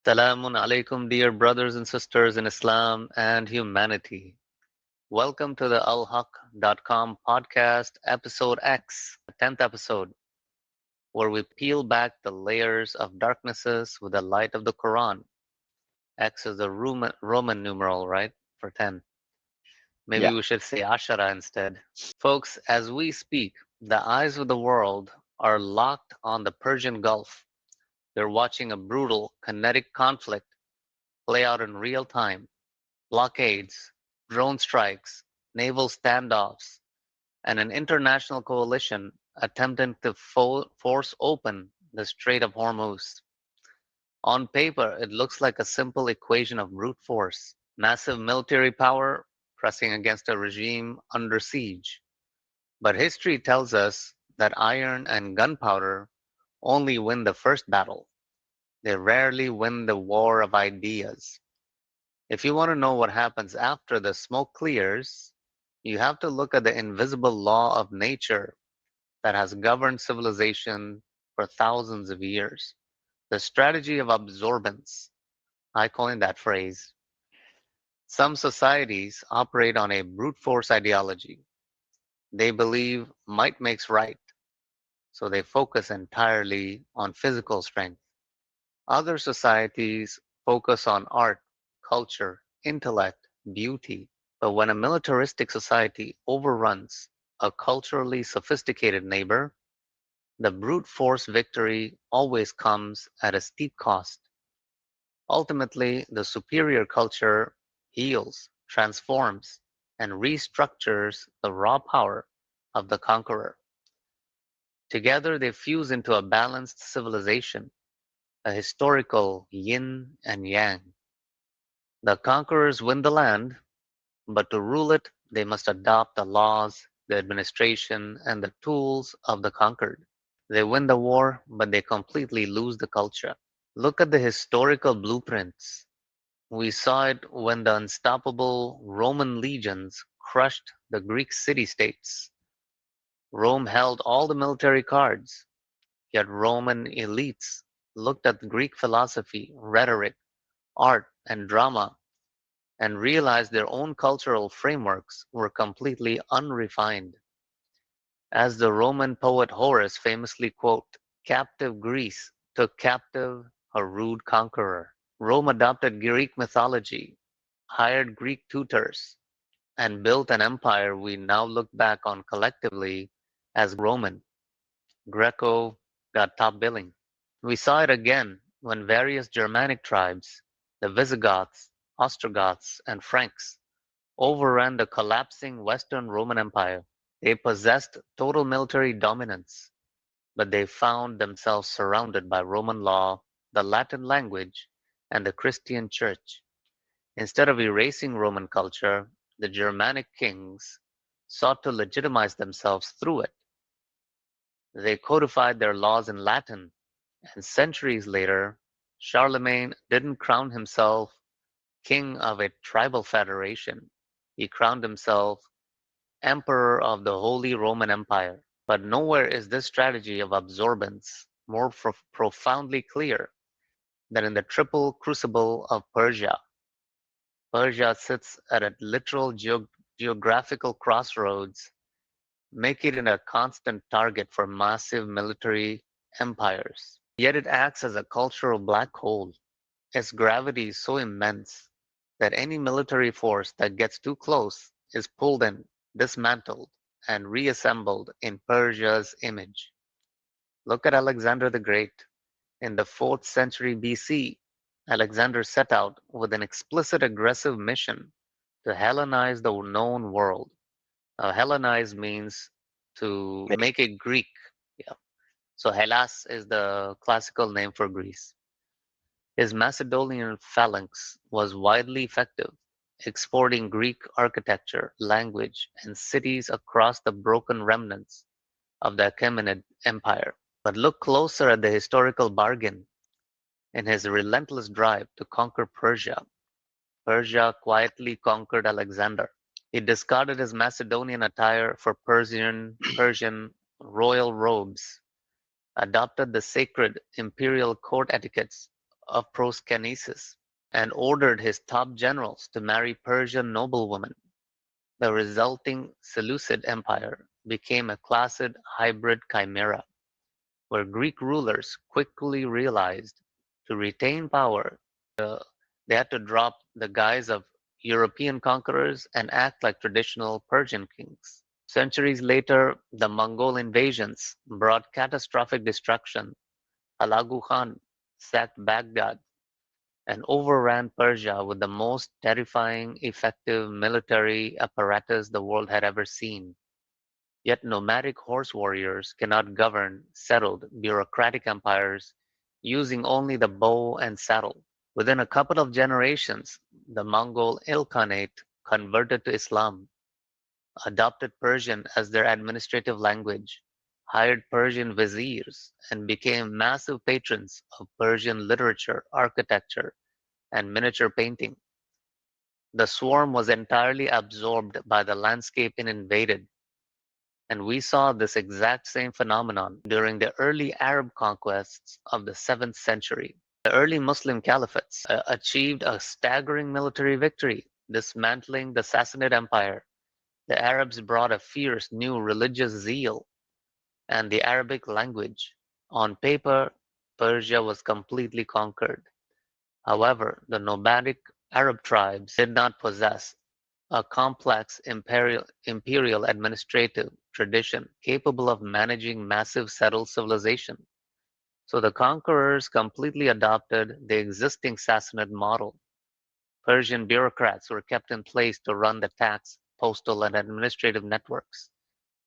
Salamun alaikum, dear brothers and sisters in Islam and humanity. Welcome to the alhaq.com podcast, episode X, 10th episode, where we peel back the layers of darknesses with the light of the Quran. X is the Roman numeral, right? For 10. Maybe Yeah, we should say Ashara instead. Folks, as we speak, the eyes of the world are locked on the Persian Gulf. They're watching a brutal, kinetic conflict play out in real time. Blockades, drone strikes, naval standoffs, and an international coalition attempting to force open the Strait of Hormuz. On paper, it looks like a simple equation of brute force, massive military power pressing against a regime under siege. But history tells us that iron and gunpowder only win the first battle. They rarely win the war of ideas. If you want to know what happens after the smoke clears, you have to look at the invisible law of nature that has governed civilization for thousands of years. The strategy of absorbance. I coined that phrase. Some societies operate on a brute force ideology. They believe might makes right, so they focus entirely on physical strength. Other societies focus on art, culture, intellect, beauty. But when a militaristic society overruns a culturally sophisticated neighbor, the brute force victory always comes at a steep cost. Ultimately, the superior culture heals, transforms, and restructures the raw power of the conqueror. Together, they fuse into a balanced civilization, a historical yin and yang. The conquerors win the land, but to rule it, they must adopt the laws, the administration, and the tools of the conquered. They win the war, but they completely lose the culture. Look at the historical blueprints. We saw it when the unstoppable Roman legions crushed the Greek city-states. Rome held all the military cards, yet Roman elites looked at Greek philosophy, rhetoric, art, and drama and realized their own cultural frameworks were completely unrefined. As the Roman poet Horace famously quote, "Captive Greece took captive a rude conqueror." Rome adopted Greek mythology, hired Greek tutors, and built an empire we now look back on collectively as Roman. Greco got top billing. We saw it again when various Germanic tribes, the Visigoths, Ostrogoths, and Franks, overran the collapsing Western Roman Empire. They possessed total military dominance, but they found themselves surrounded by Roman law, the Latin language, and the Christian church. Instead of erasing Roman culture, the Germanic kings sought to legitimize themselves through it. They codified their laws in Latin, and centuries later, Charlemagne didn't crown himself king of a tribal federation. He crowned himself emperor of the Holy Roman Empire. But nowhere is this strategy of absorbance more profoundly clear than in the triple crucible of Persia. Persia sits at a literal geographical crossroads, making it a constant target for massive military empires. Yet it acts as a cultural black hole. Its gravity is so immense that any military force that gets too close is pulled in, dismantled, and reassembled in Persia's image. Look at Alexander the Great. In the 4th century BC, Alexander set out with an explicit aggressive mission to Hellenize the known world. Hellenize means to make make it Greek. Yeah. So Hellas is the classical name for Greece. His Macedonian phalanx was widely effective, exporting Greek architecture, language, and cities across the broken remnants of the Achaemenid Empire. But look closer at the historical bargain. In his relentless drive to conquer Persia, Persia quietly conquered Alexander. He discarded his Macedonian attire for Persian royal robes, adopted the sacred imperial court etiquettes of proskynesis and ordered his top generals to marry Persian noblewomen. The resulting Seleucid Empire became a classed hybrid chimera, where Greek rulers quickly realized to retain power, uh, they had to drop the guise of European conquerors and act like traditional Persian kings. Centuries later, the Mongol invasions brought catastrophic destruction. Hulagu Khan sacked Baghdad and overran Persia with the most terrifying, effective military apparatus the world had ever seen. Yet nomadic horse warriors cannot govern settled, bureaucratic empires using only the bow and saddle. Within a couple of generations, the Mongol Ilkhanate converted to Islam, adopted Persian as their administrative language, hired Persian viziers, and became massive patrons of Persian literature, architecture, and miniature painting. The swarm was entirely absorbed by the landscape it invaded, and we saw this exact same phenomenon during the early Arab conquests of the 7th century. The early Muslim caliphates achieved a staggering military victory, dismantling the Sassanid Empire. The Arabs brought a fierce new religious zeal and the Arabic language. On paper, Persia was completely conquered. However, the nomadic Arab tribes did not possess a complex imperial administrative tradition capable of managing massive settled civilization. So the conquerors completely adopted the existing Sassanid model. Persian bureaucrats were kept in place to run the tax, postal, and administrative networks.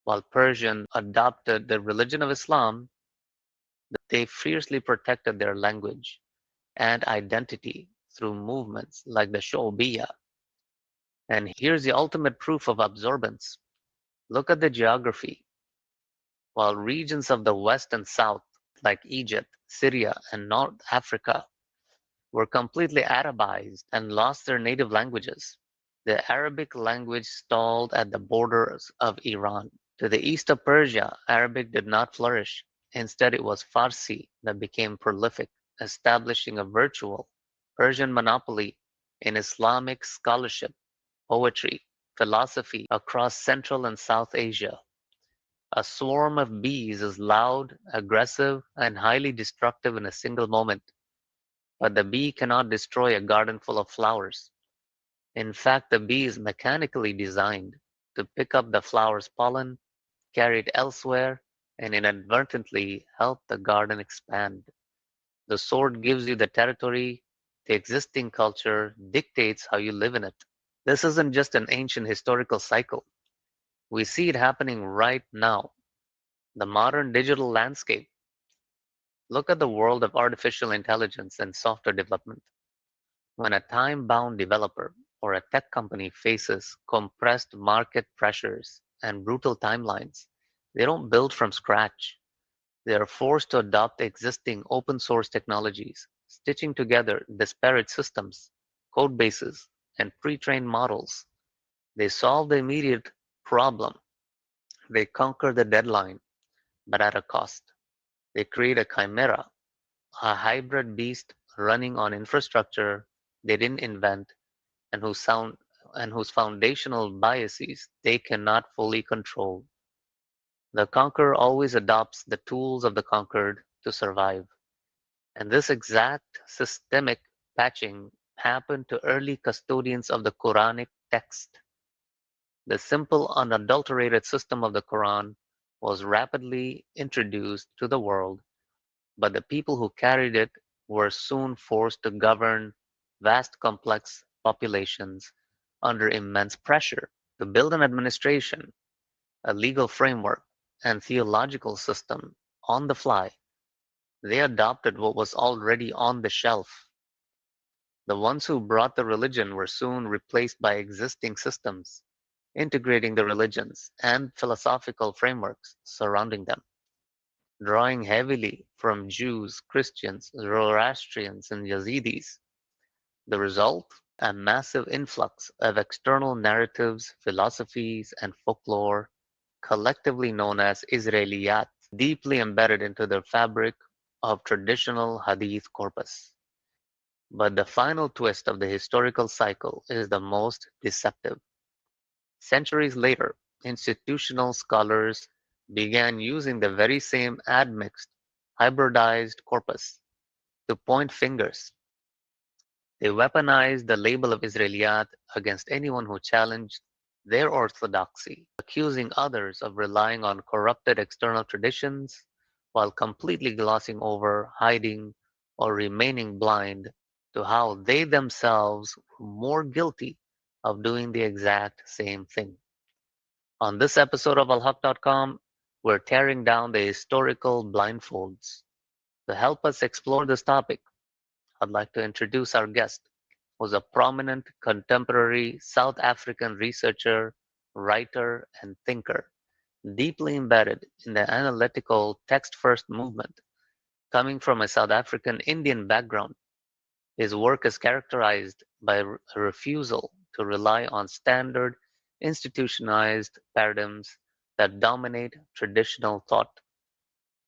While Persian adopted the religion of Islam, they fiercely protected their language and identity through movements like the Shobiyah. And here's the ultimate proof of absorbance. Look at the geography. While regions of the West and South, like Egypt, Syria, and North Africa, were completely Arabized and lost their native languages, the Arabic language stalled at the borders of Iran. To the east of Persia, Arabic did not flourish. Instead, it was Farsi that became prolific, establishing a virtual Persian monopoly in Islamic scholarship, poetry, philosophy across Central and South Asia. A swarm of bees is loud, aggressive, and highly destructive in a single moment, but the bee cannot destroy a garden full of flowers. In fact, the bee is mechanically designed to pick up the flower's pollen, carry it elsewhere, and inadvertently help the garden expand. The sword gives you the territory, the existing culture dictates how you live in it. This isn't just an ancient historical cycle. We see it happening right now. The modern digital landscape. Look at the world of artificial intelligence and software development. When a time-bound developer or a tech company faces compressed market pressures and brutal timelines, they don't build from scratch. They are forced to adopt existing open source technologies, stitching together disparate systems, code bases, and pre-trained models. They solve the immediate problem. They conquer the deadline, but at a cost. They create a chimera, a hybrid beast running on infrastructure they didn't invent and whose foundational biases they cannot fully control. The conqueror always adopts the tools of the conquered to survive. And this exact systemic patching happened to early custodians of the Quranic text. The simple, unadulterated system of the Quran was rapidly introduced to the world, but the people who carried it were soon forced to govern vast complex populations under immense pressure. To build an administration, a legal framework, and theological system on the fly, they adopted what was already on the shelf. The ones who brought the religion were soon replaced by existing systems, integrating the religions and philosophical frameworks surrounding them, drawing heavily from Jews, Christians, Zoroastrians, and Yazidis. The result? A massive influx of external narratives, philosophies, and folklore, collectively known as Israeliyat, deeply embedded into the fabric of traditional Hadith corpus. But the final twist of the historical cycle is the most deceptive. Centuries later, institutional scholars began using the very same admixed, hybridized corpus to point fingers. They weaponized the label of Israeliyat against anyone who challenged their orthodoxy, accusing others of relying on corrupted external traditions while completely glossing over, hiding, or remaining blind to how they themselves were more guilty of doing the exact same thing. On this episode of alhaq.com, we're tearing down the historical blindfolds. To help us explore this topic, I'd like to introduce our guest, who's a prominent contemporary South African researcher, writer, and thinker, deeply embedded in the analytical text first movement. Coming from a South African Indian background, his work is characterized by a refusal to rely on standard, institutionalized paradigms that dominate traditional thought.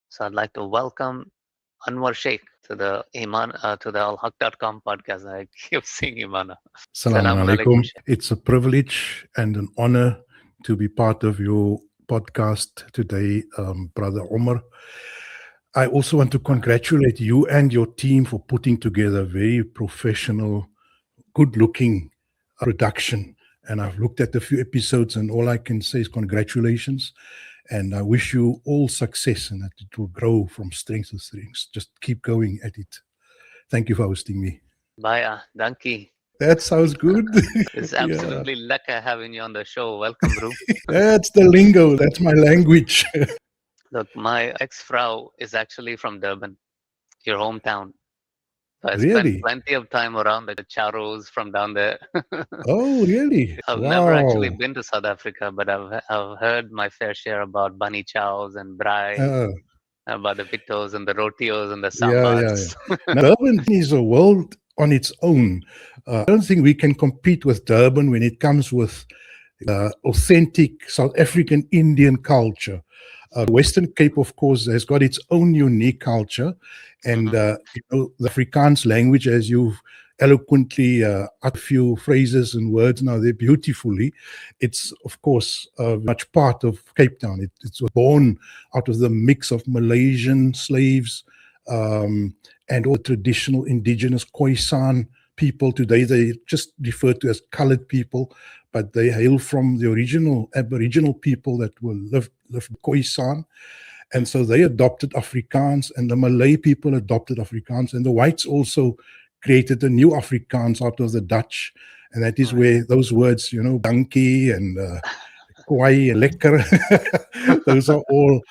So I'd like to welcome Anwar Shaik to the alhaq.com podcast. I keep saying Imana. Assalamu Salamun alaikum, alaikum. Shaik. It's a privilege and an honor to be part of your podcast today, Brother Umar. I also want to congratulate you and your team for putting together a very professional, good-looking production. And I've looked at a few episodes, and all I can say is congratulations. And I wish you all success and that it will grow from strength to strength. Just keep going at it. Thank you for hosting me. Bye, Danki. That sounds good. It's Yeah. absolutely lekker having you on the show. Welcome, bro. That's the lingo. That's my language. Look, my ex-frau is actually from Durban, your hometown. So I spent Really? plenty of time around the charos from down there. Oh, really? I've never actually Wow. been to South Africa, but I've heard my fair share about bunny chows and braai, Uh, about the pitos and the rotios and the yeah, yeah, sambars. yeah. Now, Durban is a world on its own. I don't think we can compete with Durban when it comes with authentic South African Indian culture. Western Cape, of course, has got its own unique culture, and Mhm. the Afrikaans language, as you've eloquently uttered a few phrases and words now there beautifully. It's of course much part of Cape Town. It was born out of the mix of Malaysian slaves and all the traditional indigenous Khoisan people. Today they just referred to as colored people, but they hail from the original Aboriginal people that were lived Khoisan. And so they adopted Afrikaans, and the Malay people adopted Afrikaans, and the whites also created a new Afrikaans out of the Dutch. And that is Right. where those words, donkey and kwai and lekker, those are all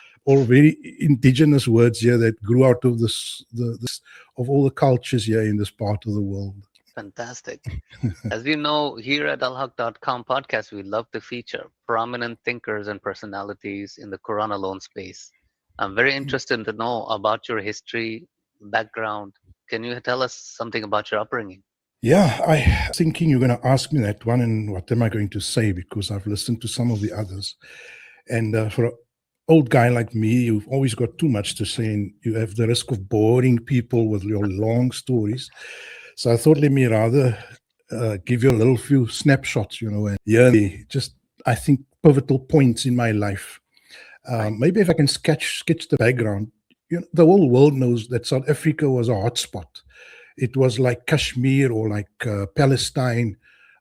very indigenous words here that grew out of this of all the cultures here in this part of the world. Fantastic. As you know, here at alhaq.com podcast, we love to feature prominent thinkers and personalities in the Quran alone space. I'm very interested to know about your history, background. Can you tell us something about your upbringing? Yeah, I was thinking you're going to ask me that one, and what am I going to say? Because I've listened to some of the others. And for an old guy like me, you've always got too much to say, and you have the risk of boring people with your long stories. So I thought, let me rather give you a little few snapshots, and just, I think, pivotal points in my life. Right. Maybe if I can sketch the background. The whole world knows that South Africa was a hotspot. It was like Kashmir or like Palestine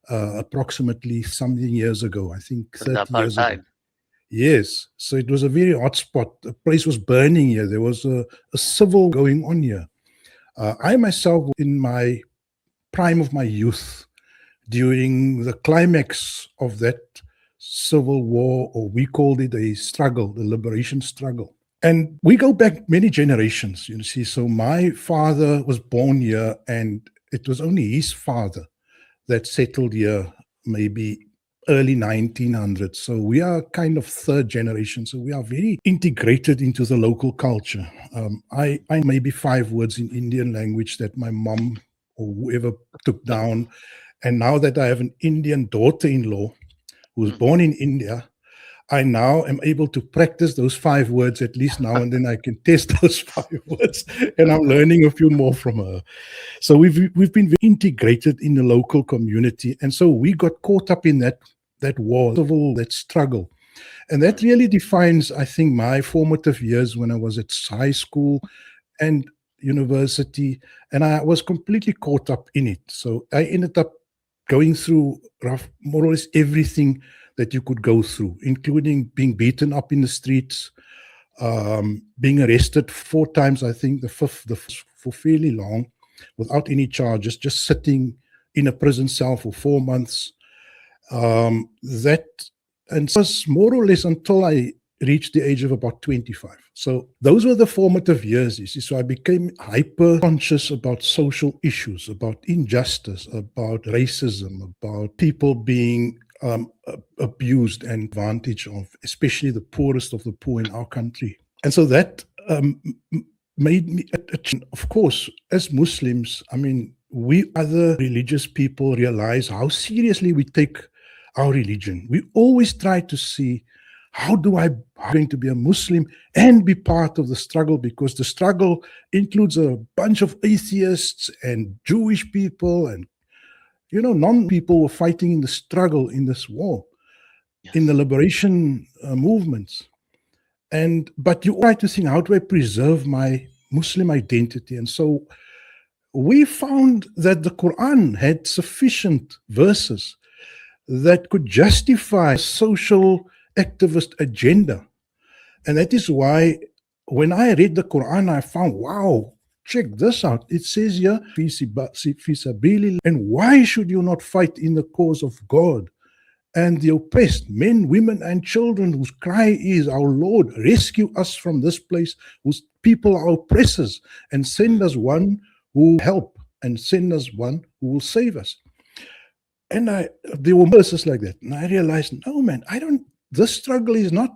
approximately something years ago, I think So the 30 years ago. apartheid. Yes, so it was a very hot spot. The place was burning here. There was a civil going on here. I myself, in my prime of my youth, during the climax of that civil war, or we called it a struggle, the liberation struggle. And we go back many generations, you see. So my father was born here, and it was only his father that settled here, maybe early 1900s. So we are kind of third generation. So we are very integrated into the local culture. I maybe 5 words in Indian language that my mom or whoever took down. And now that I have an Indian daughter-in-law who was born in India, I now am able to practice those 5 words. At least now and then I can test those 5 words, and I'm learning a few more from her. So we've been very integrated in the local community, and so we got caught up in that war, that struggle, and that really defines, I think, my formative years when I was at high school and university, and I was completely caught up in it. So I ended up going through more or less everything that you could go through, including being beaten up in the streets, being arrested 4 times, I think the fifth for fairly long, without any charges, just sitting in a prison cell for 4 months. That and so it was more or less until I reached the age of about 25. So those were the formative years, you see. So I became hyper conscious about social issues, about injustice, about racism, about people being abused and advantage of, especially the poorest of the poor in our country. And so that made me, of course, as Muslims, I mean, we other religious people realize how seriously we take our religion. We always try to see, I'm going to be a Muslim and be part of the struggle, because the struggle includes a bunch of atheists and Jewish people and, non-people were fighting in the struggle in this war, in the liberation movements. But you try to think, how do I preserve my Muslim identity? And so we found that the Quran had sufficient verses that could justify a social activist agenda. And that is why when I read the Quran, I found, wow, check this out. It says here, and why should you not fight in the cause of God and the oppressed, men, women, and children, whose cry is, our Lord, rescue us from this place, whose people are oppressors, and send us one who will help, and send us one who will save us. And there were verses like that. And I realized, no, man, this struggle is not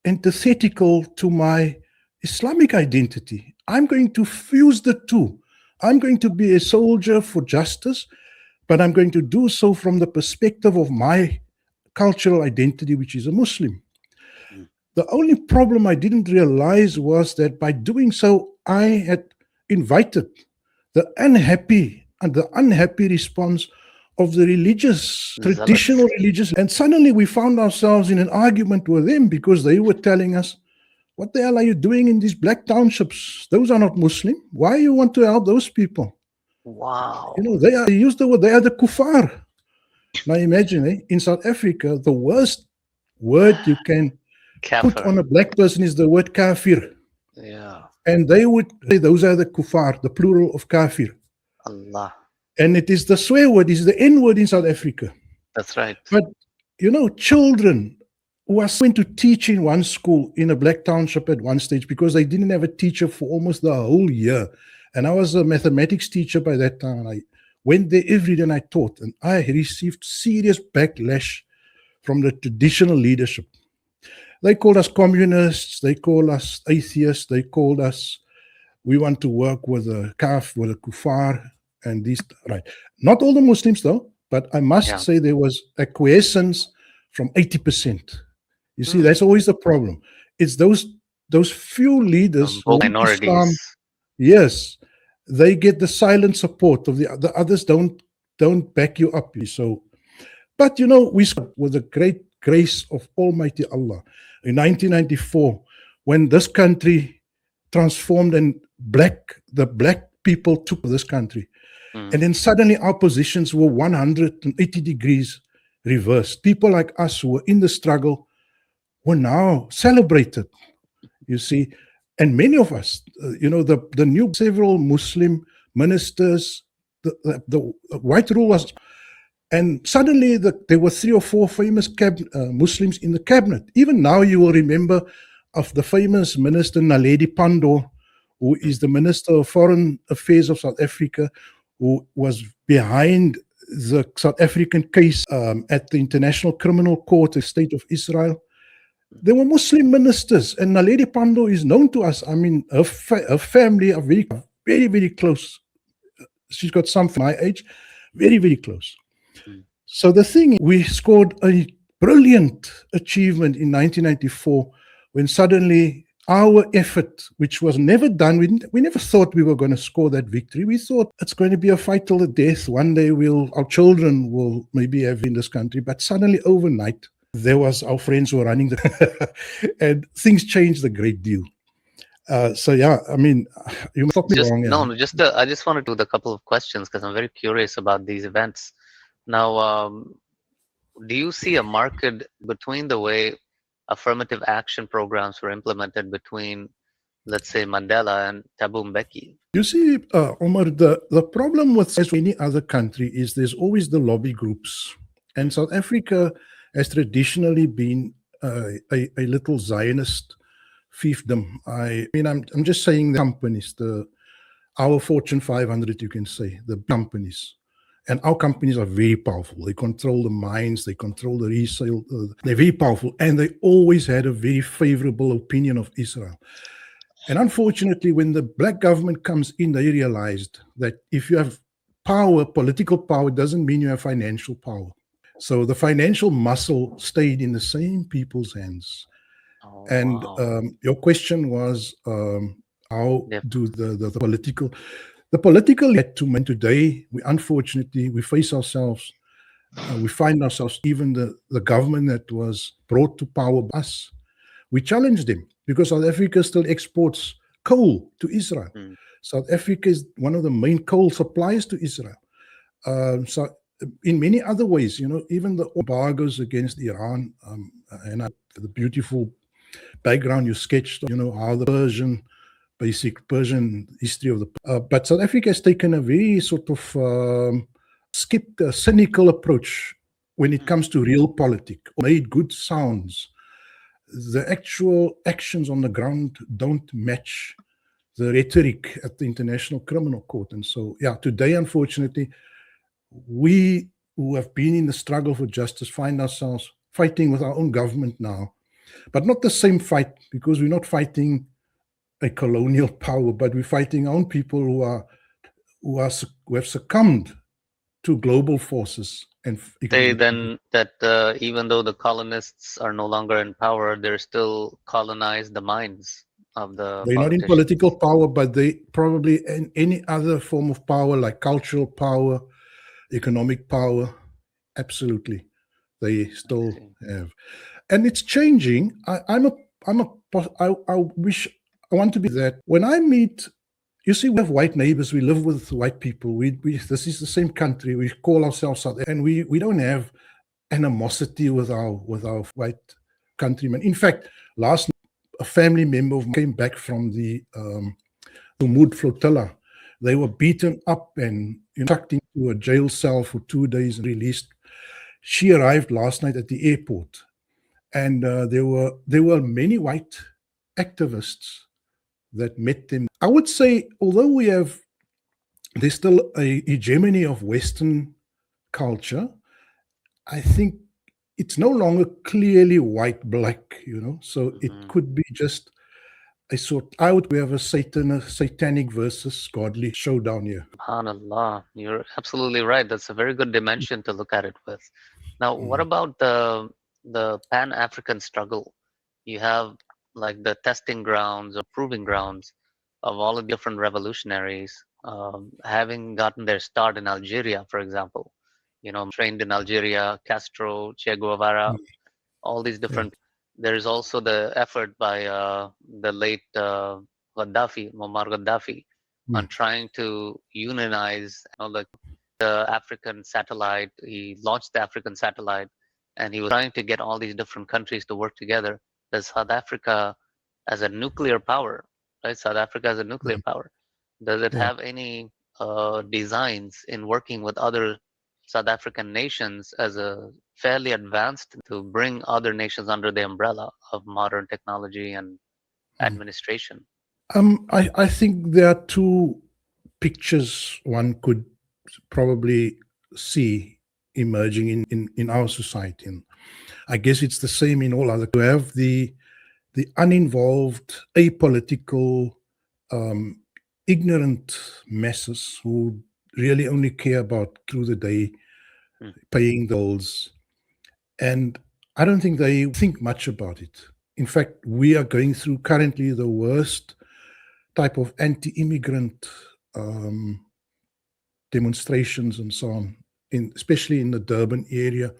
antithetical to my Islamic identity. I'm going to fuse the two. I'm going to be a soldier for justice, but I'm going to do so from the perspective of my cultural identity, which is a Muslim. The only problem I didn't realize was that by doing so, I had invited the unhappy response of the traditional religious. And suddenly we found ourselves in an argument with them, because they were telling us, what the hell are you doing in these black townships? Those are not Muslim. Why you want to help those people? Wow. They use the word, they are the kuffar. Now imagine, in South Africa, the worst word you can put on a black person is the word kafir. Yeah. And they would say those are the kuffar, the plural of kafir. Allah. And it is the swear word, is the N word in South Africa. That's right. But, children who are going to teach in one school in a black township at one stage, because they didn't have a teacher for almost the whole year. And I was a mathematics teacher by that time. And I went there every day and I taught. And I received serious backlash from the traditional leadership. They called us communists. They called us atheists. They called us, we want to work with a kuffar. And these, right. Not all the Muslims, though, but I must say there was acquiescence from 80%. You see, that's always the problem. It's those few leaders, minorities. Islam, yes, they get the silent support of the others. Don't back you up. So, but we with the great grace of Almighty Allah in 1994, when this country transformed and the black people took this country. And then suddenly our positions were 180 degrees reversed. People like us who were in the struggle were now celebrated, you see. And many of us, the new several Muslim ministers, the white rulers, and suddenly there were 3 or 4 famous Muslims in the cabinet. Even now you will remember of the famous minister Naledi Pandor, who is the Minister of Foreign Affairs of South Africa, who was behind the South African case at the International Criminal Court, the State of Israel. There were Muslim ministers, and Naledi Pandor is known to us. I mean, her family are very, very, very close. She's got some my age, very, very close. So the thing, we scored a brilliant achievement in 1994 when suddenly our effort, which was never done, we never thought we were going to score that victory. We thought it's going to be a fight till the death. One day our children will maybe have in this country. But suddenly overnight, there was our friends who were running and things changed a great deal. So yeah, I mean, you stop me Just wrong. Yeah. no, just I just wanted to do the couple of questions because I'm very curious about these events. Now, do you see a market between the way affirmative action programs were implemented between, let's say, Mandela and Thabo Mbeki? You see, Omar, the problem with any other country is there's always the lobby groups. And Mm, South Africa has traditionally been a little Zionist fiefdom. I mean, I'm just saying the companies, our Fortune 500, you can say, the companies. And our companies are very powerful. They control the mines, they control the resale. They're very powerful. And they always had a very favorable opinion of Israel. And unfortunately, when the black government comes in, they realized that if you have power, political power, doesn't mean you have financial power. So the financial muscle stayed in the same people's hands. oh, And wow. your question was, how Yep. do the political yet to man today, unfortunately, we face ourselves, we find ourselves, even the government that was brought to power by us, we challenged them because South Africa still exports coal to Israel. Mm, South Africa is one of the main coal suppliers to Israel. So in many other ways, even the embargoes against Iran, and the beautiful background you sketched, how the basic Persian history of but South Africa has taken a very sort of cynical approach when it mm. comes to real politics, made good sounds. The actual actions on the ground don't match the rhetoric at the International Criminal Court. And so, yeah, today, unfortunately, we who have been in the struggle for justice find ourselves fighting with our own government now, but not the same fight, because we're not fighting a colonial power, but we're fighting our own people who have succumbed to global forces and Say economic. then that even though the colonists are no longer in power, they're still colonized the minds of the They're not in political politicians. power, but they probably in any other form of power, like cultural power, economic power. Absolutely, they I still see. have, and it's changing. I wish I want to be that when I meet. You see, we have white neighbors. We live with white people. We this is the same country. We call ourselves South, and we don't have animosity with our white countrymen. In fact, last night, a family member of mine came back from the Mood flotilla. They were beaten up and tucked into a jail cell for 2 days and released. She arrived last night at the airport, and there were many white activists that met them. I would say, although there's still a hegemony of Western culture, I think it's no longer clearly white black, so it Mhm. could be just we have a satanic versus godly showdown here. SubhanAllah, you're absolutely right. That's a very good dimension to look at it with. Now, what Mm. about the Pan-African struggle? You have like the testing grounds or proving grounds of all the different revolutionaries, having gotten their start in Algeria, for example. Trained in Algeria, Castro, Che Guevara, Mm. all these Yeah. different. There's also the effort by the late Gaddafi, Muammar Gaddafi, on Mm. trying to unionize, like the African satellite. He launched the African satellite, and he was trying to get all these different countries to work together. Does South Africa as a nuclear power, right? South Africa as a nuclear Mm. power. Does it Yeah. have any designs in working with other South African nations as a fairly advanced to bring other nations under the umbrella of modern technology and Mm. administration? I think there are two pictures one could probably see emerging in our society. And I guess it's the same in all other. To have the uninvolved, apolitical, um, ignorant masses who really only care about through the day Mm, paying bills. And I don't think they think much about it. In fact, we are going through currently the worst type of anti-immigrant um, demonstrations and so on, especially in the Durban area.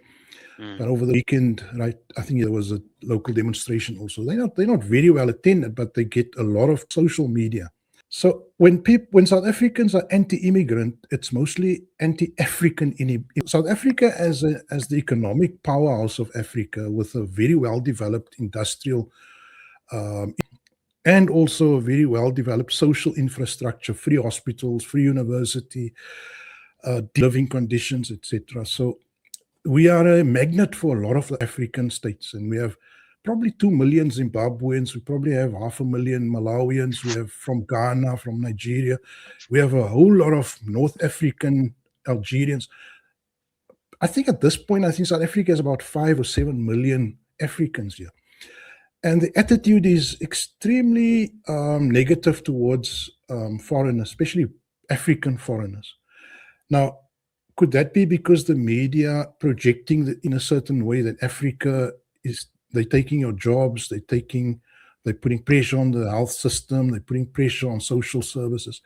But Mm, over the weekend, right, I think there was a local demonstration also. They're not very well attended, but they get a lot of social media. So when South Africans are anti-immigrant, it's mostly anti-African. South Africa as the economic powerhouse of Africa, with a very well developed industrial um, and also a very well developed social infrastructure, free hospitals, free university, living conditions, etc. So we are a magnet for a lot of the African states, and we have probably 2 million Zimbabweans. We probably have 500,000 Malawians. We have from Ghana, from Nigeria. We have a whole lot of North African Algerians. I think at this point, I think South Africa has about 5 or 7 million Africans here. And the attitude is extremely negative towards foreigners, especially African foreigners. Now, could that be because the media projecting in a certain way that Africa is, they're taking your jobs, they're putting pressure on the health system, they're putting pressure on social services?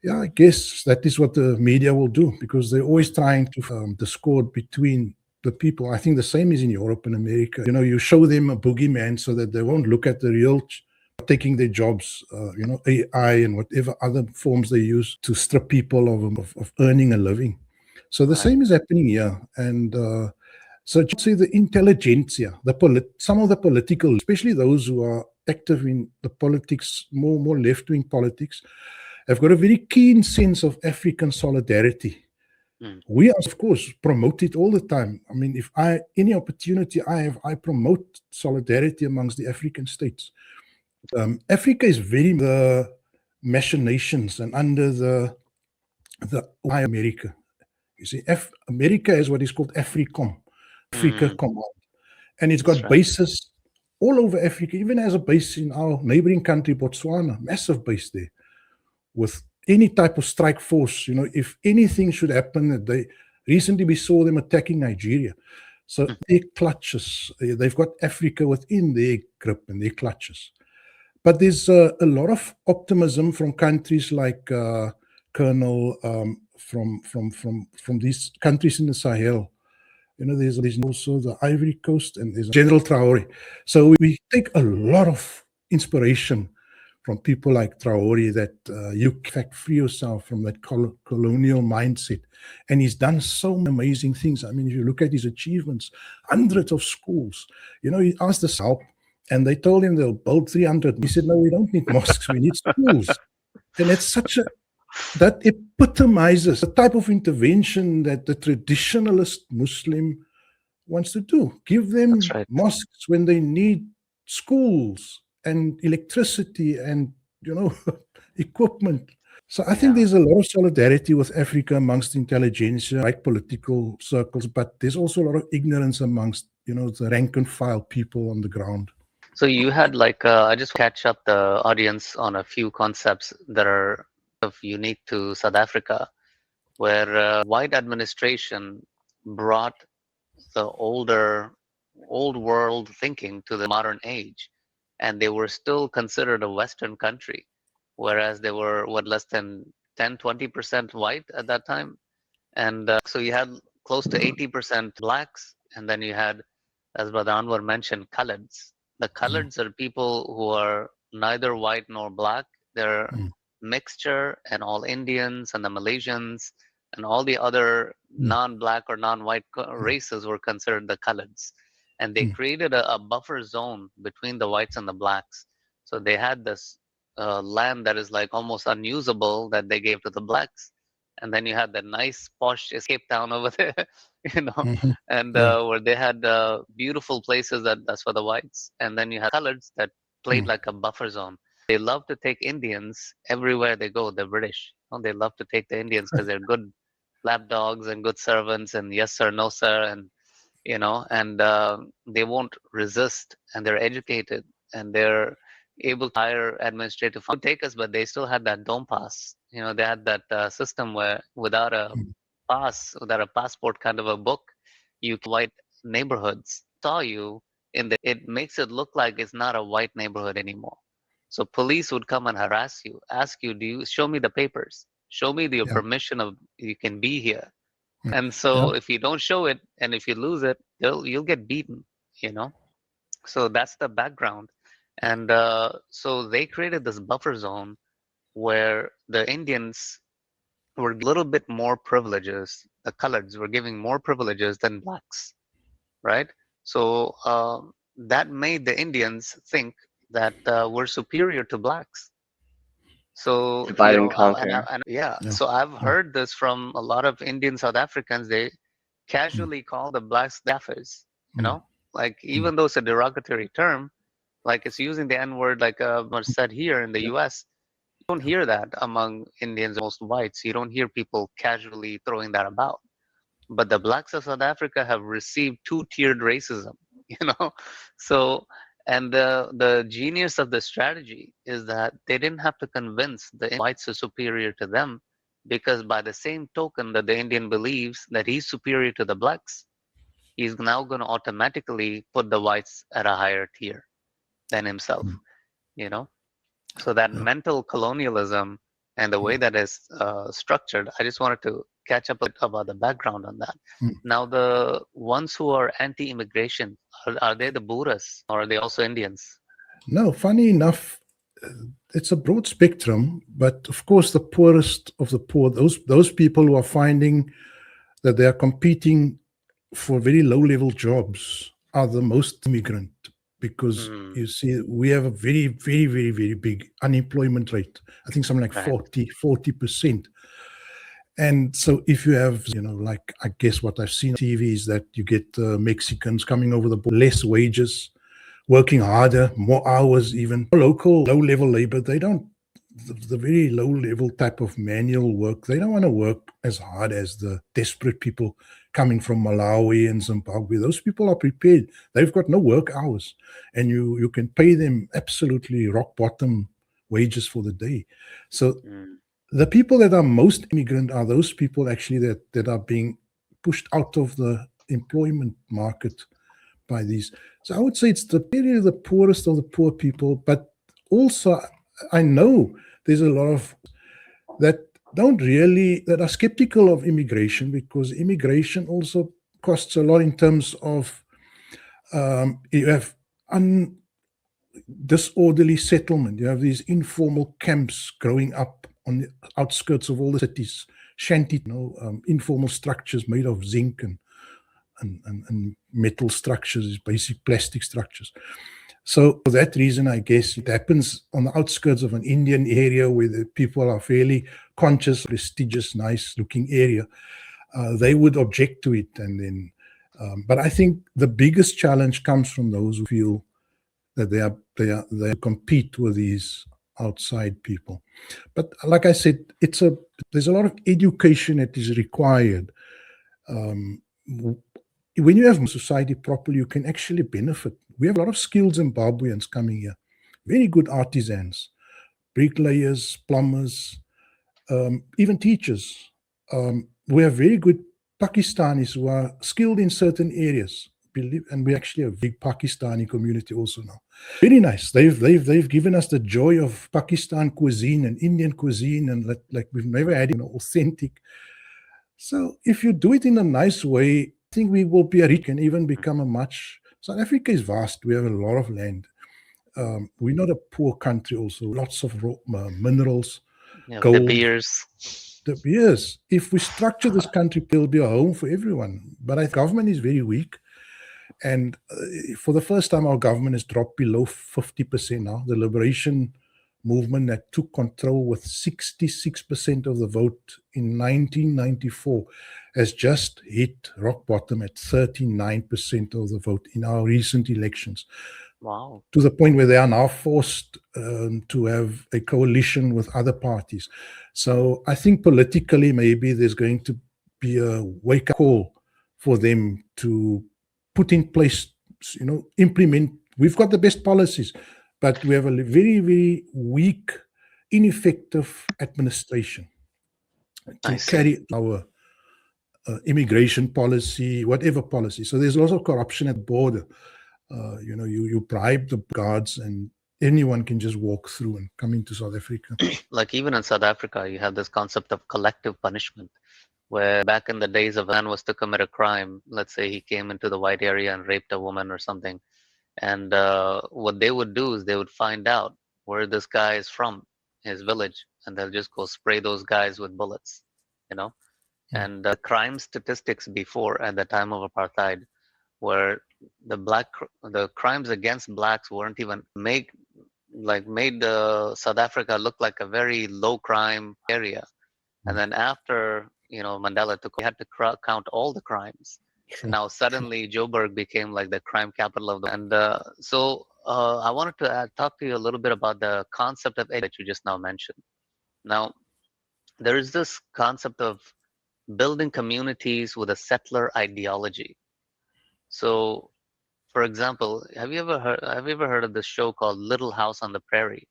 Yeah, I guess that is what the media will do, because they're always trying to discord between the people. I think the same is in Europe and America. You show them a boogeyman so that they won't look at the real taking their jobs, AI and whatever other forms they use to strip people of earning a living. So the right. same is happening here. And so just say the intelligentsia, some of the political, especially those who are active in the politics, more left-wing politics, have got a very keen sense of African solidarity. Mm, We, of course, promote it all the time. I mean, if any opportunity I have, I promote solidarity amongst the African states. Africa is very the machinations and under the America. You see, America is what is called Africa mm, Command, and it's that's got right. bases all over Africa. Even has a base in our neighboring country, Botswana, massive base there, with any type of strike force. If anything should happen, recently we saw them attacking Nigeria. So Mm, their clutches, they've got Africa within their grip and their clutches. But there's a lot of optimism from countries like Colonel, from these countries in the Sahel. There's also the Ivory Coast, and there's General Traore. So we take a lot of inspiration from people like Traore, that you can, in fact, free yourself from that colonial mindset. And he's done so many amazing things. I mean, if you look at his achievements, hundreds of schools. He asked us help, and they told him they'll build 300. He said, no, we don't need mosques, we need schools. And it's that epitomizes the type of intervention that the traditionalist Muslim wants to do. Give that's them right. mosques when they need schools and electricity and, equipment. So I think Yeah. there's a lot of solidarity with Africa amongst intelligentsia, right political circles, but there's also a lot of ignorance amongst, the rank and file people on the ground. So you had I just catch up the audience on a few concepts that are of unique to South Africa, where white administration brought the old world thinking to the modern age, and they were still considered a Western country, whereas they were what, less than 10-20% white at that time. And so you had close to 80% blacks, and then you had, as Brother Anwar mentioned, coloreds. The Mm, coloreds are people who are neither white nor black. They're mm, mixture, and all Indians and the Malaysians and all the other mm, non-black or non-white mm, races were considered the coloreds. And they mm, created a buffer zone between the whites and the blacks. So they had this land that is like almost unusable that they gave to the blacks, and then you had the nice posh Cape Town over there, you know, mhm. and Yeah. where they had beautiful places that's for the whites, and then you had coloreds that played Mm, like a buffer zone. They love to take Indians everywhere they go. The British, they love to take the Indians because they're good lapdogs and good servants, and yes sir, no sir, and and they won't resist, and they're educated, and they're able to hire administrative would take us, but they still had that dome pass. They had that system where without a mm, pass, without a passport kind of a book, you can white neighborhoods saw you it makes it look like it's not a white neighborhood anymore. So police would come and harass you, ask you, do you show me the papers? Show me your Yeah. permission of you can be here. Mm. And Yeah. so if you don't show it and if you lose it, you'll get beaten, you know? So that's the background. And so they created this buffer zone where the Indians were a little bit more privileges. The coloreds were giving more privileges than blacks, right? So that made the Indians think that we're superior to blacks. So, Divide and conquer. yeah, Yeah. so I've Yeah. heard this from a lot of Indian South Africans. They Mm. casually call the blacks the Kafirs, you Mm. know, like Mm. even though it's a derogatory term, like it's using the N word, like was said here in the Yeah. US. You don't hear that among Indians, most whites. You don't hear people casually throwing that about. But the blacks of South Africa have received two-tiered racism, you know. So, and the genius of the strategy is that they didn't have to convince the whites are superior to them, because by the same token that the Indian believes that he's superior to the blacks, he's now going to automatically put the whites at a higher tier than himself, Mm. you know. So that Yeah. mental colonialism and the way Mm. that is structured, I just wanted to catch up a bit about the background on that. Mm. Now, the ones who are anti-immigration, are they the Buddhists or are they also Indians? No, funny enough, it's a broad spectrum, but of course, the poorest of the poor, those people who are finding that they are competing for very low-level jobs, are the most immigrant, because Mm, you see, we have a very, very, very, very big unemployment rate. I think something like right. 40%. And so if you have, like, I guess what I've seen on TV is that you get Mexicans coming over the border, less wages, working harder, more hours, even local low-level labor. They don't, the very low-level type of manual work, they don't want to work as hard as the desperate people coming from Malawi and Zimbabwe. Those people are prepared. They've got no work hours, and you can pay them absolutely rock bottom wages for the day. So Mm, the people that are most immigrant are those people actually that are being pushed out of the employment market by these. So I would say it's the poorest of the poor people, but also I know there's a lot of that that are skeptical of immigration, because immigration also costs a lot in terms of you have disorderly settlement. You have these informal camps growing up on the outskirts of all the cities, shanty, informal structures made of zinc and metal structures, basic plastic structures. So for that reason, I guess it happens on the outskirts of an Indian area where the people are fairly conscious, prestigious, nice-looking area. They would object to it, and then. But I think the biggest challenge comes from those who feel that they compete with these outside people. But like I said, there's a lot of education that is required. When you have society properly, you can actually benefit. We have a lot of skilled Zimbabweans coming here, very good artisans, bricklayers, plumbers, even teachers. We have very good Pakistanis who are skilled in certain areas. And we actually have a big Pakistani community also now. Very nice. They've given us the joy of Pakistan cuisine and Indian cuisine, and like we've never had authentic. So if you do it in a nice way, I think we will be rich and even become a much. South Africa is vast. We have a lot of land. We're not a poor country also. Lots of minerals, you know, the gold. beers. Yes, if we structure this country, it'll be a home for everyone. But I think government is very weak. And for the first time, our government has dropped below 50% now. The liberation movement that took control with 66% of the vote in 1994 has just hit rock bottom at 39% of the vote in our recent elections. Wow. To the point where they are now forced to have a coalition with other parties. So I think politically, maybe there's going to be a wake-up call for them to put in place, implement. We've got the best policies, but we have a very, very weak, ineffective administration I to see. carry our immigration policy, whatever policy. So there's lots of corruption at the border. You bribe the guards and anyone can just walk through and come into South Africa. Like even in South Africa, you have this concept of collective punishment, where back in the days of a man was to commit a crime, let's say he came into the white area and raped a woman or something, and what they would do is they would find out where this guy is from, his village, and they'll just go spray those guys with bullets, you know. And crime statistics before at the time of apartheid, where the crimes against blacks weren't even made South Africa look like a very low crime area. And then after Mandela took, we had to count all the crimes. Sure. And now suddenly Joburg became like the crime capital of the. And I wanted to talk to you a little bit about the concept of that you just now mentioned. Now, there is this concept of building communities with a settler ideology. So, for example, have you ever heard of this show called Little House on the Prairie?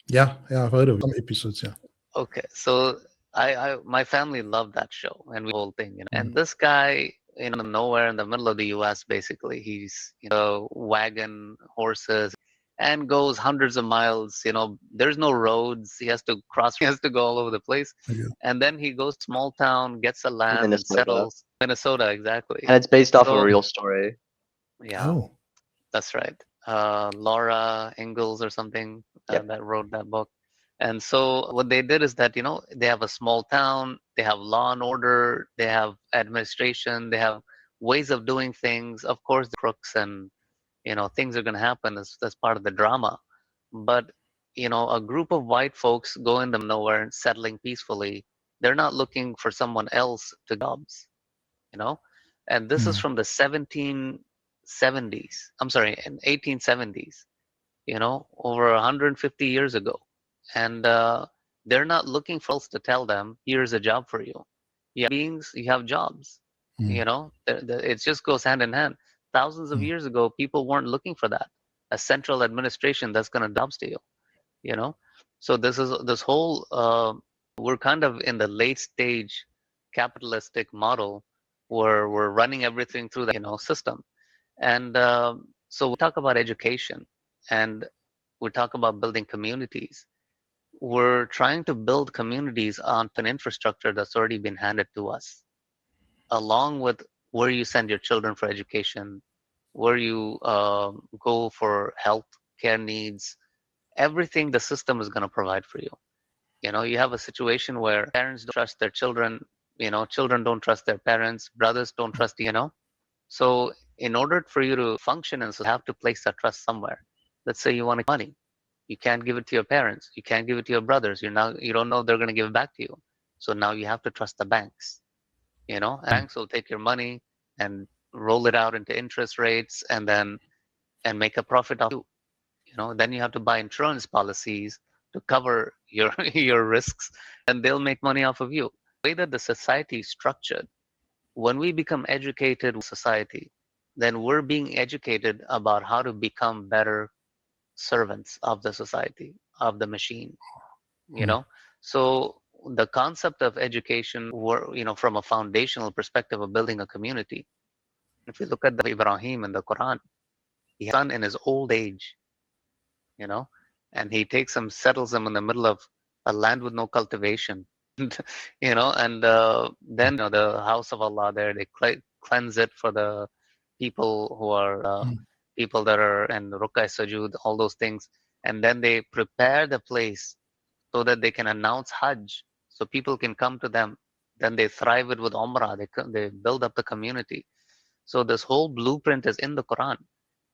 Yeah, I've heard of some episodes. Yeah. Okay, so my family loved that show and the whole thing, And this guy in nowhere in the middle of the U.S. basically, he's wagon horses and goes hundreds of miles. There's no roads. He has to cross. He has to go all over the place, and then he goes small town, gets a land, and settles. Minnesota, exactly. And it's based off of a real story. Yeah, that's right. Laura Ingalls or something that wrote that book. And so what they did is that, they have a small town, they have law and order, they have administration, they have ways of doing things. Of course, the crooks and, things are going to happen as part of the drama. But, a group of white folks go in the nowhere and settling peacefully. They're not looking for someone else to jobs, And this is from the 1770s. I'm sorry, in 1870s, over 150 years ago. And they're not looking for else to tell them, here's a job for you. You have beings, you have jobs. It just goes hand in hand. Thousands of years ago, people weren't looking for that. A central administration that's going to jobs to you. So this whole, we're kind of in the late stage capitalistic model where we're running everything through the system. And so we talk about education and we talk about building communities. We're trying to build communities on an infrastructure that's already been handed to us, along with where you send your children for education, where you go for health care needs, everything the system is going to provide for you. You have a situation where parents don't trust their children, children don't trust their parents, brothers don't trust, So in order for you to function, and so you have to place that trust somewhere. Let's say you want money. You can't give it to your parents. You can't give it to your brothers. You don't know if they're going to give it back to you. So now you have to trust the banks. Banks will take your money and roll it out into interest rates and make a profit off you. Then you have to buy insurance policies to cover your your risks, and they'll make money off of you. The way that the society is structured, when we become educated in society, then we're being educated about how to become better servants of the society, of the machine. So the concept of education, from a foundational perspective of building a community, if you look at the Ibrahim in the Quran, he has a son in his old age, and he takes him, settles him in the middle of a land with no cultivation, and then the house of Allah there, they cleanse it for the people who are people that are and Rukai Sajud, all those things, and then they prepare the place so that they can announce Hajj, so people can come to them. Then they thrive it with Umrah. They build up the community. So this whole blueprint is in the Quran.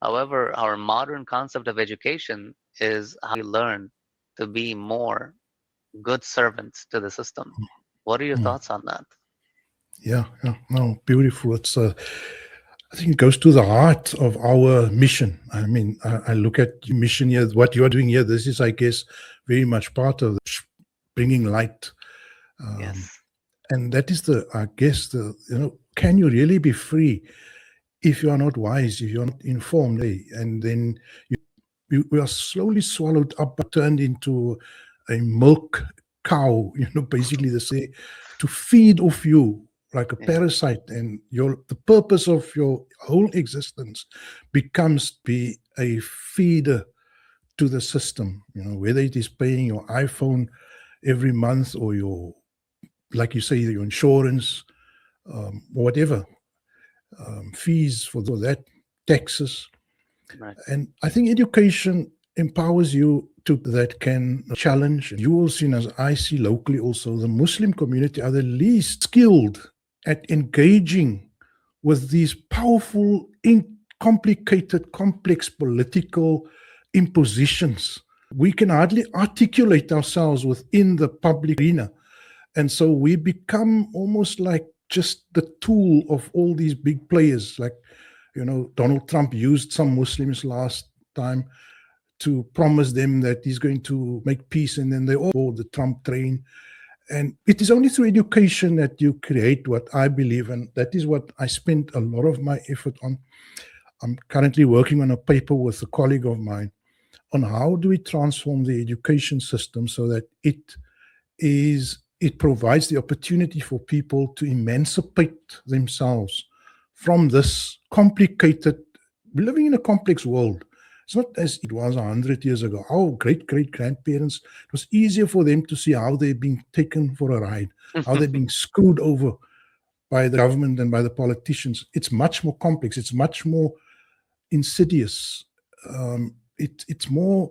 However, our modern concept of education is how we learn to be more good servants to the system. What are your thoughts on that? Yeah, no, beautiful. It's I think it goes to the heart of our mission. I mean, I look at your mission here, what you are doing here. This is, I guess, very much part of bringing light. Yes. And that is I guess, can you really be free if you are not wise, if you're not informed? And then you are slowly swallowed up, turned into a milk cow, basically they say, to feed off you, like a Yeah. parasite, and the purpose of your whole existence becomes to be a feeder to the system. Whether it is paying your iPhone every month, or your, like you say, your insurance, or whatever, fees for that, taxes. Right. And I think education empowers you to that can challenge. You will see, as I see locally also, the Muslim community are the least skilled at engaging with these powerful, complicated, complex political impositions. We can hardly articulate ourselves within the public arena. And so we become almost like just the tool of all these big players. Like, Donald Trump used some Muslims last time to promise them that he's going to make peace, and then they all board the Trump train. And it is only through education that you create what I believe, and that is what I spent a lot of my effort on. I'm currently working on a paper with a colleague of mine on how do we transform the education system so that it provides the opportunity for people to emancipate themselves from this complicated, we're living in a complex world. It's not as it was 100 years ago. Our great-great-grandparents, it was easier for them to see how they're being taken for a ride, how they're being screwed over by the government and by the politicians. It's much more complex. It's much more insidious. It's more,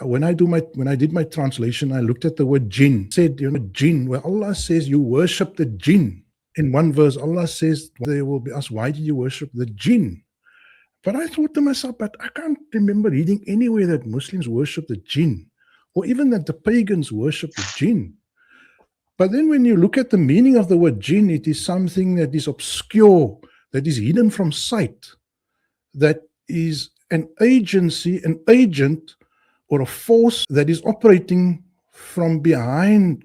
when I did my translation, I looked at the word jinn. Said, jinn, where Allah says you worship the jinn. In one verse, Allah says they will be asked, why did you worship the jinn? But I thought to myself, but I can't remember reading anywhere that Muslims worship the jinn, or even that the pagans worship the jinn. But then when you look at the meaning of the word jinn, it is something that is obscure, that is hidden from sight, that is an agency, an agent, or a force that is operating from behind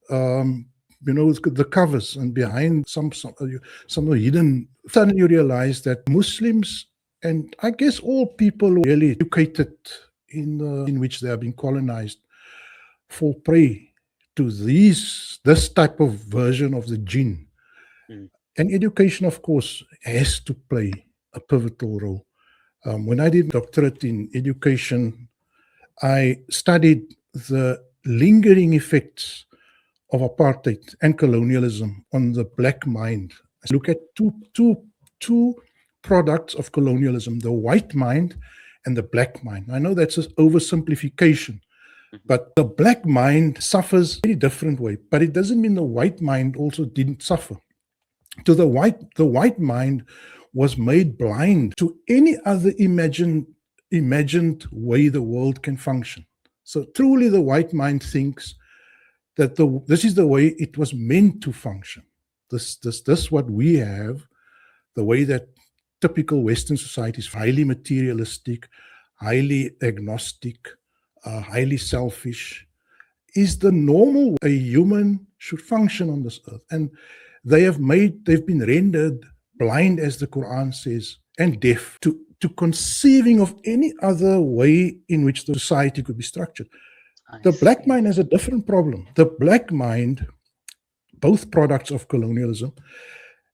the covers and behind some hidden. Suddenly you realize that Muslims, and I guess all people really educated in which they have been colonized, fall prey to this type of version of the jinn. And education, of course, has to play a pivotal role. When I did doctorate in education, I studied the lingering effects of apartheid and colonialism on the black mind. I look at two products of colonialism, the white mind and the black mind. I know that's an oversimplification, but the black mind suffers in a very different way. But it doesn't mean the white mind also didn't suffer. To the white mind was made blind to any other imagined way the world can function. So truly the white mind thinks that this is the way it was meant to function. This what we have, the way that typical Western society is highly materialistic, highly agnostic, highly selfish, is the normal way a human should function on this earth. And they've been rendered blind, as the Quran says, and deaf to conceiving of any other way in which the society could be structured. The black mind has a different problem. The black mind, both products of colonialism,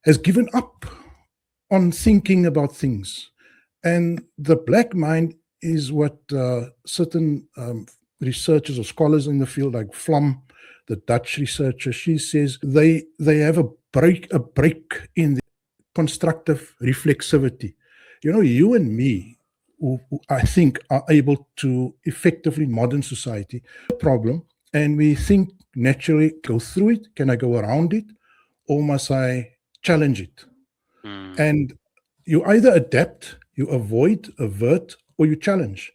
has given up on thinking about things. And the black mind is what certain researchers or scholars in the field, like Flom, the Dutch researcher, she says they have a break in the constructive reflexivity. You and me, who I think are able to effectively in modern society, problem, and we think naturally, go through it, can I go around it, or must I challenge it? And you either adapt, you avoid, avert, or you challenge.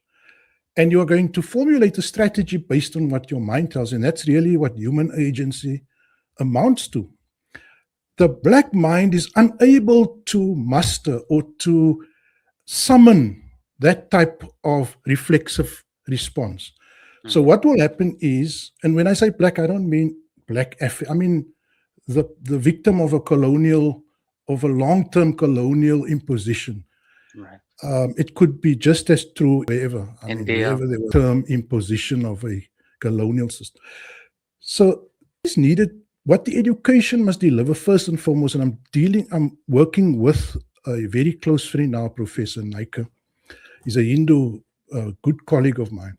And you are going to formulate a strategy based on what your mind tells you. And that's really what human agency amounts to. The black mind is unable to muster or to summon that type of reflexive response. So what will happen is, and when I say black, I don't mean black, I mean the victim of a long-term colonial imposition. Right. It could be just as true wherever. India. Wherever there was term imposition of a colonial system. So it's needed what the education must deliver first and foremost, and I'm working with a very close friend now, Professor Naika. He's a Hindu, good colleague of mine.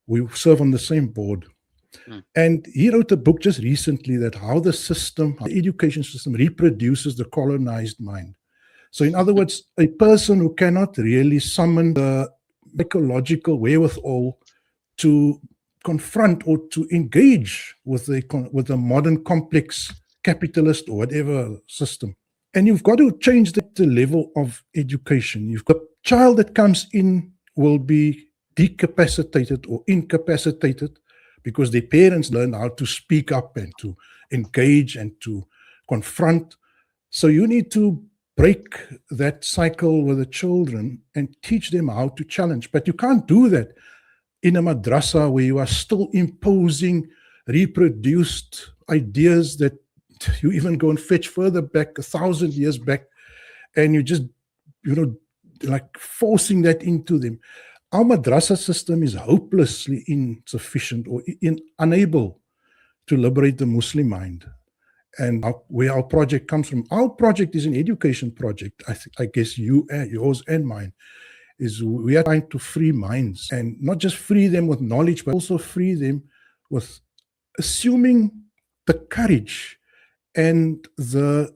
We serve on the same board. And he wrote a book just recently that how the education system reproduces the colonized mind. So in other words, a person who cannot really summon the ecological wherewithal to confront or to engage with the modern complex capitalist or whatever system. And you've got to change the level of education. You've got a child that comes in will be decapacitated or incapacitated because their parents learn how to speak up and to engage and to confront. So you need to break that cycle with the children and teach them how to challenge. But you can't do that in a madrasa where you are still imposing reproduced ideas that you even go and fetch further back, 1,000 years back, and you just, like forcing that into them. Our madrasa system is hopelessly insufficient or unable to liberate the Muslim mind. And where our project comes from, our project is an education project. I guess yours and mine, is we are trying to free minds, and not just free them with knowledge, but also free them with assuming the courage and the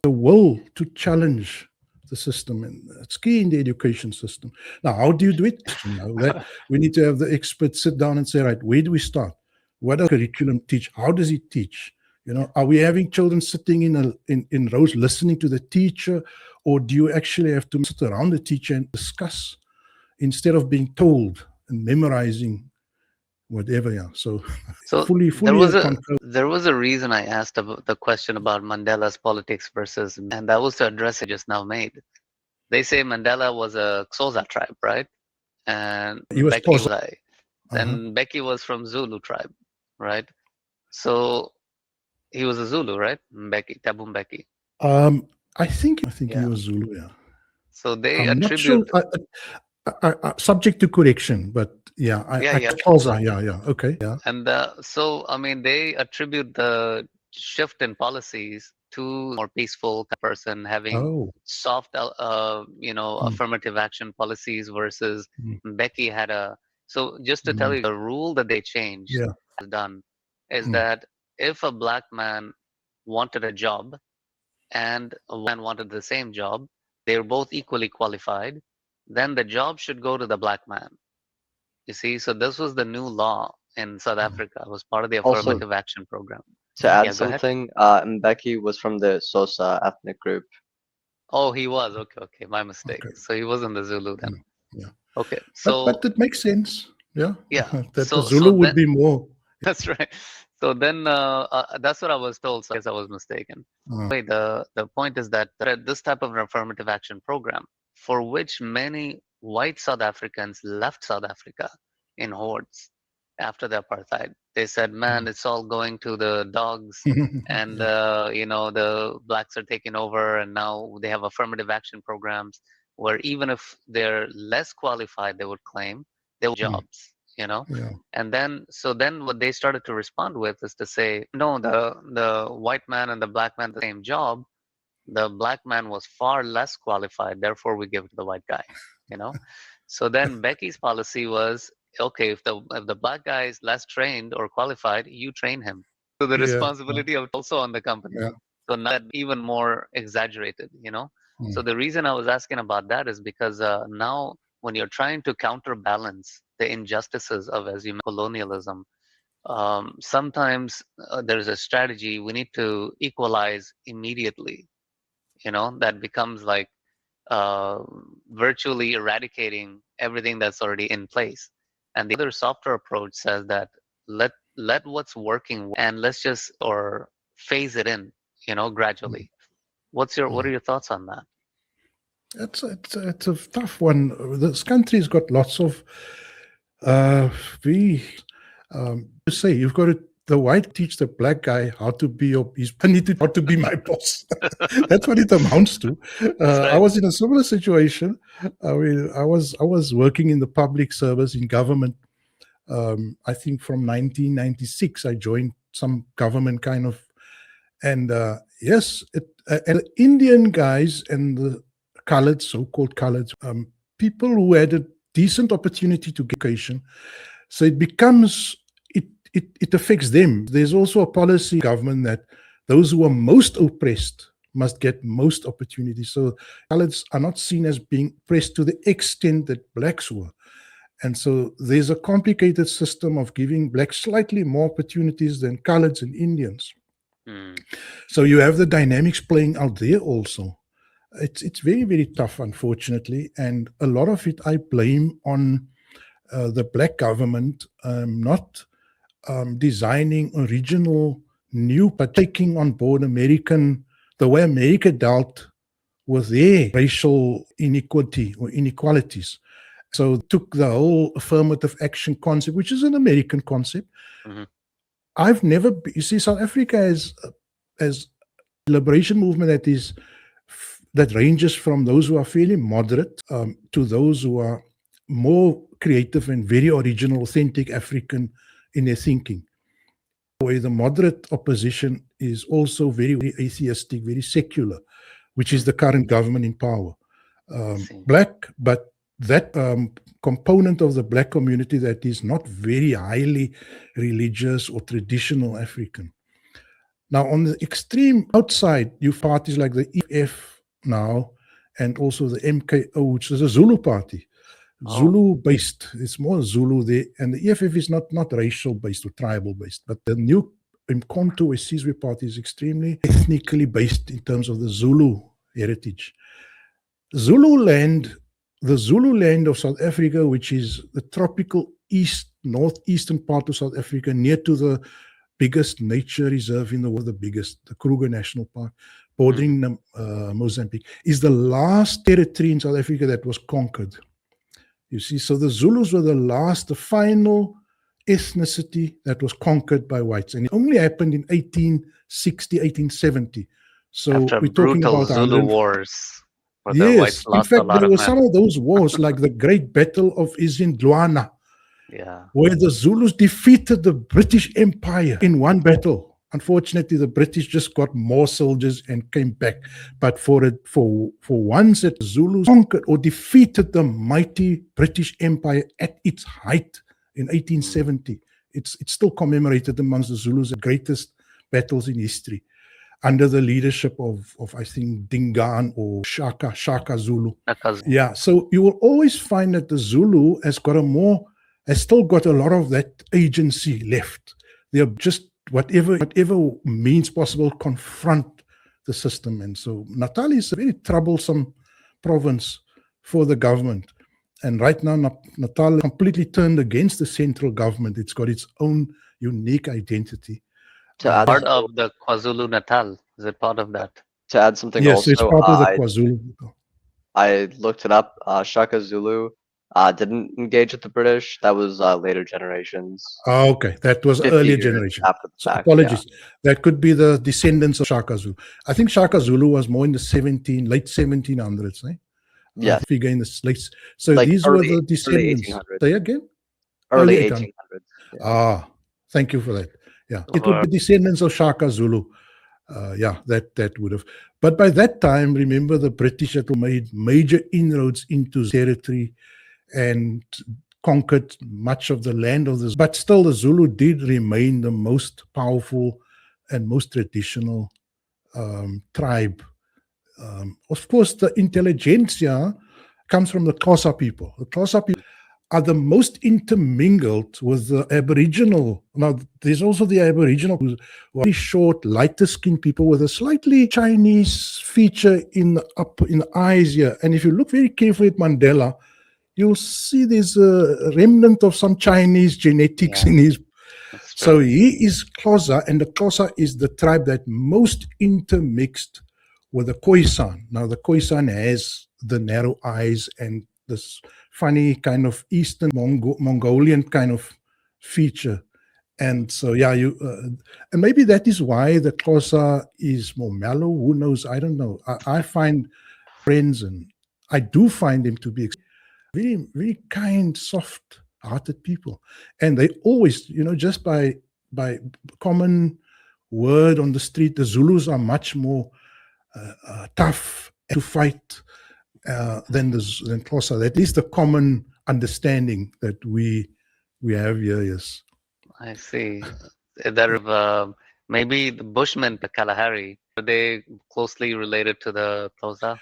will to challenge the system. And it's key in the education system. Now, how do you do it? That we need to have the experts sit down and say, right, where do we start? What does curriculum teach? How does it teach? Are we having children sitting in rows listening to the teacher, or do you actually have to sit around the teacher and discuss instead of being told and memorizing whatever? Yeah. So fully there was a reason I asked about the question about Mandela's politics versus, and that was to address it just now made. They say Mandela was a Xhosa tribe, right? And he was Becky was and Becky was from Zulu tribe, right? So he was a Zulu, right? Becky, Tabu Mbeki. I think he was Zulu, yeah. So they I'm attribute. not sure, subject to correction, but yeah, okay, yeah. And so, I mean, they attribute the shift in policies to more peaceful person having soft, affirmative action policies versus Becky had a. So just to tell you, the rule that they changed has done is that if a black man wanted a job and a white man wanted the same job, they were both equally qualified, then the job should go to the black man. You see, so this was the new law in South Africa. It was part of the affirmative action program. To add something, Mbeki was from the Xhosa ethnic group. Oh, he was. Okay, my mistake. Okay. So he wasn't the Zulu then. Yeah. Okay, so but it makes sense. Yeah. Yeah. That the Zulu would be more. That's right. So then that's what I was told. So I guess I was mistaken. Anyway, the point is that this type of affirmative action program, for which many white South Africans left South Africa in hordes after the apartheid. They said, man, it's all going to the dogs and, the blacks are taking over, and now they have affirmative action programs where even if they're less qualified, they would claim they were jobs, And then what they started to respond with is to say, no, the white man and the black man, the same job. The black man was far less qualified, therefore we give it to the white guy, So then Becky's policy was, okay, if the black guy is less trained or qualified, you train him. So the responsibility of also on the company. Yeah. So now that even more exaggerated, So the reason I was asking about that is because now when you're trying to counterbalance the injustices of, as you know, colonialism, sometimes there's a strategy. We need to equalize immediately. That becomes like virtually eradicating everything that's already in place. And the other softer approach says that let what's working and let's just or phase it in, gradually. What are your thoughts on that? It's a tough one. This country's got lots of say you've got to. The white teach the black guy how to be how to be my boss. That's what it amounts to. I was in a similar situation. I mean, I was working in the public service in government I think from 1996, I joined some government kind of, and yes, and the Indian guys and the colored, so-called colored, people who had a decent opportunity to get education. So it becomes, it affects them. There's also a policy government that those who are most oppressed must get most opportunities. So coloreds are not seen as being oppressed to the extent that blacks were. And so there's a complicated system of giving blacks slightly more opportunities than coloreds and Indians. Mm. So you have the dynamics playing out there also. It's very, very tough, unfortunately. And a lot of it I blame on the black government not designing original new, but taking on board the way America dealt with their racial inequality or inequalities. So took the whole affirmative action concept, which is an American concept. Mm-hmm. I've never, you see, South Africa as liberation movement that ranges from those who are fairly moderate to those who are more creative and very original, authentic African in their thinking. Where the moderate opposition is also very, very atheistic, very secular, which is the current government in power. Black, but that component of the black community that is not very highly religious or traditional African. Now, on the extreme outside, you have parties like the EFF now, and also the MKO, which is a Zulu party. Zulu-based. It's more Zulu there. And the EFF is not racial-based or tribal-based. But the new Mkhonto Wesizwe party is extremely ethnically based in terms of the Zulu heritage. The Zulu land of South Africa, which is the tropical northeastern part of South Africa, near to the biggest nature reserve in the world, the Kruger National Park, bordering Mozambique, is the last territory in South Africa that was conquered. You see, so the Zulus were the final ethnicity that was conquered by whites. And it only happened in 1860, 1870. So after we're talking brutal about Zulu wars, where the yes, whites in lost a fact, lot there of were men. some of those wars, like the Great Battle of Izindlwana, where the Zulus defeated the British Empire in one battle. Unfortunately, the British just got more soldiers and came back. But for once that the Zulus conquered or defeated the mighty British Empire at its height in 1870, it's still commemorated amongst the Zulus, the greatest battles in history, under the leadership of I think Dingaan or Shaka Zulu. Yeah, so you will always find that the Zulu has still got a lot of that agency left. They're just whatever means possible confront the system. And so Natal is a very troublesome province for the government. And right now, Natal completely turned against the central government. It's got its own unique identity. Part of the KwaZulu-Natal. Is it part of that? To add something yes, also, it's part of the KwaZulu. I looked it up. Shaka Zulu didn't engage with the British. That was later generations. Okay, that was earlier generation. After the so fact, apologies. Yeah. That could be the descendants of Shaka Zulu. I think Shaka Zulu was more in the late 1700s. Yeah. Figure in the late. So like these were the descendants. Say again? Early 1800s. Yeah. Thank you for that. Yeah, it would be descendants of Shaka Zulu. That would have. But by that time, remember, the British had made major inroads into territory and conquered much of the land of this. But still, the Zulu did remain the most powerful and most traditional tribe. Of course, the intelligentsia comes from the Xhosa people. The Xhosa people are the most intermingled with the Aboriginal. Now, there's also the Aboriginal, who are very short, lighter-skinned people with a slightly Chinese feature in the eyes here. And if you look very carefully at Mandela, you'll see there's a remnant of some Chinese genetics in his. So he is Xhosa, and the Xhosa is the tribe that most intermixed with the Khoisan. Now, the Khoisan has the narrow eyes and this funny kind of Eastern Mongolian kind of feature. And so, and maybe that is why the Xhosa is more mellow. Who knows? I don't know. I find friends, and I do find them to be very, very kind, soft hearted people. And they always, just by common word on the street, the Zulus are much more tough to fight than Xhosa. That is the common understanding that we have here. Yes. I see. That maybe the Bushmen, the Kalahari, are they closely related to the Xhosa?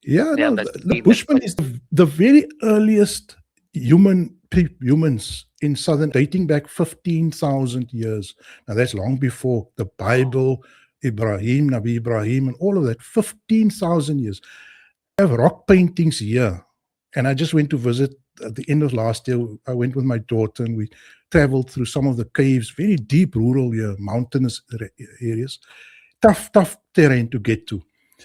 Yeah, Yeah, no, that the Bushmen is the very earliest humans in southern, dating back 15,000 years. Now that's long before the Bible, Ibrahim, Nabi Ibrahim, and all of that. 15,000 years. I have rock paintings here, and I just went to visit at the end of last year. I went with my daughter, and we traveled through some of the caves, very deep rural here, mountainous areas, tough terrain to get to.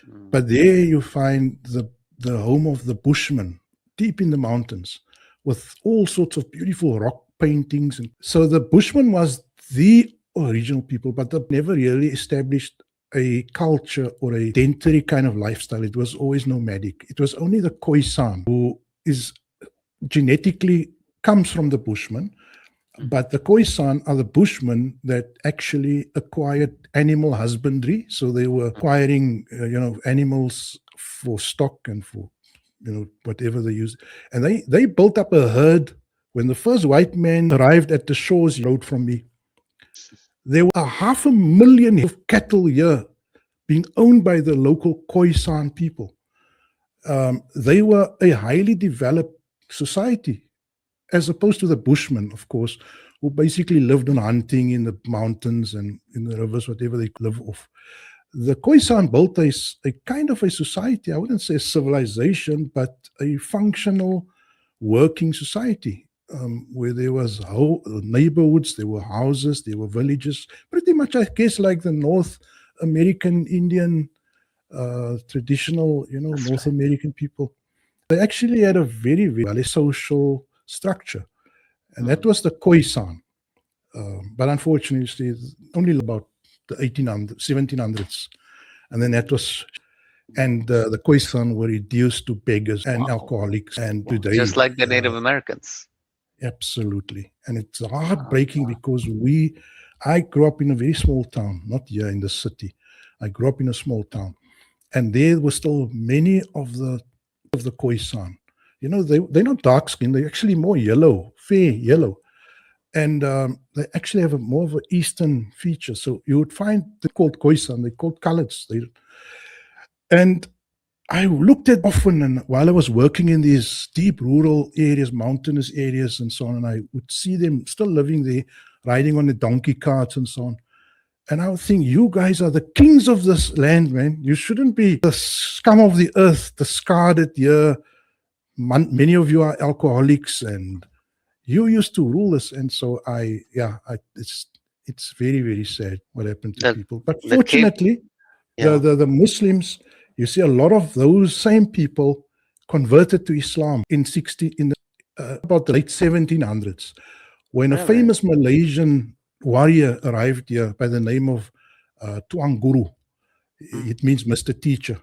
But there you find the home of the Bushmen, deep in the mountains, with all sorts of beautiful rock paintings. And so the Bushmen was the original people, but they never really established a culture or a sedentary kind of lifestyle. It was always nomadic. It was only the Khoisan who is genetically comes from the Bushmen. But the Khoisan are the Bushmen that actually acquired animal husbandry. So they were acquiring, animals for stock and for, whatever they used. And they built up a herd. When the first white man arrived at the shores, he wrote from me, there were 500,000 of cattle here being owned by the local Khoisan people. They were a highly developed society, as opposed to the Bushmen, of course, who basically lived on hunting in the mountains and in the rivers, whatever they could live off. The Khoisan built a kind of a society, I wouldn't say a civilization, but a functional working society, where there was neighborhoods, there were houses, there were villages, pretty much, I guess, like the North American Indian traditional, North American people. They actually had a very, very social structure, and that was the Khoisan. But unfortunately, it's only about the 1700s, and then that was, and the Khoisan were reduced to beggars and alcoholics, and today, just like the Native Americans. Absolutely. And it's heartbreaking because I grew up in a very small town, not here in the city. I grew up in a small town, and there were still many of the Khoisan. They're not dark skinned, they're actually more yellow, fair yellow. And they actually have more of an Eastern feature. So you would find they're called Khoisan, they're called coloreds. And I looked at often, and while I was working in these deep rural areas, mountainous areas and so on, and I would see them still living there, riding on the donkey carts and so on. And I would think, you guys are the kings of this land, man. You shouldn't be the scum of the earth, discarded here. Many of you are alcoholics, and you used to rule us. And so it's very, very sad what happened to people. But fortunately, the Muslims, you see a lot of those same people converted to Islam in about the late 1700s, when a famous Malaysian warrior arrived here by the name of Tuan Guru. It means Mr. Teacher.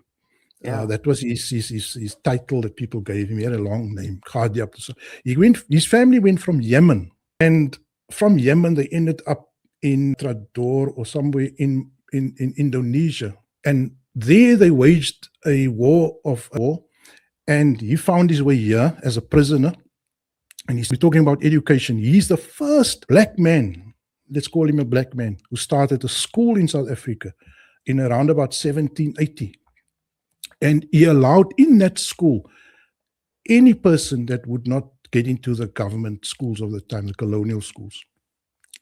That was his title that people gave him. He had a long name, Khadi Abdul. His family went from Yemen, and from Yemen they ended up in Trador or somewhere in Indonesia, and there they waged a war, and he found his way here as a prisoner. And we're talking about education. He's the first black man, let's call him a black man, who started a school in South Africa in around about 1780. And he allowed in that school any person that would not get into the government schools of the time, the colonial schools.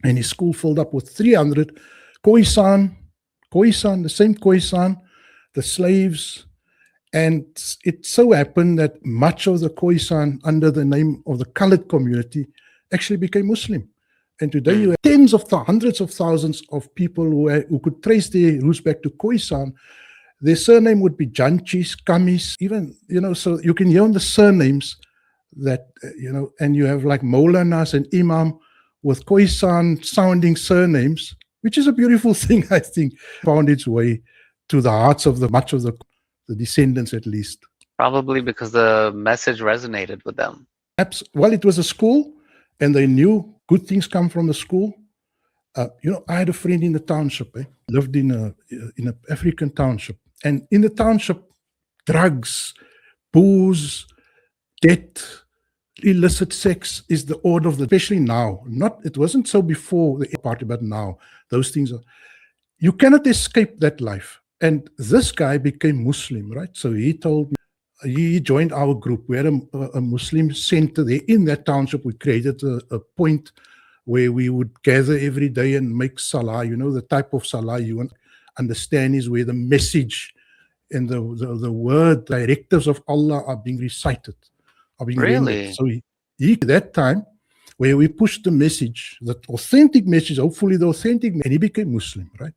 And his school filled up with 300 Khoisan, the same Khoisan, the slaves. And it so happened that much of the Khoisan, under the name of the colored community, actually became Muslim. And today you have tens of hundreds of thousands of people who could trace their roots back to Khoisan. Their surname would be Janchis, Kamis, even, so you can hear on the surnames that, and you have like Maulanas and Imam with Khoisan sounding surnames, which is a beautiful thing, I think, found its way to the hearts of much of the descendants, at least. Probably because the message resonated with them. Well, it was a school, and they knew good things come from the school. I had a friend in the township, lived in a African township, and in the township, drugs, booze, debt, illicit sex is the order of the, especially now. Not, it wasn't so before the party, but now those things are. You cannot escape that life. And this guy became Muslim, right? So he told me, he joined our group. We had a Muslim center there in that township. We created a point where we would gather every day and make salah. The type of salah you want to understand is where the message and the word directives of Allah are being recited, are being rendered. Really? So he at that time, where we pushed the message, the authentic message, hopefully the authentic, and he became Muslim, right?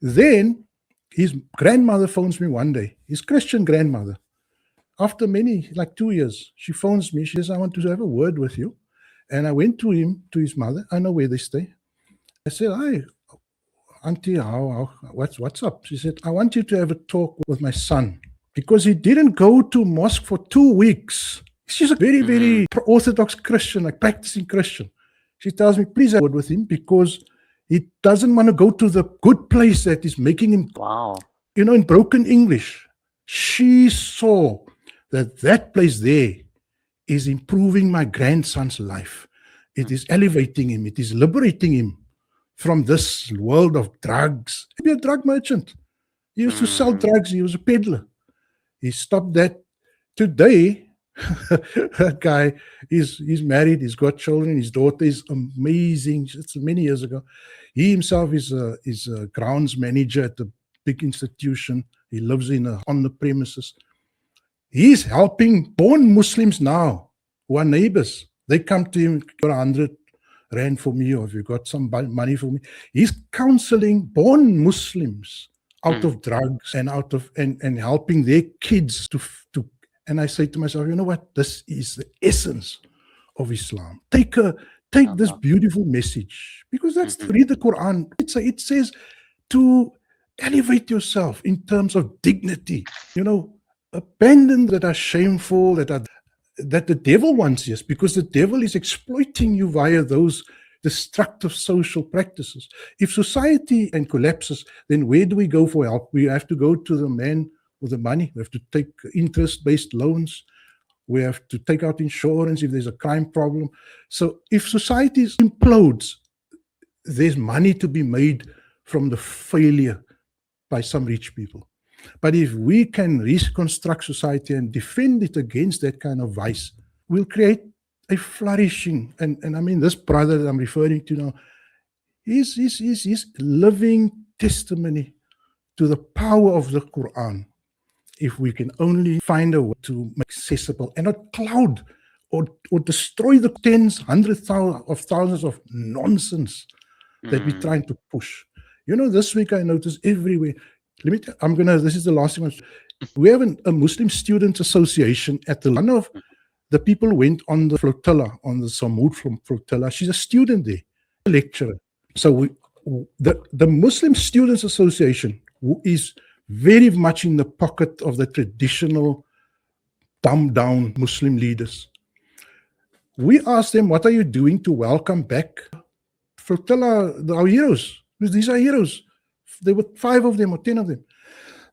Then his grandmother phones me one day, his Christian grandmother. After many, like 2 years, she phones me. She says, I want to have a word with you. And I went to his mother. I know where they stay. I said, hi, auntie, what's up? She said, I want you to have a talk with my son because he didn't go to mosque for 2 weeks. She's a very, very Orthodox Christian, like practicing Christian. She tells me, please have a word with him because he doesn't want to go to the good place that is making him, Wow. in broken English. She saw that place there is improving my grandson's life. It is elevating him. It is liberating him from this world of drugs. He'd be a drug merchant. He used to sell drugs. He was a peddler. He stopped that. Today, that guy, he's married. He's got children. His daughter is amazing. It's many years ago. He himself is a grounds manager at a big institution. He lives on the premises. He's helping born Muslims now who are neighbors. They come to him, got 100 rand for me, or if you got some money for me. He's counseling born Muslims out of drugs and out of and helping their kids to. And I say to myself, you know what? This is the essence of Islam. Take this beautiful message, because read the Quran. It says to elevate yourself in terms of dignity. Abandon that are shameful, that the devil wants, yes, because the devil is exploiting you via those destructive social practices. If society collapses, then where do we go for help? We have to go to the man with the money. We have to take interest-based loans. We have to take out insurance if there's a crime problem. So if society implodes, there's money to be made from the failure by some rich people. But if we can reconstruct society and defend it against that kind of vice, we'll create a flourishing. And I mean, this brother that I'm referring to now, he's living testimony to the power of the Quran. If we can only find a way to make accessible and not cloud or destroy the tens, hundreds of thousands of nonsense that we're trying to push. This week I noticed everywhere. This is the last thing. We have a Muslim Students Association one of the people went on the flotilla, on the Samud flotilla. She's a student there, a lecturer. So the Muslim Students Association is very much in the pocket of the traditional dumbed down Muslim leaders. We asked them, what are you doing to welcome back flotilla, our heroes? Because these are heroes. There were 5 of them or 10 of them.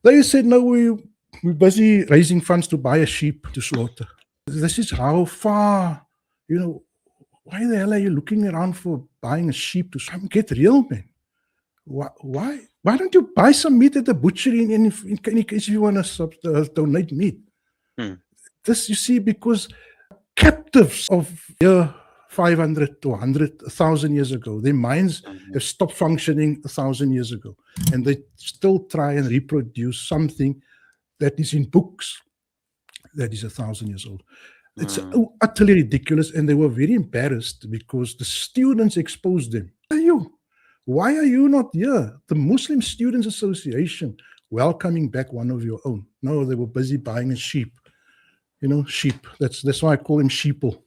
They said, no, we're busy raising funds to buy a sheep to slaughter. This is how far, why the hell are you looking around for buying a sheep to slaughter? Get real, man. Why don't you buy some meat at the butchery in case you want to donate meat? This, you see, because captives of 500 to 100, 1,000 years ago. Their minds have stopped functioning 1,000 years ago. And they still try and reproduce something that is in books that is 1,000 years old. It's utterly ridiculous. And they were very embarrassed because the students exposed them. Why are you not here? The Muslim Students Association welcoming back one of your own. No, they were busy buying a sheep. Sheep. That's why I call them sheeple.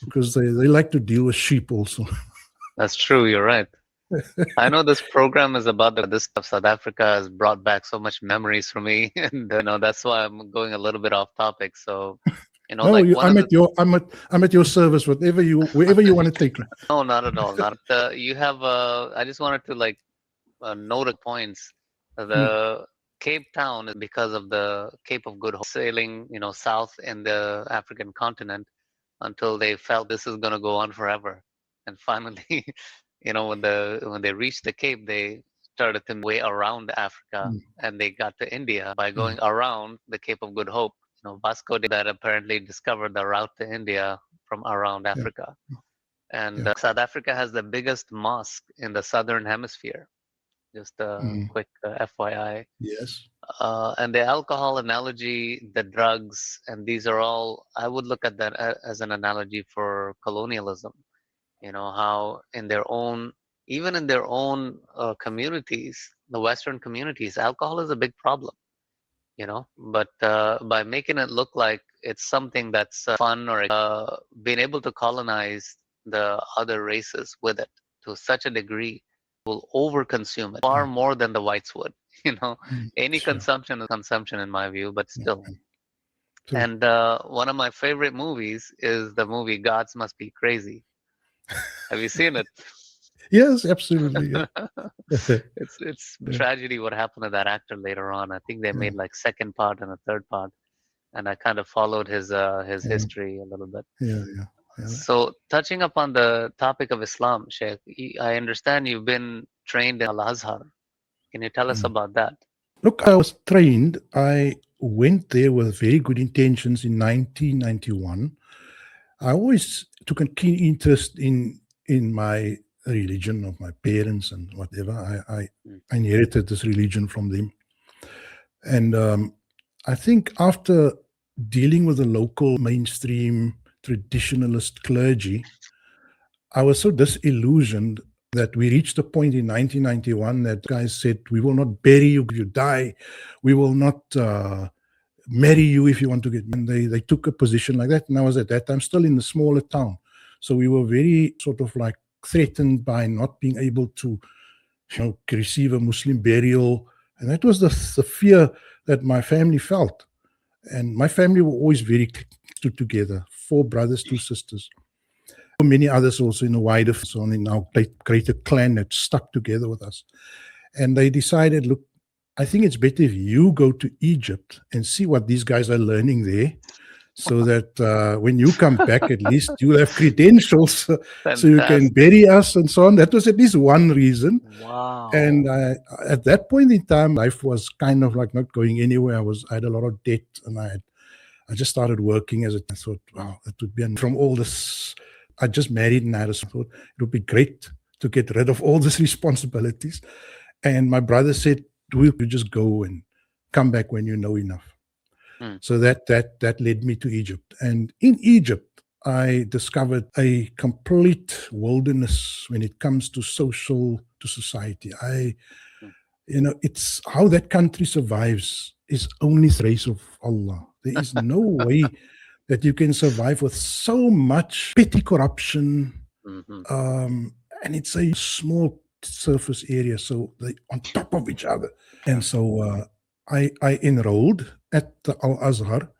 Because they like to deal with sheep also. That's true. You're right. I know this program is about this stuff. South Africa has brought back so much memories for me, and that's why I'm going a little bit off topic. So No, Like one of the I'm at your service, wherever you want to take me. no, not at all. Not you have. I just wanted to like note points. The Cape Town is because of the Cape of Good Hope sailing, south in the African continent until they felt this is going to go on forever, and finally, when they reached the Cape, they started to way around Africa, Mm, and they got to India by mm, going around the Cape of Good Hope. Vasco did that apparently discovered the route to India from around yeah, Africa. And yeah. South Africa has the biggest mosque in the southern hemisphere. Just a Mm, quick FYI. yes. And the alcohol analogy, the drugs, and these are all, I would look at that as an analogy for colonialism. How even in their own communities, the Western communities, alcohol is a big problem. But by making it look like it's something that's fun or being able to colonize the other races with it to such a degree will overconsume it far Mm, more than the whites would. Any sure. consumption is consumption in my view, but Yeah, still. true. And one of my favorite movies is the movie Gods Must Be Crazy. Have you seen it? Yes, absolutely. Yeah. It's Yeah. tragedy what happened to that actor later on. I think they Yeah. made like second part and a third part, and I kind of followed his Yeah. history a little bit. Yeah. Yeah. So touching upon the topic of Islam, Sheikh, I understand you've been trained in Al Azhar. Can you tell us Mm. about that? Look, I was trained. I went there with very good intentions in 1991. I always took a keen interest in my religion of my parents and whatever. I Mm, inherited this religion from them, and I think after dealing with the local mainstream traditionalist clergy, I was so disillusioned that we reached a point in 1991 that guys said, "We will not bury you if you die. We will not marry you if you want to get." And they took a position like that. And I was at that time still in a smaller town. So we were very sort of like threatened by not being able to receive a Muslim burial. And that was the fear that my family felt. And my family were always very stood together, 4 brothers, 2 sisters. Many others also in a wider zone in our greater clan that stuck together with us. And they decided, look, I think it's better if you go to Egypt and see what these guys are learning there, so that when you come back, at least you'll have credentials so you can fantastic. bury us and so on. That was at least one reason. And Wow. at that point in time, life was kind of like not going anywhere. I had a lot of debt, and I just started working I thought, wow, it would be from all this. I just married, and I thought it would be great to get rid of all these responsibilities. And my brother said, "Will you just go and come back when you know enough?" Mm, So that led me to Egypt. And in Egypt, I discovered a complete wilderness when it comes to society. mm. It's how that country survives is only the grace of Allah. There is no way that you can survive with so much petty corruption, Hmm. and it's a small surface area, so they on top of each other. And so I enrolled at the Al Azhar.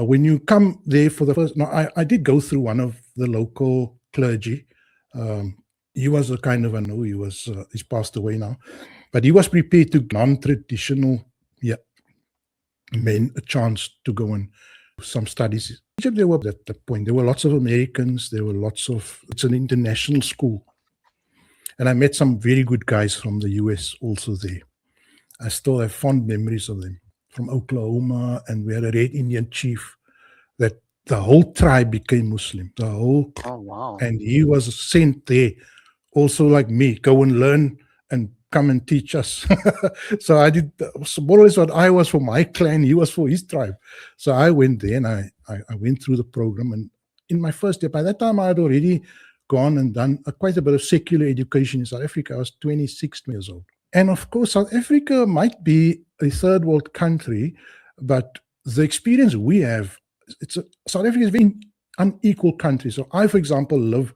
When you come there for the first, no, I did go through one of the local clergy. Um, he was a kind of he's passed away now, but he was prepared to non-traditional men a chance to go and some studies. Egypt, there were at that point, there were lots of Americans, it's an international school. And I met some very good guys from the US also there. I still have fond memories of them from Oklahoma, and we had a Red Indian chief that the whole tribe became Muslim, Oh, wow. and he was sent there also like me, go and learn and come and teach us. So I did more or less what I was for my clan, he was for his tribe. So I went there and I went through the program. And in my first year, by that time I had already gone and done quite a bit of secular education in South Africa. I was 26 years old. And of course, South Africa might be a third world country, but the experience we have, South Africa is a very unequal country. So I, for example, live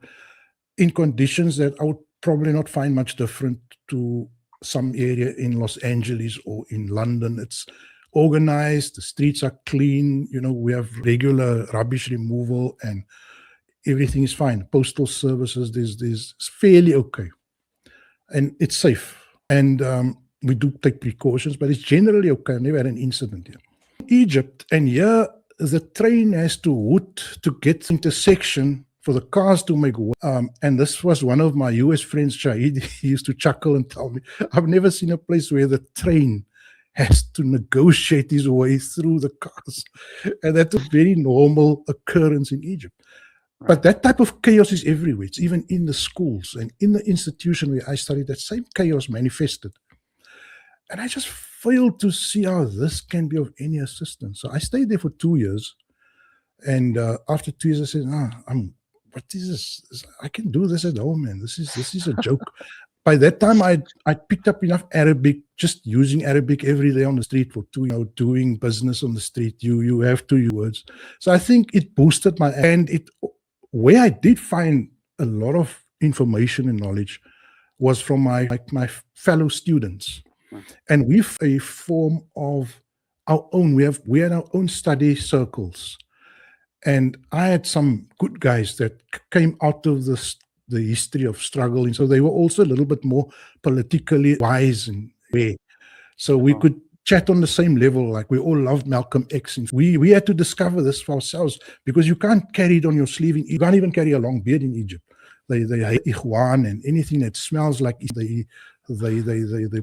in conditions that I would probably not find much different to some area in Los Angeles or in London. It's organized, the streets are clean, we have regular rubbish removal and everything is fine. Postal services, there's it's fairly okay. And it's safe. And we do take precautions, but it's generally okay. I've never had an incident here. Egypt, and here the train has to hoot to get intersection for the cars to make way. And this was one of my US friends, Shaik. He used to chuckle and tell me, I've never seen a place where the train has to negotiate his way through the cars. And that's a very normal occurrence in Egypt. But that type of chaos is everywhere. It's even in the schools and in the institution where I studied, that same chaos manifested. And I just failed to see how this can be of any assistance. So I stayed there for 2 years. And after 2 years, I said, what is this? I can do this at home, man. This is a joke. By that time, I picked up enough Arabic, just using Arabic every day on the street for doing business on the street. You have to use words. So I think it boosted where I did find a lot of information and knowledge was from my fellow students. And we've a form of our own. We had our own study circles. And I had some good guys that came out of the history of struggle. And so they were also a little bit more politically wise and way. So we could chat on the same level, like we all loved Malcolm X. And we had to discover this for ourselves because you can't carry it on your sleeve. You can't even carry a long beard in Egypt. They hate Ikhwan and anything that smells like they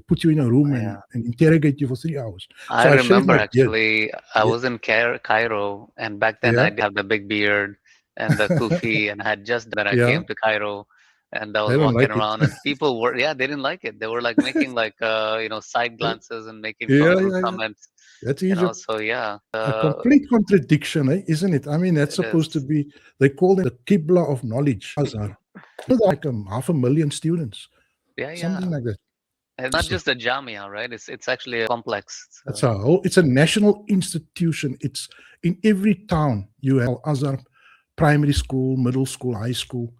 put you in a room and interrogate you for 3 hours. I remember actually, I was in Cairo, and back then I did have the big beard and the kufi, and I had just that I came to Cairo, and I was walking around, and people were, they didn't like it. They were like making like, side glances and making comments. That's Egypt. So a complete contradiction, isn't it? I mean, that's supposed to be, they call it the Qibla of knowledge. Azhar. Like 500,000 students. Something like that. It's not just a Jamia, right? It's actually a complex. So. It's a national institution. It's in every town. You have Azhar primary school, middle school, high school,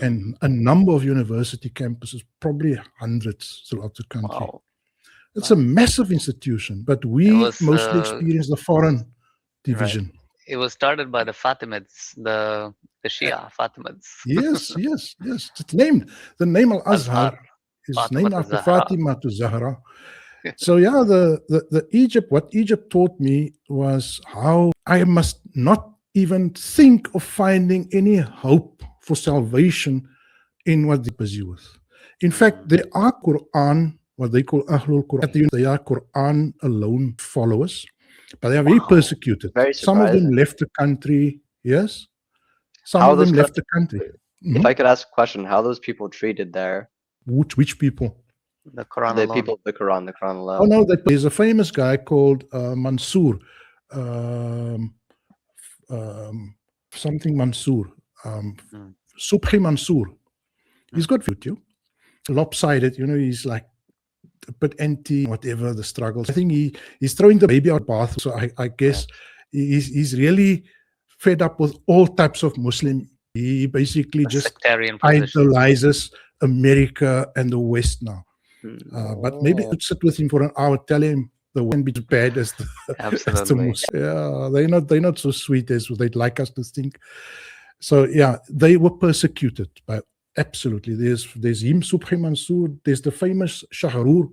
and a number of university campuses, probably hundreds throughout the country. Wow. It's a massive institution, but we mostly experience the foreign division. Right. It was started by the Fatimids, the Shia Fatimids. Yes. It's named, the name Al-Azhar is named after Fatima to Zahra. So the Egypt, what Egypt taught me was how I must not even think of finding any hope for salvation in what they're busy with. In fact, there are Quran, what they call Ahlul Quran. They are Quran alone followers, but they are very persecuted. Some of them left the country. Yes. Some of them left the country. If I could ask a question, how are those people treated there? Which people? The Quran The alone. people of the Quran alone. Oh no, there's a famous guy called Mansour, something Mansour, Subhi Mansour. He's got YouTube, lopsided. He's like a bit anti whatever the struggles. I think he's throwing the baby out of the bath. So I guess he's really fed up with all types of Muslim. He basically just idolizes America and the West now. But maybe I could sit with him for an hour, tell him the West can be as bad as the Muslims. Yeah, they're not so sweet as they'd like us to think. So they were persecuted by absolutely. There's him, Subhi Mansour. There's the famous Shahrur,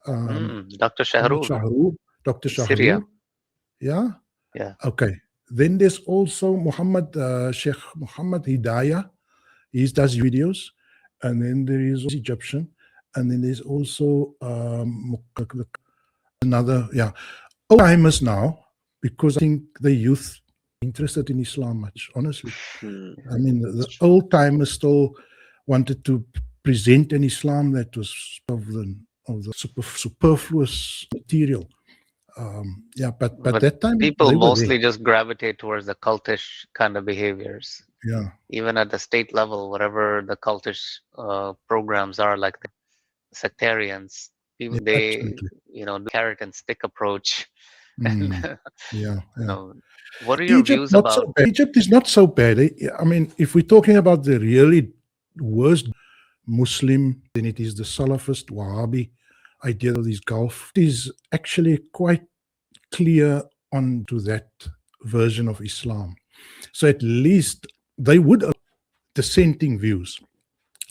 Dr. Shahrur. Dr. Shahrur. Syria. Yeah. Okay. Then there's also Sheikh Muhammad Hidayah. He does videos. And then there is Egyptian. And then there's also another, old-timers now, because I think the youth interested in Islam much, honestly. I mean, the old-timers still wanted to present an Islam that was of the superfluous material. But that time people mostly just gravitate towards the cultish kind of behaviors. Yeah. Even at the state level, whatever the cultish programs are, like the sectarians, people the carrot and stick approach. What are your views about Egypt? Is not so bad. I mean, if we're talking about the really worst Muslim, then it is the Salafist Wahhabi idea of this Gulf. It is actually quite clear onto that version of Islam. So at least they would allow dissenting views.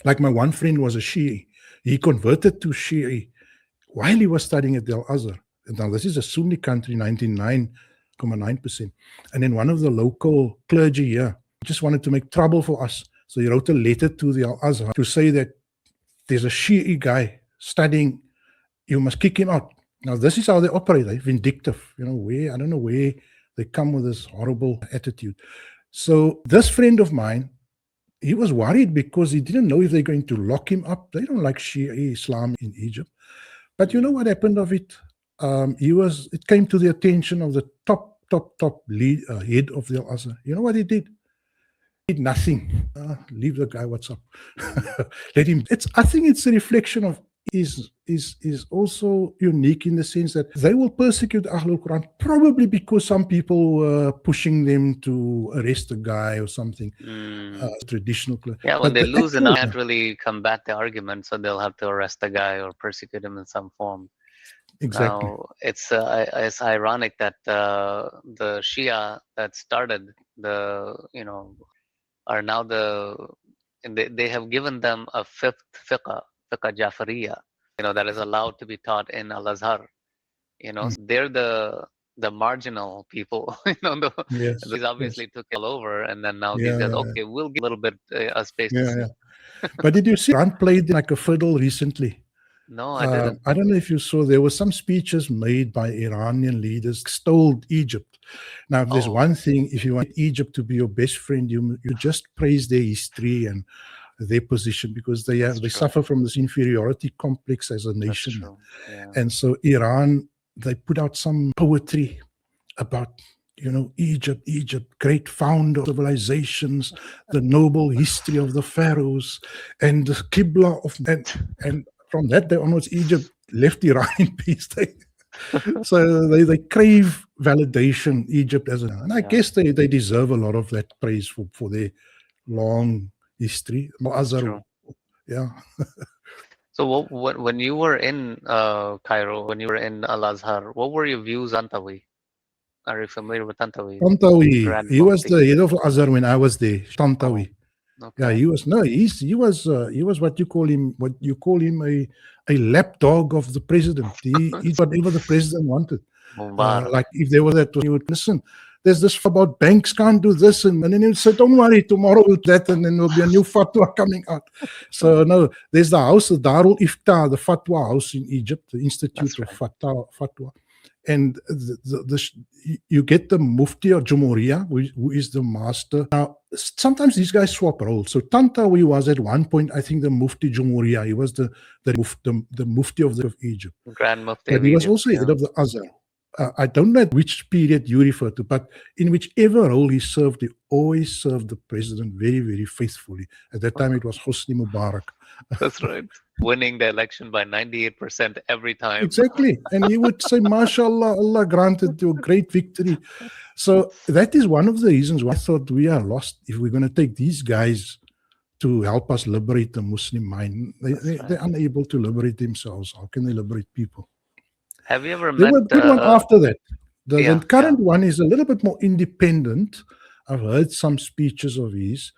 Like my one friend was a Shi'i. He converted to Shi'i while he was studying at Al Azhar. And now this is a Sunni country, 99.9%. And then one of the local clergy here just wanted to make trouble for us. So he wrote a letter to the Al Azhar to say that there's a Shi'i guy studying, you must kick him out. Now this is how they operate, vindictive. I don't know where they come with this horrible attitude. So this friend of mine, he was worried because he didn't know if they're going to lock him up. They don't like Shia Islam in Egypt. But you know what happened of it? It came to the attention of the top head of the Al-Azhar. You know what he did? He did nothing. Leave the guy, what's up? Let him. I think it's a reflection of is also unique in the sense that they will persecute Ahlul Quran probably because some people were pushing them to arrest a guy or something. Traditional. Yeah, when they lose and can't really combat the argument, so they'll have to arrest the guy or persecute him in some form. Exactly. Now, it's ironic that the Shia that started are now they have given them a fifth fiqh Jafariya, that is allowed to be taught in Al-Azhar. So they're the marginal people. Yes, these obviously took it all over, and then now Yeah, these guys, yeah, okay, we'll give a little bit a space to see. But did you see Iran played like a fiddle recently? No, I didn't. I don't know if you saw, there were some speeches made by Iranian leaders extolled Egypt. Now, if there's one thing, if you want Egypt to be your best friend, you just praise their history and their position, because they suffer from this inferiority complex as a nation. Yeah. And so Iran, they put out some poetry about Egypt, great founder of civilizations, the noble history of the pharaohs, and the Qibla of and from that day onwards, Egypt left Iran in peace. So they crave validation, Egypt and I guess they deserve a lot of that praise for their long history. True. Yeah. So when you were in Cairo, when you were in Al-Azhar, what were your views on Tantawi? Are you familiar with Tantawi? Tantawi, he was the head of Azhar when I was there. Tantawi. Okay. Yeah, he was what you call him a lapdog of the president. He whatever the president wanted. Like if there was that, he would listen. There's this about banks can't do this, and then he would say, "Don't worry, tomorrow we'll do that, and then there'll be a new fatwa coming out." So no, there's the house, the Darul Ifta, the fatwa house in Egypt, the Institute of Fatwa. And you get the Mufti of Jamhuriya, who is the master. Now, sometimes these guys swap roles. So Tantawi was at one point, I think, the Mufti Jamhuriya. He was the Mufti of Egypt. Grand Mufti. But he was also head of the Azhar. I don't know which period you refer to, but in whichever role he served, he always served the president very, very faithfully. At that time, it was Hosni Mubarak. That's right. Winning the election by 98% every time. Exactly. And he would say, MashaAllah, Allah granted you a great victory. So that is one of the reasons why I thought we are lost if we're going to take these guys to help us liberate the Muslim mind. They're unable to liberate themselves. How can they liberate people? Have you ever There met... was a good one after that. The current one is a little bit more independent. I've heard some speeches of his,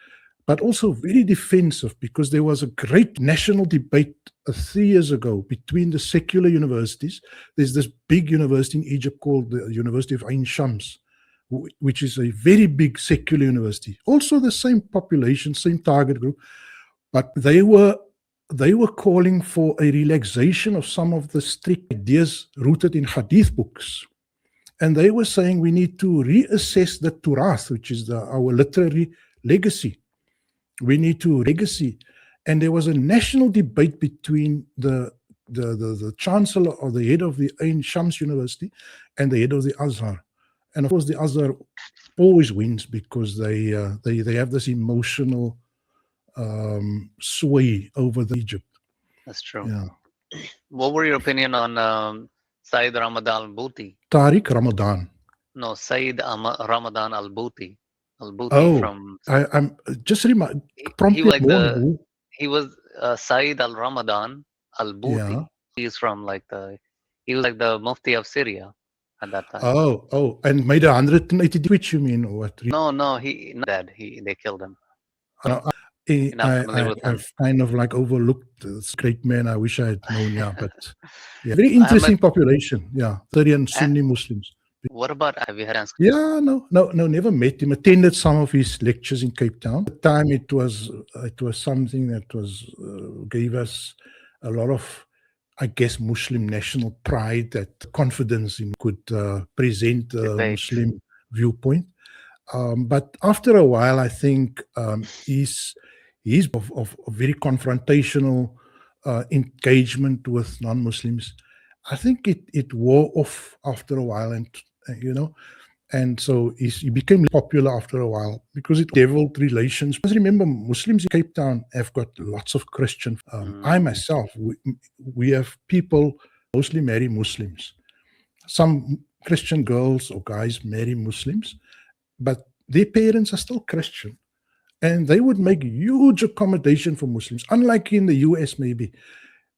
but also very defensive, because there was a great national debate 3 years ago between the secular universities. There's this big university in Egypt called the University of Ain Shams, which is a very big secular university. Also the same population, same target group, but they were calling for a relaxation of some of the strict ideas rooted in hadith books. And they were saying we need to reassess the Turath, which is our literary legacy. We need to legacy. And there was a national debate between the chancellor or the head of the Ain Shams University and the head of the Azhar. And of course, the Azhar always wins because they have this emotional sway over Egypt. That's true. Yeah. What were your opinion on Sayyid Ramadan al-Bouti? Tariq Ramadan. No, Sayyid Ramadan al-Bouti. From... I'm just remind. He was Sayyid al-Ramadan al-Bouti. Yeah. He was like the Mufti of Syria. at that time. And made 180 twitch, you mean, or what? No, he not dead. They killed him. No, You're not familiar with him. I've kind of like overlooked this great man. I wish I had known, but very I interesting met. population. 30 and Sunni Muslims. What about? Have you had? Yeah, no, never met him. Attended some of his lectures in Cape Town. At the time, it was something that was gave us a lot of, I guess, Muslim national pride, that confidence in could present a Debate. Muslim viewpoint. But after a while, I think he's of very confrontational engagement with non-Muslims. I think it wore off after a while, and and so he became popular after a while because it developed relations. Because remember, Muslims in Cape Town have got lots of Christian. I myself, we have people mostly marry Muslims. Some Christian girls or guys marry Muslims, but their parents are still Christian, and they would make huge accommodation for Muslims. Unlike in the US, maybe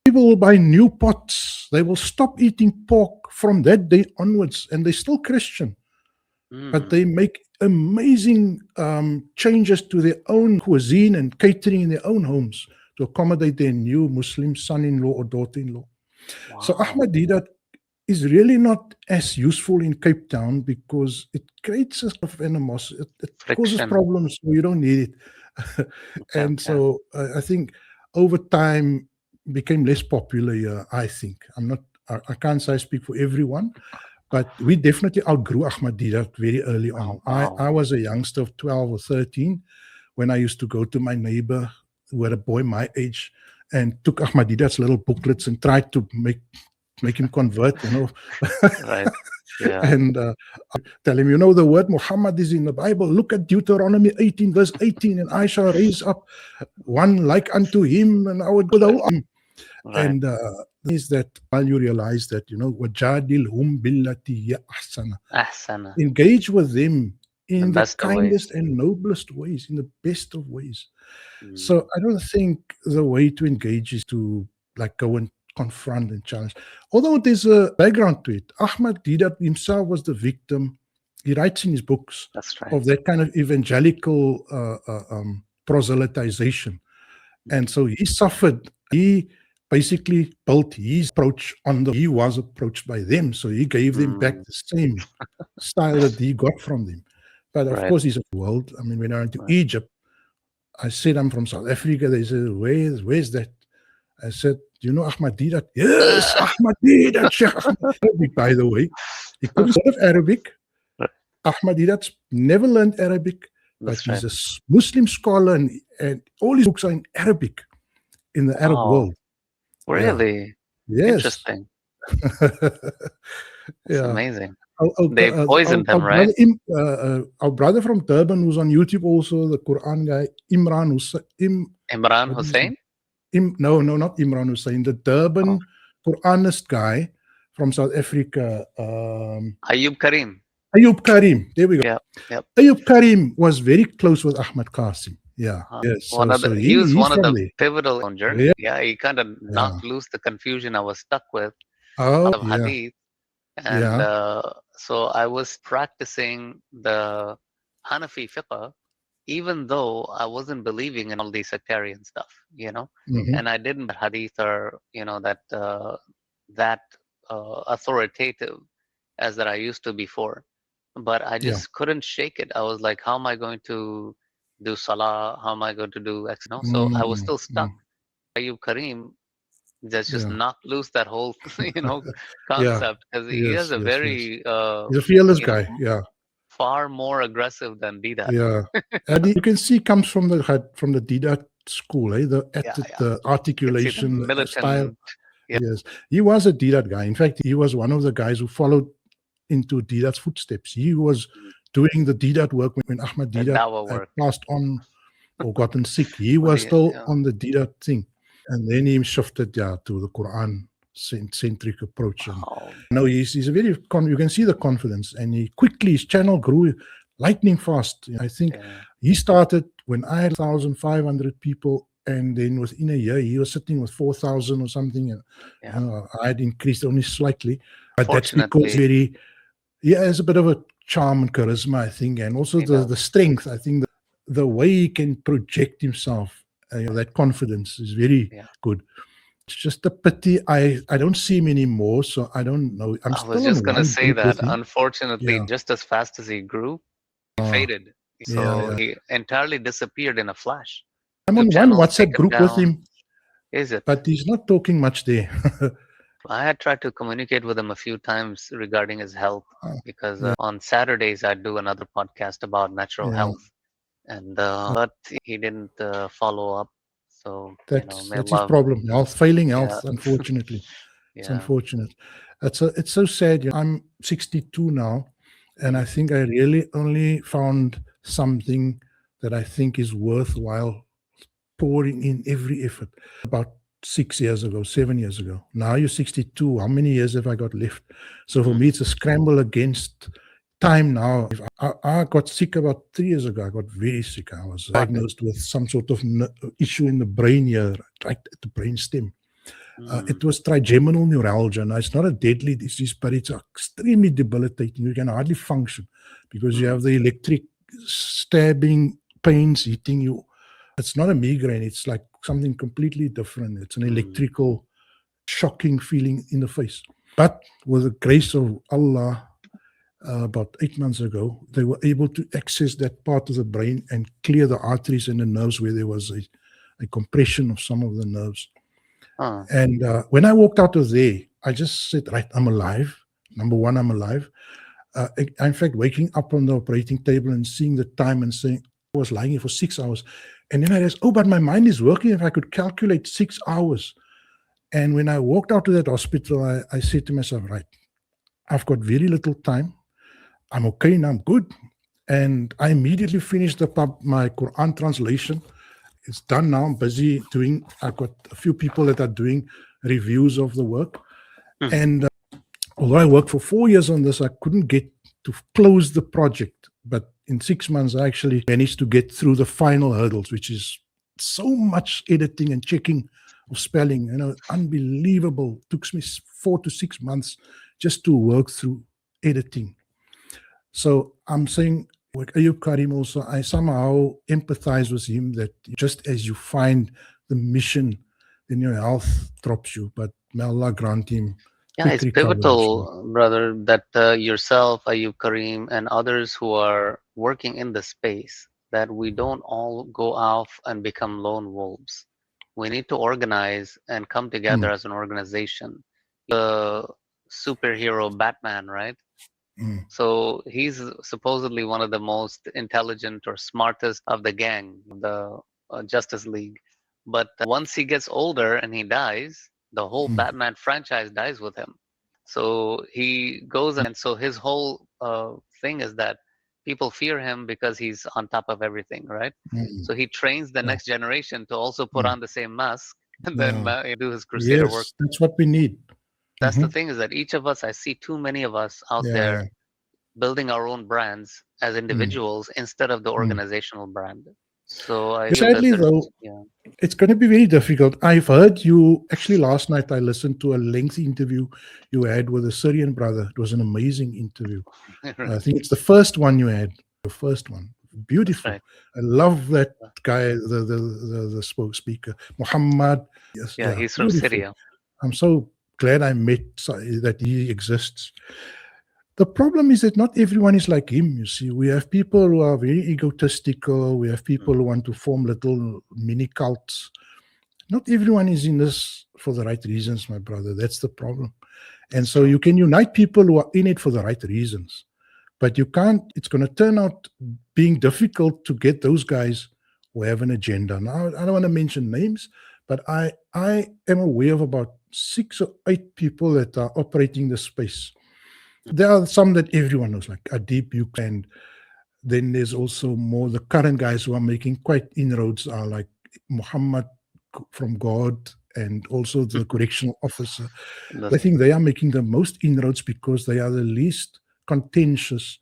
people will buy new pots. They will stop eating pork from that day onwards, and they're still Christian. But they make amazing changes to their own cuisine and catering in their own homes to accommodate their new Muslim son-in-law or daughter-in-law. Wow. So Ahmad Didat is really not as useful in Cape Town because it creates a sort of animosity. It causes problems, so you don't need it. And so I think over time became less popular here, I think. I can't say I speak for everyone, but we definitely outgrew Ahmad Didat very early on. Wow. I was a youngster of 12 or 13 when I used to go to my neighbor who had a boy my age and took Ahmad Didat's little booklets and tried to make him convert, Right. Yeah. And tell him, the word Muhammad is in the Bible. Look at Deuteronomy 18, verse 18, and I shall raise up one like unto him, and I would go the whole. Right. And is that while you realize that, wajadilhum billati ahsana. Engage with them in the kindest and noblest ways, in the best of ways. So I don't think the way to engage is to like go and confront and challenge. Although there's a background to it. Ahmad Didat himself was the victim. He writes in his books of that kind of evangelical proselytization. And so he suffered. He basically built his approach on he was approached by them. So he gave them back the same style that he got from them. But of course, he's a world. I mean, when I went to Egypt, I said, I'm from South Africa. They said, where's that? I said, Ahmad Didat? Yes, Ahmad Didat, Sheikh Ahmad. Arabic, by the way. He couldn't learn Arabic. Ahmad Didat never learned Arabic, but he's a Muslim scholar, and all his books are in Arabic, in the Arab world. Really? Yeah. Yes. Interesting. It's amazing. They poisoned him, right? Our brother from Durban, who's on YouTube also, the Quran guy, Imran Hussein? No, not Imran Hussein. The Durban Quranist guy from South Africa. Ayub Karim. There we go. Yep. Ayub Karim was very close with Ahmad Qasim. Yeah. Yes. He was one of the pivotal on journey. Yeah. He kind of knocked loose the confusion I was stuck with of hadith. And so I was practicing the Hanafi fiqh, even though I wasn't believing in all the sectarian stuff, and I didn't hadith or, that authoritative as that I used to before. But I just couldn't shake it. I was like, how am I going to do salah? How am I going to do X? So I was still stuck. Ayub Karim just knocked loose that whole, concept, because he has a very he's a fearless guy. Far more aggressive than Didat. And you can see comes from the Didat school, the articulation style. Yes, he was a Didat guy. In fact, he was one of the guys who followed into Didat's footsteps. He was doing the Didat work when Ahmad Didat had passed on or gotten sick. He was still on the Didat thing. And then he shifted to the Quran centric approach. And he's a very, you can see the confidence, and his channel grew lightning fast. I think he started when I had 1,500 people, and then within a year he was sitting with 4,000 or something. I had increased only slightly, but that's because very he has a bit of a charm and charisma, I think, and also the strength. I think the way he can project himself, that confidence is very good. It's just a pity I don't see him anymore, so I don't know. I'm I was still on just gonna one say group with that, him. unfortunately, Yeah. just as fast as he grew, he faded. So he entirely disappeared in a flash. I'm on YouTube one channels take WhatsApp him group with down. him, Is it? but he's not talking much there. I had tried to communicate with him a few times regarding his health because on Saturdays I do another podcast about natural Yeah, health, and but he didn't follow up. So may that's his Allah. problem. Failing Yeah, health, unfortunately. It's yeah. unfortunate. It's so sad. I'm 62 now, and I Mhm. think I really only found something that I think is worthwhile pouring in every effort. About 6 years ago, 7 years ago. Now you're 62. How many years have I got left? So for me, it's a scramble against time now. I got sick about 3 years ago. I got very sick. I was diagnosed with some sort of issue in the brain here, right at the brain stem. It was trigeminal neuralgia. Now, it's not a deadly disease, but it's extremely debilitating. You can hardly function because you have the electric stabbing pains hitting you. It's not a migraine. It's like something completely different. It's an electrical, shocking feeling in the face. But with the grace of Allah, about 8 months ago, they were able to access that part of the brain and clear the arteries and the nerves where there was a compression of some of the nerves. And when I walked out of there, I just said, right, I'm alive. Number one, I'm alive. In fact, waking up on the operating table and seeing the time and saying, I was lying here for 6 hours. And then I realized, but my mind is working if I could calculate 6 hours. And when I walked out of that hospital, I said to myself, right, I've got very little time. I'm okay now, I'm good. And I immediately finished my Quran translation. It's done now. I'm busy doing, I've got a few people that are doing reviews of the work. And although I worked for 4 years on this, I couldn't get to close the project. But in 6 months, I actually managed to get through the final hurdles, which is so much editing and checking of spelling. Unbelievable. It took me 4 to 6 months just to work through editing. So I'm saying, with Ayub Karim also, I somehow empathize with him that just as you find the mission, then your health drops you. But may Allah grant him It's quick recovery. pivotal, brother, that yourself, Ayub Karim, and others who are working in the space, that we don't all go off and become lone wolves. We need to organize and come together as an organization. The superhero Batman, right? So he's supposedly one of the most intelligent or smartest of the gang, the Justice League. But once he gets older and he dies, the whole Batman franchise dies with him. So he goes, and so his whole thing is that people fear him because he's on top of everything, right? So he trains the next generation to also put on the same mask and then do his crusader work. Yes, that's what we need. That's the thing, is that each of us, I see too many of us out there building our own brands as individuals instead of the organizational brand. So I feel that Sadly, though, it's going to be very difficult. I've heard you, actually last night I listened to a lengthy interview you had with a Syrian brother. It was an amazing interview. I think it's the first one you had, the first one. Beautiful. Right. I love that guy, the speaker, Muhammad. Yes, he's from beautiful. Syria. I'm so glad I met that he exists. The problem is that not everyone is like him, you see. We have people who are very egotistical. We have people who want to form little mini cults. Not everyone is in this for the right reasons, my brother. That's the problem. And so you can unite people who are in it for the right reasons. But you can't, it's going to turn out being difficult to get those guys who have an agenda. Now, I don't want to mention names, but I am aware of about 6 or 8 people that are operating the space. There are some that everyone knows, like Adib, and then there's also more the current guys who are making quite inroads are like Muhammad from God and also the correctional officer. I think they are making the most inroads because they are the least contentious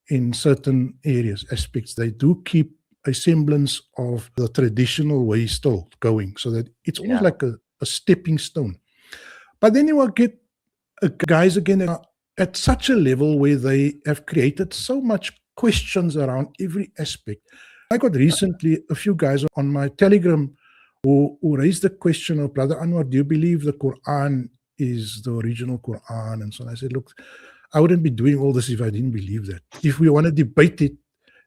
in certain areas, aspects. They do keep a semblance of the traditional way still going, so that it's almost like a stepping stone. But then you will get guys again that are at such a level where they have created so much questions around every aspect. I got recently a few guys on my Telegram who raised the question of, Brother Anwar, do you believe the Quran is the original Quran? And so on. I said, look, I wouldn't be doing all this if I didn't believe that. If we want to debate it,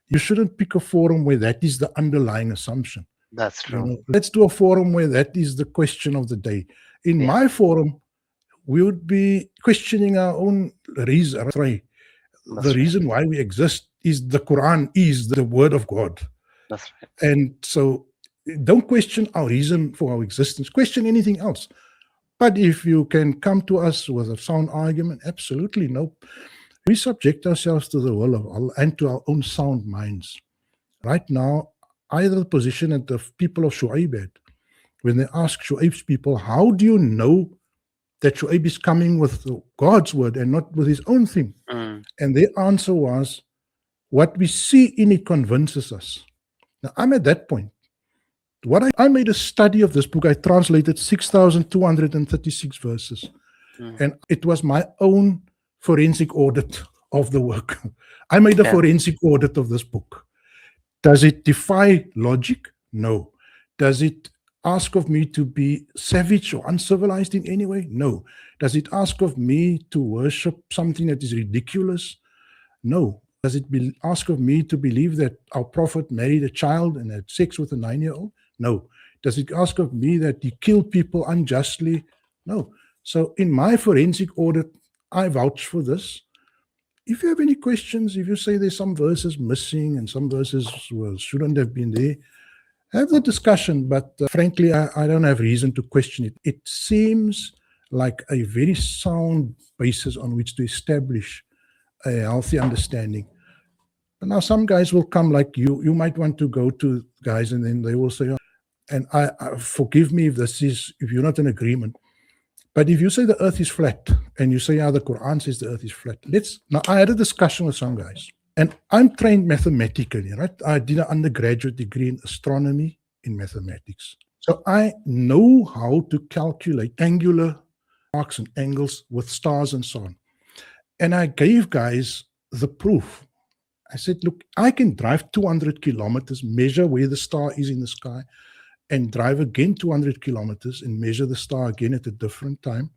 you shouldn't pick a forum where that is the underlying assumption. That's true. Let's do a forum where that is the question of the day. In my forum, we would be questioning our own reason. The reason why we exist is the Quran is the word of God. That's right. And so don't question our reason for our existence. Question anything else. But if you can come to us with a sound argument, absolutely no. We subject ourselves to the will of Allah and to our own sound minds. Right now, either the position that the people of Shu'aib had, when they ask Shu'aib's people, how do you know that Shu'aib is coming with God's word and not with his own thing? And their answer was, what we see in it convinces us. Now, I'm at that point. I made a study of this book. I translated 6,236 verses. And it was my own forensic audit of the work. I made a forensic audit of this book. Does it defy logic? No. Does it ask of me to be savage or uncivilized in any way? No. Does it ask of me to worship something that is ridiculous? No. Does it ask of me to believe that our prophet married a child and had sex with a 9-year-old? No. Does it ask of me that he killed people unjustly? No. So in my forensic audit, I vouch for this. If you have any questions, if you say there's some verses missing and some verses shouldn't have been there, have the discussion. But frankly, I don't have reason to question it. It seems like a very sound basis on which to establish a healthy understanding. And now some guys will come like you might want to go to guys and then they will say, oh, and I forgive me if you're not in agreement. But if you say the earth is flat and you say, the Quran says the earth is flat, now I had a discussion with some guys and I'm trained mathematically, right? I did an undergraduate degree in astronomy in mathematics. So I know how to calculate angular arcs and angles with stars and so on. And I gave guys the proof. I said, look, I can drive 200 kilometers, measure where the star is in the sky, and drive again 200 kilometers and measure the star again at a different time.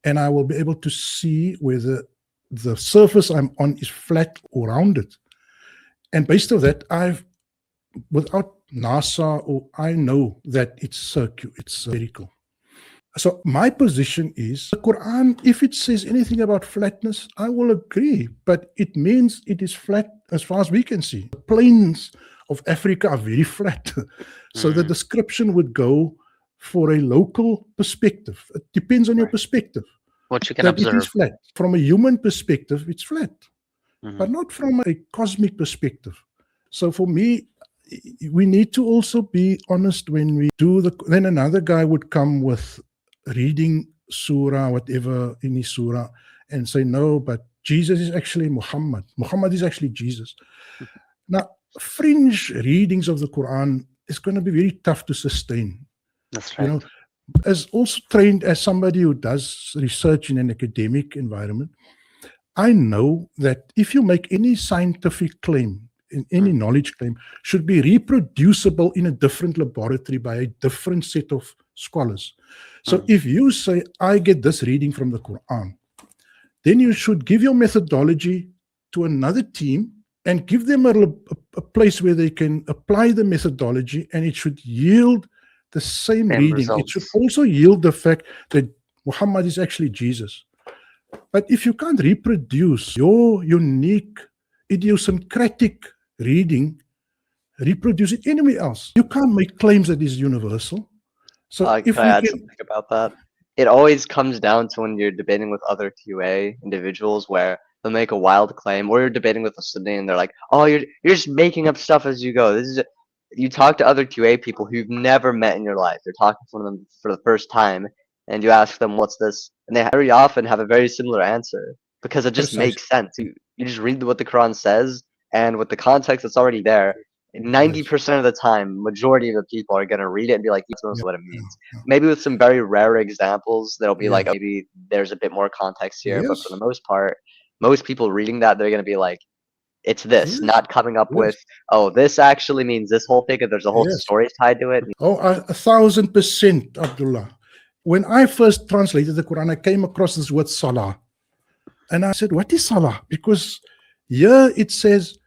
And I will be able to see whether the surface I'm on is flat or rounded. And based on that, without NASA, I know that it's spherical. So my position is the Quran, if it says anything about flatness, I will agree, but it means it is flat as far as we can see. The plains of Africa are very flat. So the description would go for a local perspective. It depends on your perspective. What you can observe. It is flat. From a human perspective, it's flat, but not from a cosmic perspective. So for me, we need to also be honest when we do then another guy would come with reading surah, whatever, any surah, and say, no, but Jesus is actually Muhammad. Muhammad is actually Jesus. Now, fringe readings of the Quran is going to be very tough to sustain. That's right. As also trained as somebody who does research in an academic environment, I know that if you make any scientific claim, any knowledge claim, should be reproducible in a different laboratory by a different set of scholars. So if you say, I get this reading from the Quran, then you should give your methodology to another team and give them a place where they can apply the methodology, and it should yield the same reading. Results. It should also yield the fact that Muhammad is actually Jesus. But if you can't reproduce your unique, idiosyncratic reading, reproduce it anywhere else, you can't make claims that is universal. So if I add something about that? It always comes down to when you're debating with other QA individuals where they'll make a wild claim, or you're debating with a Sunni and they're like, oh, you're just making up stuff as you go. You talk to other QA people who you've never met in your life. You're talking to them for the first time, and you ask them, what's this? And they very often have a very similar answer because it just makes sense. You just read what the Quran says, and with the context that's already there, 90% of the time, majority of the people are gonna read it and be like, "That's Yeah, what it yeah, means." yeah. Maybe with some very rare examples, that'll be like, Yes, maybe there's a bit more context here, but for yes, the most part, most people reading that, they're gonna be like, "It's this," yes, not coming up yes, with, "Oh, this actually means this whole thing, and there's a whole yes. story tied to it." Oh, 1,000%, Abdullah. When I first translated the Quran, I came across this word salah. And I said, what is salah? Because here it says,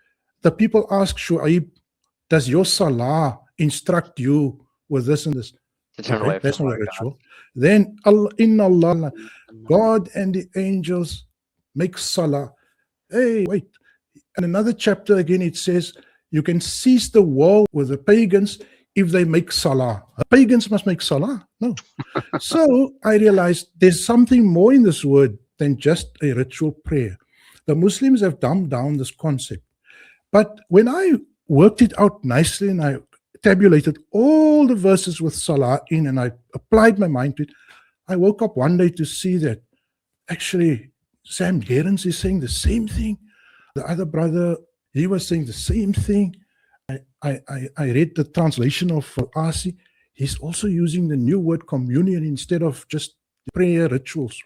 the people ask Shu'aib, does your salah instruct you with this and this? To turn Okay, away that's from not a our God. ritual. Then Allah, Inna Allah, God and the angels make salah. Hey, wait. And another chapter again, it says, you can cease the war with the pagans if they make salah. Pagans must make salah. No. So I realized there's something more in this word than just a ritual prayer. The Muslims have dumbed down this concept. But when I worked it out nicely and I tabulated all the verses with salah in and I applied my mind to it, I woke up one day to see that actually Sam Gerens is saying the same thing. The other brother, he was saying the same thing. I read the translation of Asi. He's also using the new word communion instead of just prayer rituals.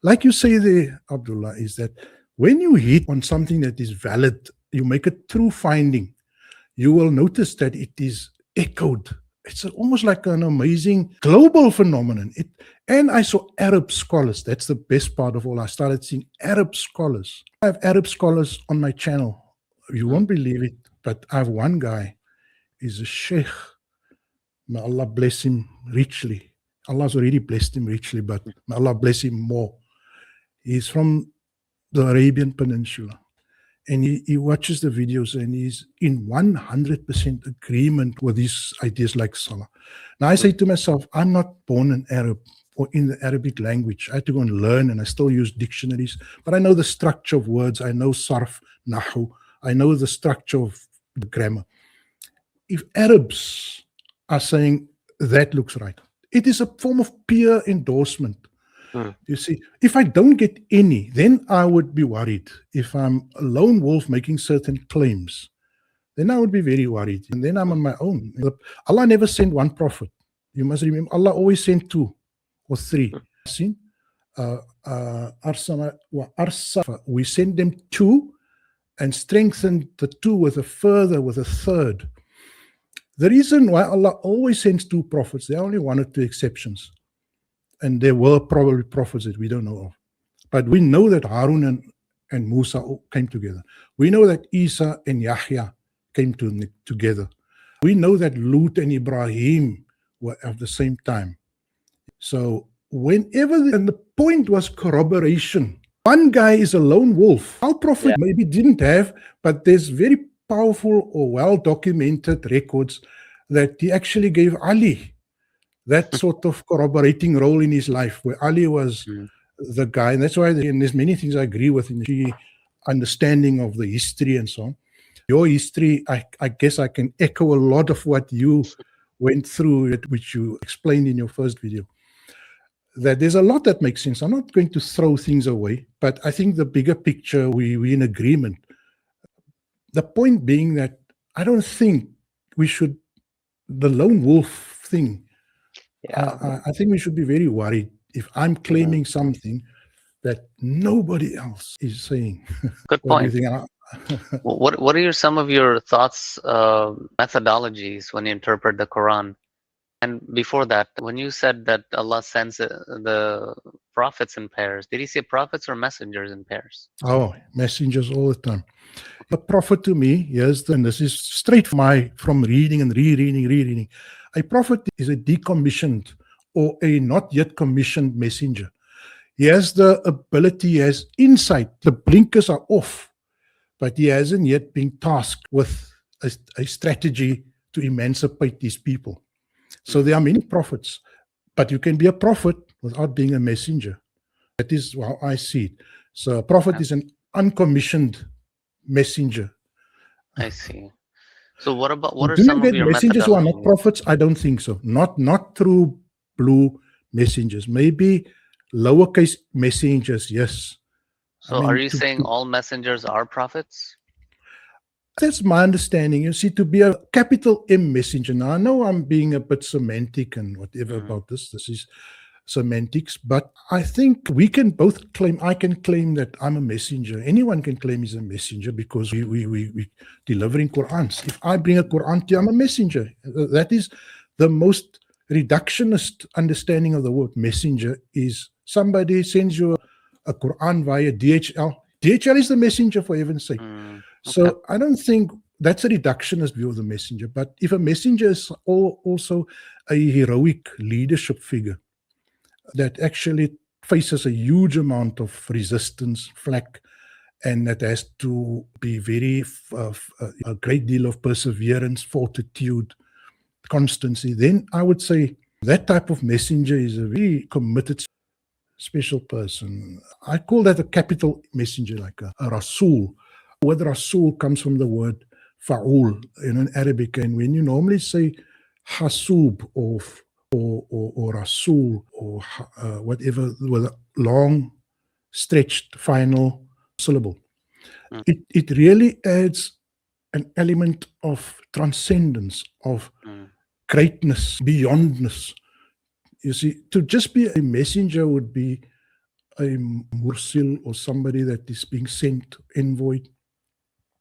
Like you say there, Abdullah, is that when you hit on something that is valid, you make a true finding, you will notice that it is echoed. It's almost like an amazing global phenomenon. And I saw Arab scholars. That's the best part of all. I started seeing Arab scholars. I have Arab scholars on my channel. You won't believe it, but I have one guy. He's a sheikh. May Allah bless him richly. Allah's already blessed him richly, but may Allah bless him more. He's from the Arabian Peninsula. And he watches the videos and he's in 100% agreement with these ideas like Salah. Now I say to myself, I'm not born an Arab or in the Arabic language. I had to go and learn, and I still use dictionaries, but I know the structure of words. I know sarf, nahu. I know the structure of the grammar. If Arabs are saying that looks right, it is a form of peer endorsement. You see, if I don't get any, then I would be worried. If I'm a lone wolf making certain claims, then I would be very worried. And then I'm on my own. Allah never sent one prophet. You must remember, Allah always sent 2 or 3. We sent them 2 and strengthened the 2 with a 3rd. The reason why Allah always sends 2 prophets, there are only 1 or 2 exceptions. And there were probably prophets that we don't know of. But we know that Harun and Musa came together. We know that Isa and Yahya came together. We know that Lut and Ibrahim were at the same time. So whenever, and the point was corroboration. One guy is a lone wolf. Our prophet maybe didn't have, but there's very powerful or well-documented records that he actually gave Ali that sort of corroborating role in his life, where Ali was the guy. And that's why there's many things I agree with in the understanding of the history and so on. Your history, I guess I can echo a lot of what you went through, which you explained in your first video. That there's a lot that makes sense. I'm not going to throw things away, but I think the bigger picture, we're in agreement. The point being that I don't think we should, the lone wolf thing, I think we should be very worried if I'm claiming something that nobody else is saying. Good What do you point. think? What are some of your thoughts, methodologies when you interpret the Quran? And before that, when you said that Allah sends the prophets in pairs, did he say prophets or messengers in pairs? Oh, messengers all the time. A prophet to me, and this is straight from reading and rereading. A prophet is a decommissioned or a not yet commissioned messenger. He has the ability, he has insight. The blinkers are off, but he hasn't yet been tasked with a strategy to emancipate these people. So there are many prophets, but you can be a prophet without being a messenger. That is how I see it. So a prophet is an uncommissioned messenger. I see. So what are Do some you of get your messengers who are not methodologies? prophets? I don't think so. Not through blue messengers. Maybe lowercase messengers, yes. So are you saying all messengers are prophets? That's my understanding. You see, to be a capital M messenger. Now, I know I'm being a bit semantic and whatever about this. This is semantics, but I think we can both claim, I can claim that I'm a messenger. Anyone can claim he's a messenger because we delivering Qurans. If I bring a Quran to you, I'm a messenger. That is the most reductionist understanding of the word messenger. Is somebody sends you a Quran via DHL. DHL is the messenger, for heaven's sake. Okay. So I don't think that's a reductionist view of the messenger. But if a messenger is also a heroic leadership figure that actually faces a huge amount of resistance, flack, and that has to be very a great deal of perseverance, fortitude, constancy, then I would say that type of messenger is a very committed, special person. I call that a capital messenger, like a Rasul. The word Rasul comes from the word fa'ul in Arabic, and when you normally say Hasub or Rasul or whatever with a long stretched final syllable, it really adds an element of transcendence, of greatness, beyondness. You see, to just be a messenger would be a mursil or somebody that is being sent, envoy.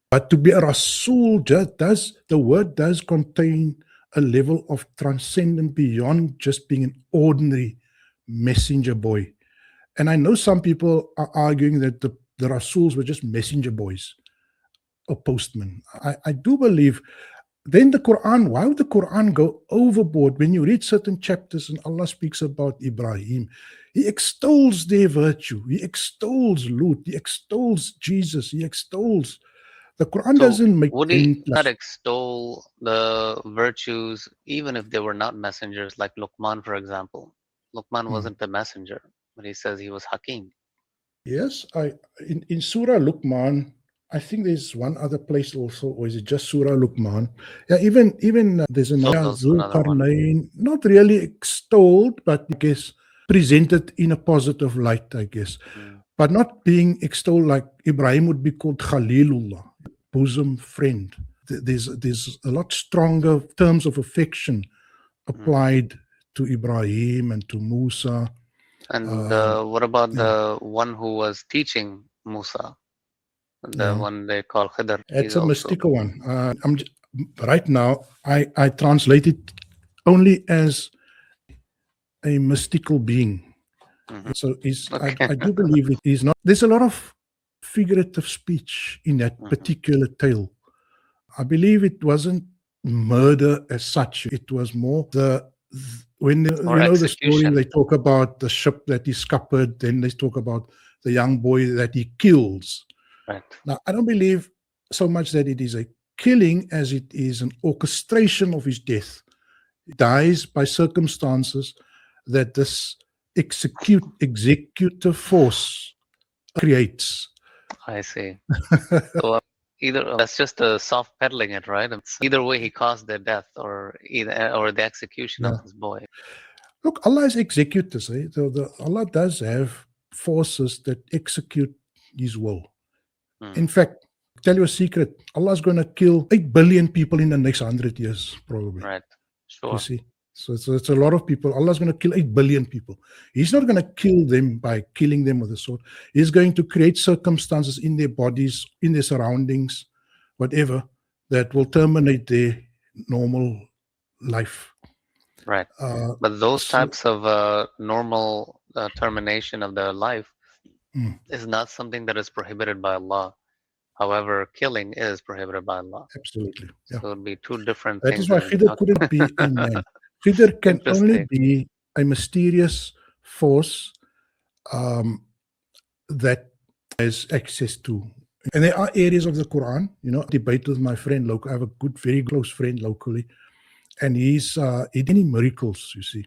But to be a Rasul, the word does contain a level of transcendent beyond just being an ordinary messenger boy. And I know some people are arguing that the Rasuls were just messenger boys or postmen. I do believe. Then the Quran, why would the Quran go overboard? When you read certain chapters and Allah speaks about Ibrahim, He extols their virtue, He extols Lut, He extols Jesus, He extols. The Quran doesn't make would He not extol the virtues even if they were not messengers, like Luqman, for example? Luqman wasn't a messenger, but he says he was Hakim. Yes, in Surah Luqman, I think there's one other place also, or is it just Surah Luqman? Yeah, even there's another Zulqarnain, not really extolled, but I guess presented in a positive light, I guess. But not being extolled like Ibrahim would be called Khalilullah, bosom friend. There's a lot stronger terms of affection applied to Ibrahim and to Musa. And what about the one who was teaching Musa? The one they call Khidr. It's a mystical one. Right now, I translate it only as a mystical being. So I do believe it is not. There's a lot of figurative speech in that particular tale. I believe it wasn't murder as such. It was more when the story, they talk about the ship that is scuppered, then they talk about the young boy that he kills. Right. Now, I don't believe so much that it is a killing as it is an orchestration of his death. He dies by circumstances that this executive force creates. I see. So either that's just a soft peddling it, right? Either way, he caused their death or the execution of this boy. Look, Allah is executors. Allah does have forces that execute His will. In fact, tell you a secret, Allah is going to kill 8 billion people in the next 100 years, probably. Right. Sure. You see? So it's a lot of people. Allah is going to kill 8 billion people. He's not going to kill them by killing them with a sword. He's going to create circumstances in their bodies, in their surroundings, whatever, that will terminate their normal life. Right. But those types of normal termination of their life is not something that is prohibited by Allah. However, killing is prohibited by Allah. Absolutely. Yeah. So it would be two different that things. That is why Khidr couldn't be a man. Khidr can only be a mysterious force that has access to. And there are areas of the Quran, debate with my friend locally. I have a good, very close friend locally. And he did any miracles, you see.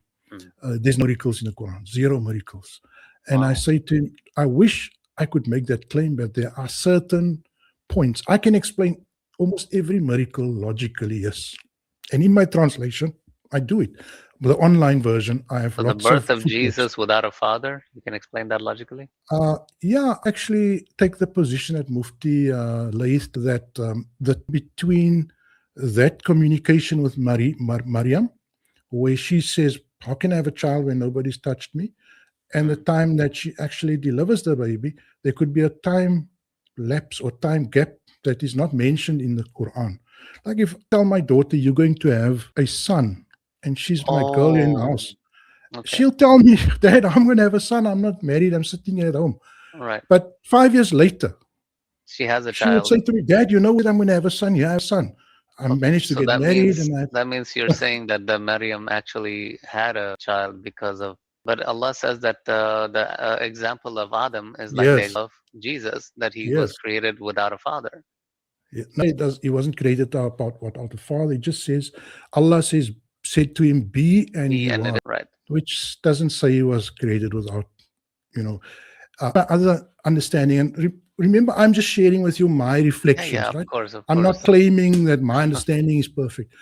There's no miracles in the Quran, 0 miracles. And I say to him, I wish I could make that claim, but there are certain points. I can explain almost every miracle logically, yes. And in my translation, I do it. The online version, I have So the lots of birth of footnotes. Jesus without a father, you can explain that logically? Yeah, actually take the position at Mufti Laith that between that communication with Maryam, where she says, how can I have a child when nobody's touched me? And the time that she actually delivers the baby, there could be a time lapse or time gap that is not mentioned in the Quran. Like if I tell my daughter, you're going to have a son, and she's my girl in the Oh, house, okay. she'll tell me, Dad, I'm going to have a son. I'm not married. I'm sitting at home. Right. But 5 years later, She has a she would child. say to me, Dad, you know what? I'm going to have a son. Yeah, I have a son. I Okay. managed to So get that married. means And that means you're saying that the Maryam actually had a child because of, but Allah says that the example of Adam is like the yes, example of Jesus, that he was yes. created without a father. Yeah, no, he wasn't created about the Father. It just says, Allah said to him, be, and he And it was, is right. which doesn't say he was created without, you know, other understanding. And remember, I'm just sharing with you my Yeah, reflections, of right? course, of I'm not course. claiming that my understanding is perfect,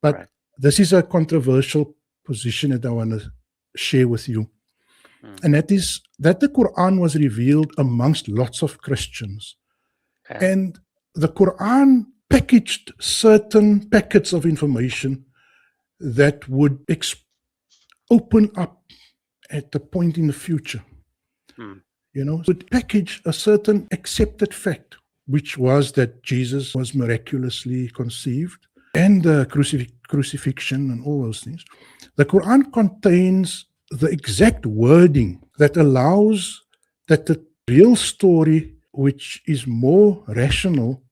but Right. this is a controversial position that I want to share with you. And that is that the Quran was revealed amongst lots of Christians. Okay. And the Quran packaged certain packets of information that would open up at the point in the future. Would package a certain accepted fact, which was that Jesus was miraculously conceived, and the crucifixion and all those things. The Quran contains the exact wording that allows that the real story, which is more rational,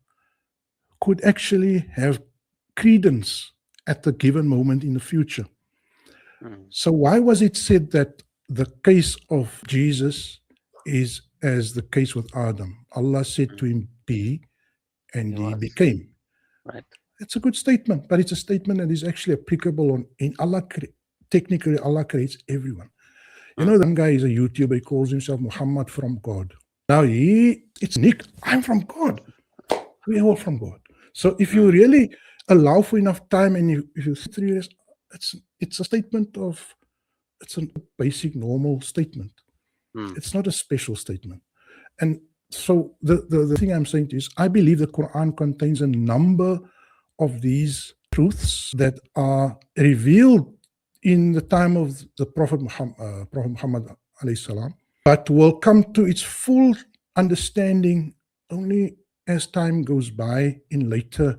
could actually have credence at the given moment in the future. So why was it said that the case of Jesus is as the case with Adam? Allah said to him, be, and he became. Right. It's a good statement, but it's a statement that is actually applicable in Allah. Technically, Allah creates everyone. You know, one guy is a YouTuber, he calls himself Muhammad from God. Now it's Nick, I'm from God. We're all from God. So if you really allow for enough time and if you sit through this, it's a statement of, it's a basic normal statement. It's not a special statement. And so the thing I'm saying to you is, I believe the Quran contains a number of these truths that are revealed in the time of the Prophet Muhammad alayhi salam, but will come to its full understanding only as time goes by in later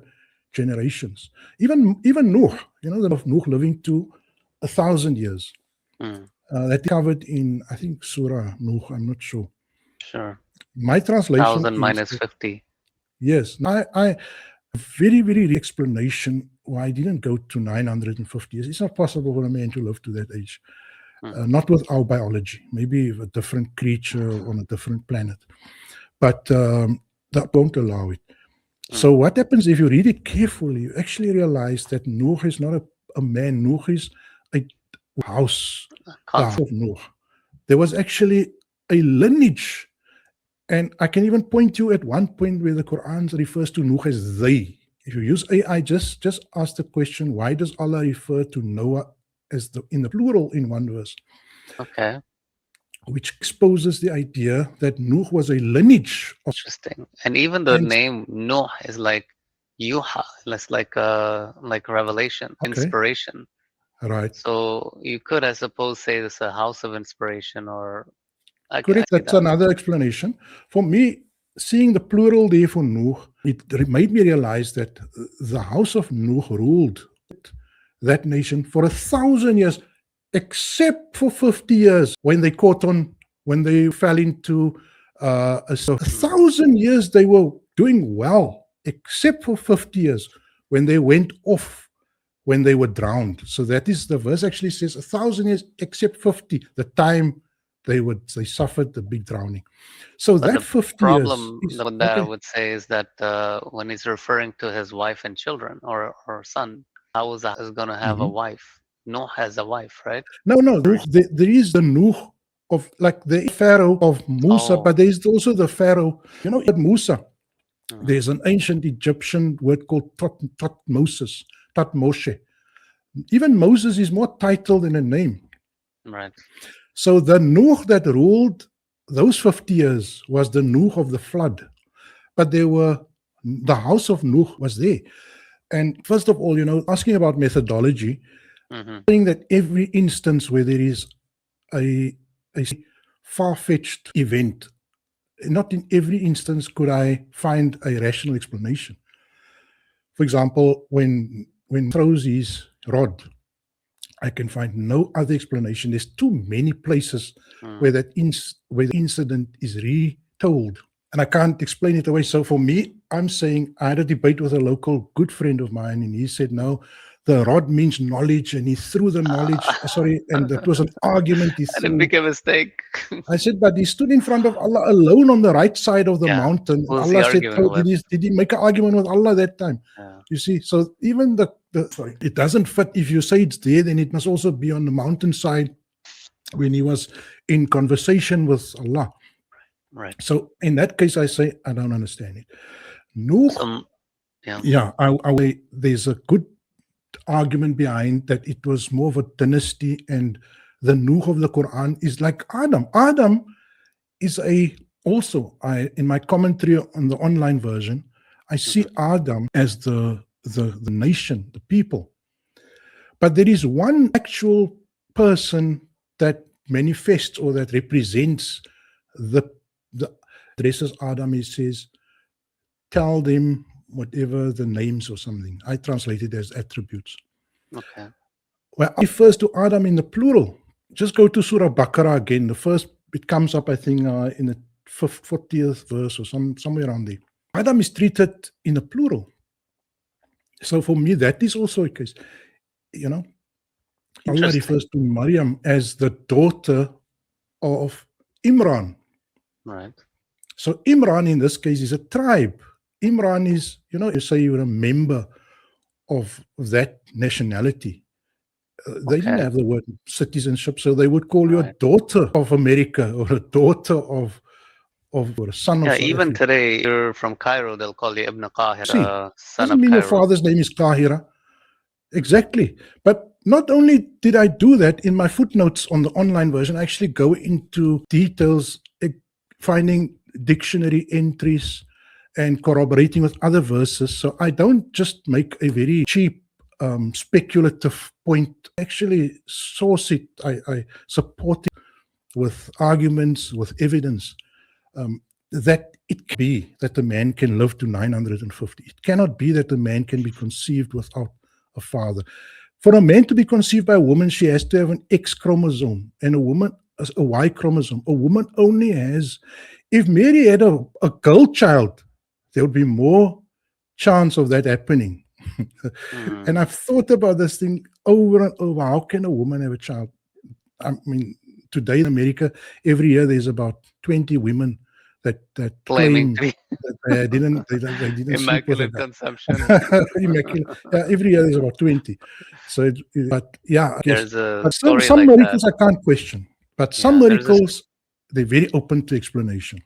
generations. Even Nuh, the of Nuh living to 1,000 years. That covered in, I think, Surah Nuh, I'm not sure. Sure. My translation 1,000 is minus 50. Yes. I very, very explanation why I didn't go to 950 years. It's not possible for a man to live to that age. Not with our biology. Maybe a different creature on a different planet. But that won't allow it. So what happens if you read it carefully, you actually realize that Noah is not a man. Noah is a house, the house of Noah. There was actually a lineage. And I can even point you at one point where the Quran refers to Noah as they. If you use AI, just ask the question, why does Allah refer to Noah as in the plural in one verse? Okay. Which exposes the idea that Noah was a lineage of. Interesting. And even the name Noah is like Yuha, less like revelation, inspiration. Right. So you could, I suppose, say this is a house of inspiration, or correct. That's another explanation. For me, seeing the plural there for Noah, it made me realize that the house of Noah ruled that nation for 1,000 years, except for 50 years when they when they fell into a 1,000 years they were doing well, except for 50 years when they went off, when they were drowned. So that is, the verse actually says 1,000 years except 50, the time they suffered the big drowning. So but that the 50 problem years that I would say is that when he's referring to his wife and children or son, how is going to have a wife? Noah has a wife, right? No. There is the Nuh of, like, the Pharaoh of Musa, but there is also the Pharaoh. You know, at Musa, there's an ancient Egyptian word called Tot Moshe. Even Moses is more title than a name. Right. So the Nuh that ruled those 50 years was the Nuh of the flood. But the house of Nuh was there. And first of all, asking about methodology, saying that every instance where there is a far-fetched event, not in every instance could I find a rational explanation. For example, when throws his rod, I can find no other explanation. There's too many places where the incident is retold, and I can't explain it away. So for me, I'm saying I had a debate with a local good friend of mine, and he said, no, the rod means knowledge, and he threw the knowledge. Sorry, and it was an argument he And it threw. became a mistake. I said, but he stood in front of Allah alone on the right side of the mountain. Who's Allah he said, arguing with? did he make an argument with Allah that time? Yeah. You see, so even sorry, it doesn't fit. If you say it's there, then it must also be on the mountainside when he was in conversation with Allah. Right. So in that case, I say, I don't understand it. Nuh, there's a good argument behind that it was more of a dynasty, and the Nuh of the Quran is like Adam. Adam is in my commentary on the online version, I see Adam as the nation, the people. But there is one actual person that manifests or that represents the addresses Adam. He says, tell them whatever the names or something. I translate it as attributes. Okay. Well, it refers to Adam in the plural. Just go to Surah Baqarah again. The first, it comes up, I think, in the 40th verse or somewhere around there. Adam is treated in the plural. So for me, that is also a case. Allah refers to Maryam as the daughter of Imran. Right. So Imran in this case is a tribe. Imran is, you say you're a member of that nationality. They didn't have the word citizenship, so they would call you a daughter of America or a daughter of or a son of South even Africa. today, you're from Cairo, they'll call you Ibn Qahira, son Doesn't of mean Cairo. your father's name is Qahira. Exactly. But not only did I do that in my footnotes on the online version, I actually go into details, finding dictionary entries and corroborating with other verses. So I don't just make a very cheap speculative point. Actually source it, I support it with arguments, with evidence, that it can be that a man can live to 950. It cannot be that a man can be conceived without a father. For a man to be conceived by a woman, she has to have an X chromosome, and a woman a Y chromosome. A woman only has, if Mary had a girl child, there would be more chance of that happening. And I've thought about this thing over and over. How can a woman have a child? I mean, today in America, every year there's about 20 women that claim that they didn't sleep with a guy. Consumption. Immaculate. Yeah, every year there's about 20. So, but yeah, I guess. There's a But story some like miracles that. I can't question. But some miracles, they're very open to explanation.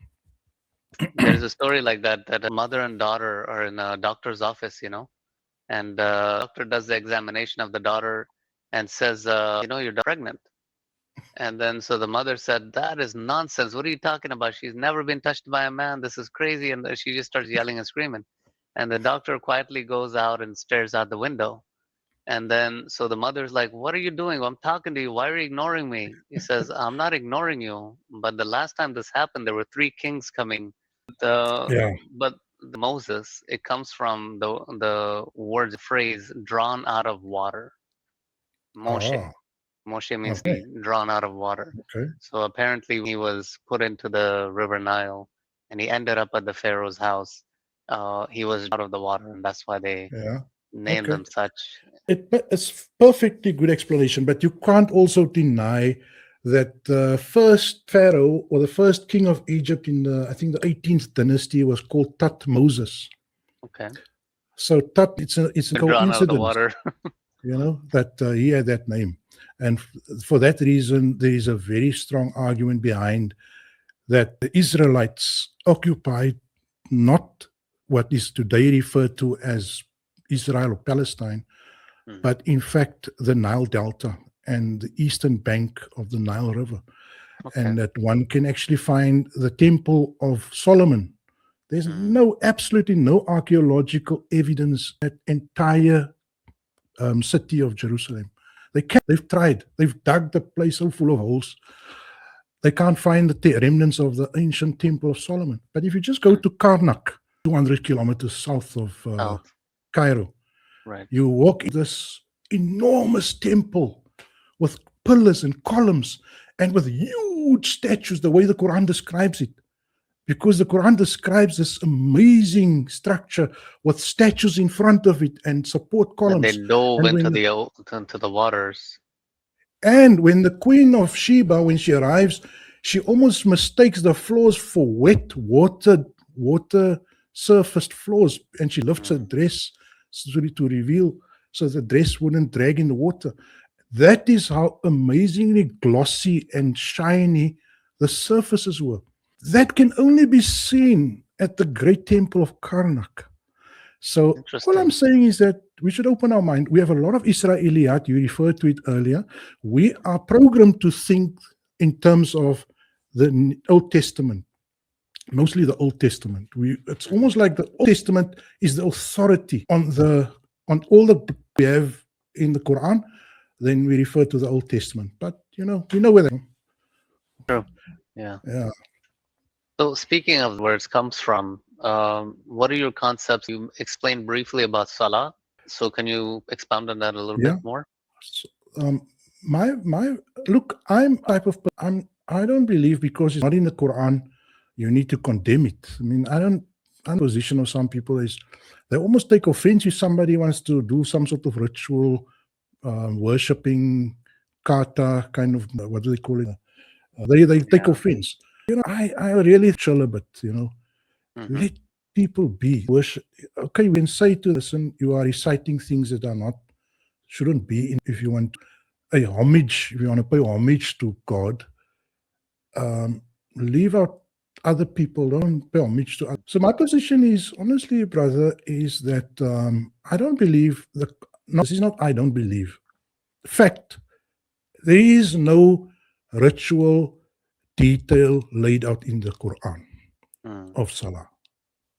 There's a story like that a mother and daughter are in a doctor's office, and the doctor does the examination of the daughter and says, you're pregnant. And then so the mother said, that is nonsense. What are you talking about? She's never been touched by a man. This is crazy. And she just starts yelling and screaming. And the doctor quietly goes out and stares out the window. And then so the mother's like, what are you doing? I'm talking to you. Why are you ignoring me? He says, I'm not ignoring you. But the last time this happened, there were 3 kings coming. But Moses, it comes from the word phrase drawn out of water. Moshe. Moshe means drawn out of water. So apparently he was put into the river Nile and he ended up at the Pharaoh's house. He was out of the water, and that's why they named them such. It's perfectly good explanation, but you can't also deny that the first pharaoh or the first king of Egypt in I think the 18th dynasty was called Tutmosis. Okay. So Tut, it's a coincidence. Out of the water. That he had that name. And for that reason, there is a very strong argument behind that the Israelites occupied not what is today referred to as Israel or Palestine, but in fact the Nile Delta and the eastern bank of the Nile River. Okay. And that one can actually find the Temple of Solomon. There's absolutely no archaeological evidence that entire city of Jerusalem. They've tried. They've dug the place so full of holes. They can't find the remnants of the ancient Temple of Solomon. But if you just go to Karnak, 200 kilometers south of Cairo, Right. you walk in this enormous temple with pillars and columns and with huge statues, the way the Quran describes it. Because the Quran describes this amazing structure with statues in front of it and support And columns. they dove And into the waters. And when the Queen of Sheba, when she arrives, she almost mistakes the floors for wet water surfaced floors, and she lifts her dress to reveal so the dress wouldn't drag in the water. That is how amazingly glossy and shiny the surfaces were. That can only be seen at the great temple of Karnak. So all I'm saying is that we should open our mind. We have a lot of Israeliyat. You referred to it earlier. We are programmed to think in terms of the Old Testament, mostly the Old Testament. It's almost like the Old Testament is the authority on all the books we have in the Quran. Then we refer to the Old Testament. But we know where they come. True. Yeah. Yeah. So speaking of where it comes from, what are your concepts? You explained briefly about Salah. So can you expound on that a little bit more? So, look, I don't believe because it's not in the Quran, you need to condemn it. I mean, I'm position of some people is they almost take offense if somebody wants to do some sort of ritual, worshipping, kata kind of, what do they call it? They take offense. I really chill a bit, Let people be. Worship. Okay, we can say to listen, you are reciting things that shouldn't be. If you want if you want to pay homage to God, leave out other people. Don't pay homage to others. So my position is, honestly, brother, is that I don't believe this is not I don't believe. Fact, there is no ritual detail laid out in the Quran of Salah.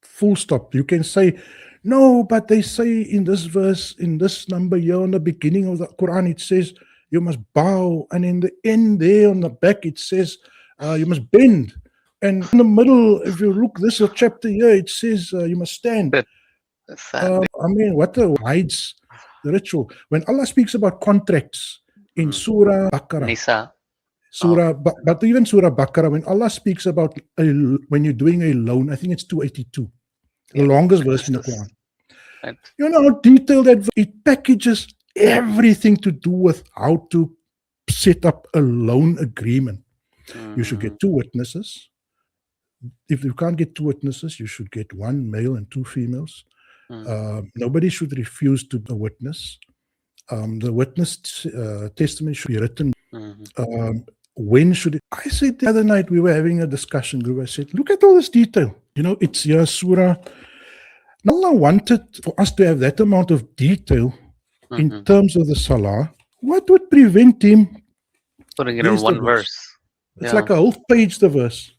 Full stop. You can say, no, but they say in this verse, in this number here on the beginning of the Quran, it says you must bow. And in the end there on the back, it says you must bend. And in the middle, if you look this chapter here, it says you must stand. What hides the ritual? When Allah speaks about contracts in Surah Baqarah, Nisa. But even Surah Baqarah, when Allah speaks about when you're doing a loan, I think it's 282, the longest verse in the Quran. Right. You know how detailed that it packages everything to do with how to set up a loan agreement. You should get 2 witnesses. If you can't get 2 witnesses, you should get 1 male and 2 females. Nobody should refuse to be a witness. The witness testimony should be written. When should it? I said the other night, we were having a discussion group. I said, look at all this detail. It's your surah. Allah wanted for us to have that amount of detail in terms of the Salah. What would prevent him putting it in one verse? It's like a whole page, the verse.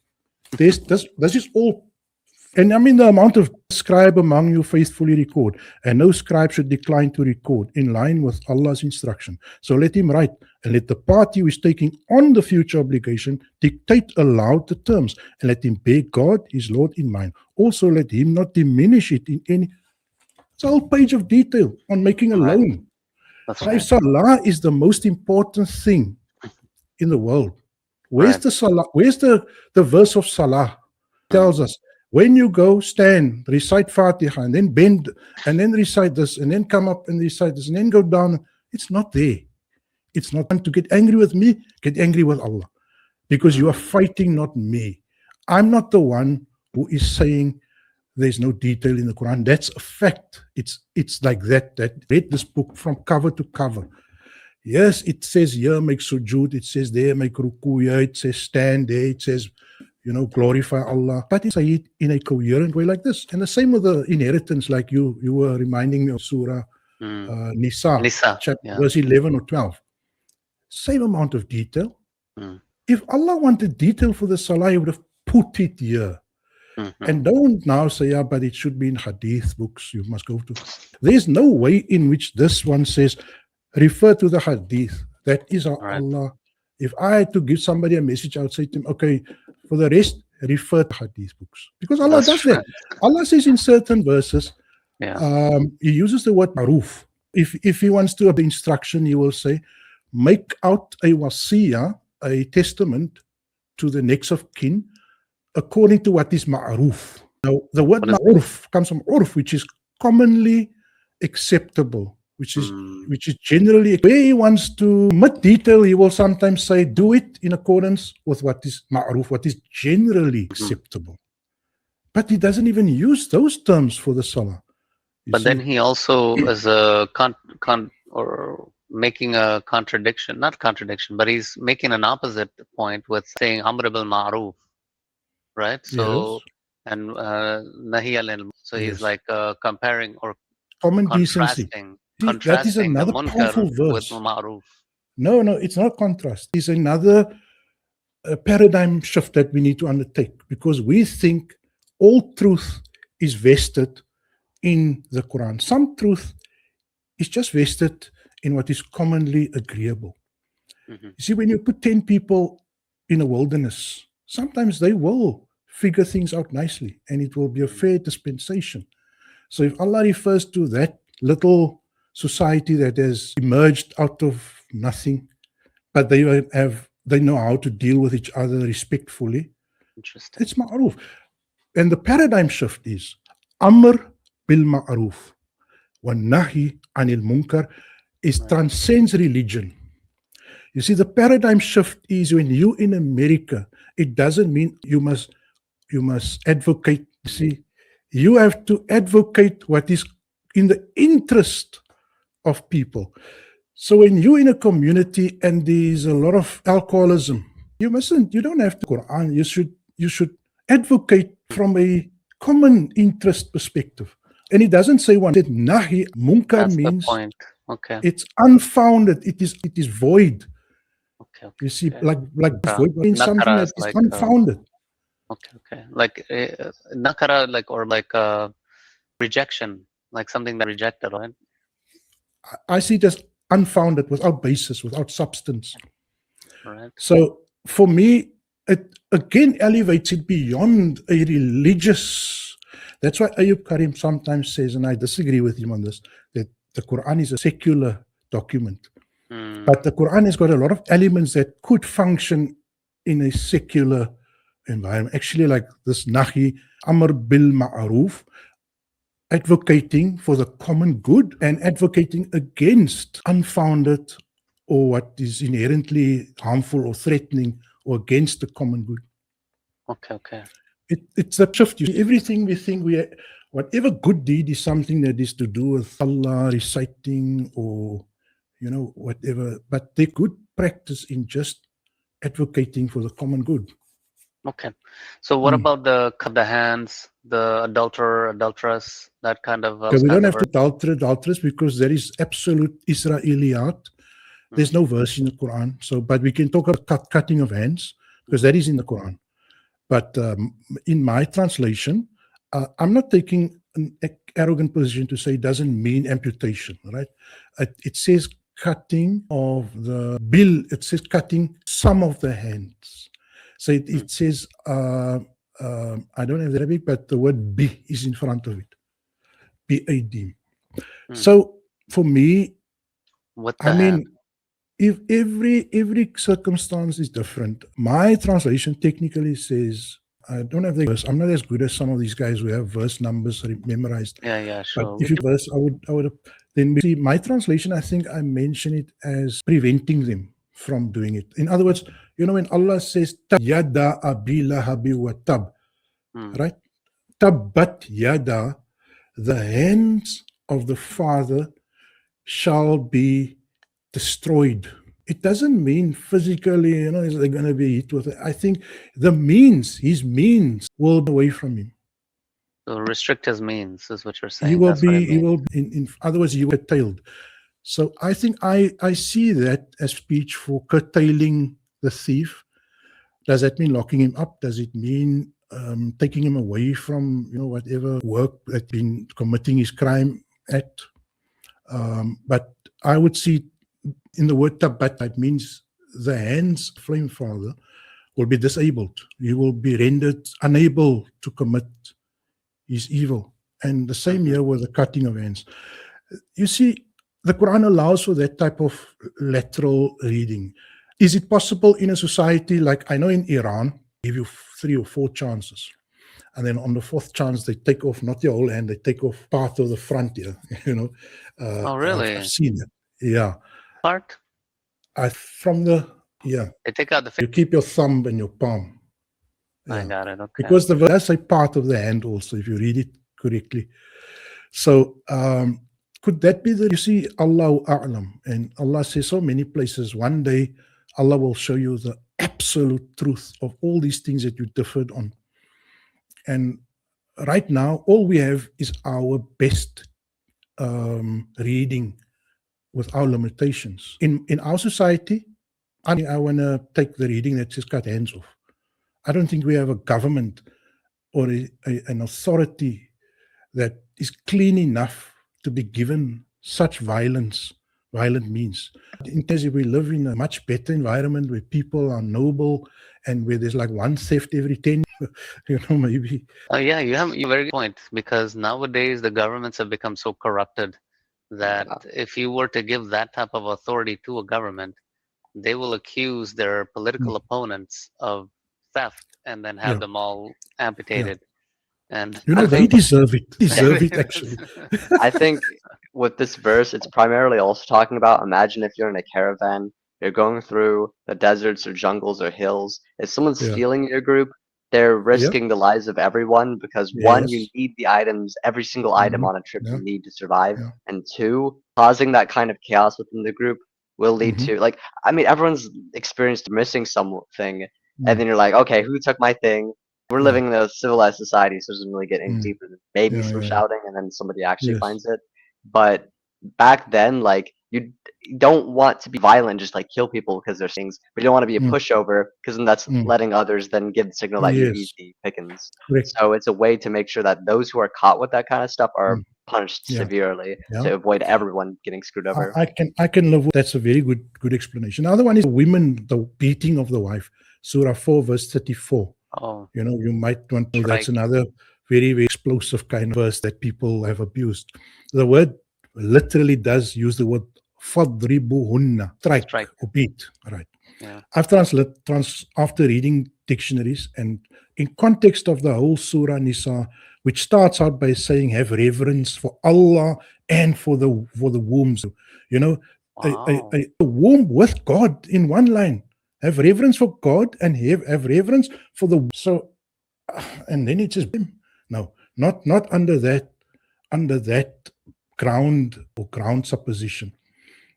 This is all. And I mean, the amount of scribe among you faithfully record, and no scribe should decline to record in line with Allah's instruction. So let him write, and let the party who is taking on the future obligation dictate aloud the terms, and let him bear God, his Lord, in mind. Also, let him not diminish it in any. It's a whole page of detail on making a loan. Salah is the most important thing in the world. Where's the Salah? Where's the verse of Salah? Tells us, when you go, stand, recite Fatiha, and then bend, and then recite this, and then come up and recite this, and then go down. It's not there. It's not to get angry with me, get angry with Allah. Because you are fighting not me. I'm not the one who is saying there's no detail in the Quran. That's a fact. It's like that. Read this book from cover to cover. Yes, it says here make sujood, it says there make ruku, here it says stand, there it says glorify Allah. But it say it in a coherent way like this. And the same with the inheritance, like you were reminding me of Surah Nisa, Nisa. chapter Yeah. verse 11 or 12. Same amount of detail. If Allah wanted detail for the salah, He would have put it here. And don't now say, yeah, but it should be in hadith books. You must go to. There's no way in which this one says, refer to the hadith. That is how Allah. If I had to give somebody a message, I would say to him, okay, for the rest, refer to hadith books. Because Allah does that. Allah says in certain verses, He uses the word maruf. If He wants to have the instruction, He will say, make out a wasiyah, a testament to the next of kin, according to what is ma'ruf. Now, the word ma'ruf comes from urf, which is commonly acceptable, which is generally, where He wants to omit detail, He will sometimes say, do it in accordance with what is ma'ruf, what is generally acceptable. But He doesn't even use those terms for the salah. But then He also is a or making a contradiction, not contradiction, but He's making an opposite point with saying amr bil ma'ruf. Right, so and nahi anil. So He's like comparing or common decency. That is another powerful verse. With ma'ruf. No, it's not contrast. It's another paradigm shift that we need to undertake, because we think all truth is vested in the Quran. Some truth is just vested in what is commonly agreeable. You see, when you put 10 people in a wilderness, sometimes they will figure things out nicely, and it will be a fair dispensation. So if Allah refers to that little society that has emerged out of nothing, but they know how to deal with each other respectfully, it's ma'ruf. And the paradigm shift is amr bil ma'ruf wa nahi anil munkar transcends religion. You see, the paradigm shift is when you in America, it doesn't mean you must advocate. See, you have to advocate what is in the interest of people. So when you're in a community and there's a lot of alcoholism, you don't have to Quran. You should advocate from a common interest perspective. And it doesn't say one. It nahi munkar means it's unfounded. It is void. You see, like void means something that is unfounded. Like nakara, like rejection, like something that rejected, right? I see it as unfounded, without basis, without substance. Right. So for me, it again elevates it beyond a religious. That's why Ayub Karim sometimes says, and I disagree with him on this, that the Quran is a secular document. But the Quran has got a lot of elements that could function in a secular environment. Actually, like this nahi, amr bil ma'ruf, advocating for the common good and advocating against unfounded or what is inherently harmful or threatening or against the common good. Okay. It's a shift. You see, everything we think whatever good deed is something that is to do with Allah, reciting or whatever, but they could practice in just advocating for the common good. Okay. So what about the hands, the adulterer, adulteress, that kind of... we don't have to adulteress because there is absolute Israeliyat. There's no verse in the Quran. But we can talk about cutting of hands because that is in the Quran. But in my translation, I'm not taking an arrogant position to say it doesn't mean amputation, right? It says cutting of the bill. It says cutting some of the hands. So it says, I don't have the Arabic, but the word B is in front of it. B-A-D. So for me, if every circumstance is different, my translation technically says, I don't have the verse. I'm not as good as some of these guys who have verse numbers memorized. Yeah, sure. But if you verse, I would then see my translation. I think I mention it as preventing them from doing it. In other words, when Allah says yada abi lahabi wa tab, right? Tabbat yada, the hands of the father shall be destroyed. It doesn't mean physically, they're going to be hit with it. I think his means will go away from him. So restrict his means is what you're You saying. will That's what it be, means. in other words, you will be curtailed. So I think I see that as speech for curtailing the thief. Does that mean locking him up? Does it mean taking him away from whatever work that been committing his crime at? But I would see in the word tabat, it means the hands of flame father will be disabled. He will be rendered unable to commit his evil. And the same here with the cutting of hands. You see, the Quran allows for that type of lateral reading. Is it possible in a society like I know in Iran, give you 3 or 4 chances. And then on the 4th chance, they take off not your whole hand, they take off part of the front here. Oh, I've really? seen it. Yeah. Part? They take out the you keep your thumb and your palm. I got it. Okay. Because the verse a part of the hand also, if you read it correctly. So could that be you see, Allahu A'lam, and Allah says so many places, one day Allah will show you the absolute truth of all these things that you differed on. And right now, all we have is our best reading with our limitations. In our society, I want to take the reading that says cut hands off. I don't think we have a government or an authority that is clean enough to be given such violent means. In case we live in a much better environment where people are noble and where there's like one theft every 10, maybe. Yeah, you have a very good point, because nowadays the governments have become so corrupted that if you were to give that type of authority to a government, they will accuse their political opponents of theft and then have them all amputated. And they deserve it. Deserve it, actually. I think with this verse, it's primarily also talking about, imagine if you're in a caravan, you're going through the deserts or jungles or hills. If someone's stealing your group, they're risking the lives of everyone, because one, you need the items, every single item on a trip you need to survive. And 2, causing that kind of chaos within the group will lead to, like, I mean, everyone's experienced missing something, and then you're like, okay, who took my thing? We're living in a civilized society, so it doesn't really get any deeper than maybe some shouting and then somebody actually finds it. But back then, like, you don't want to be violent, just like kill people because there's things, but you don't want to be a pushover, because then that's letting others then give the signal that you're easy pickings. So it's a way to make sure that those who are caught with that kind of stuff are punished severely to avoid everyone getting screwed over. I can live with that's a very good explanation. Another one is women, the beating of the wife. Surah 4, verse 34. Oh, you might want to know that's another very, very explosive kind of verse that people have abused. The word literally does use the word fadribuhunna, strike or beat. Right. Yeah. After reading dictionaries and in context of the whole Surah Nisa, which starts out by saying have reverence for Allah and for the wombs. A womb with God in one line. Have reverence for God and have reverence for the. So, and then it says, no, not under that ground or ground supposition.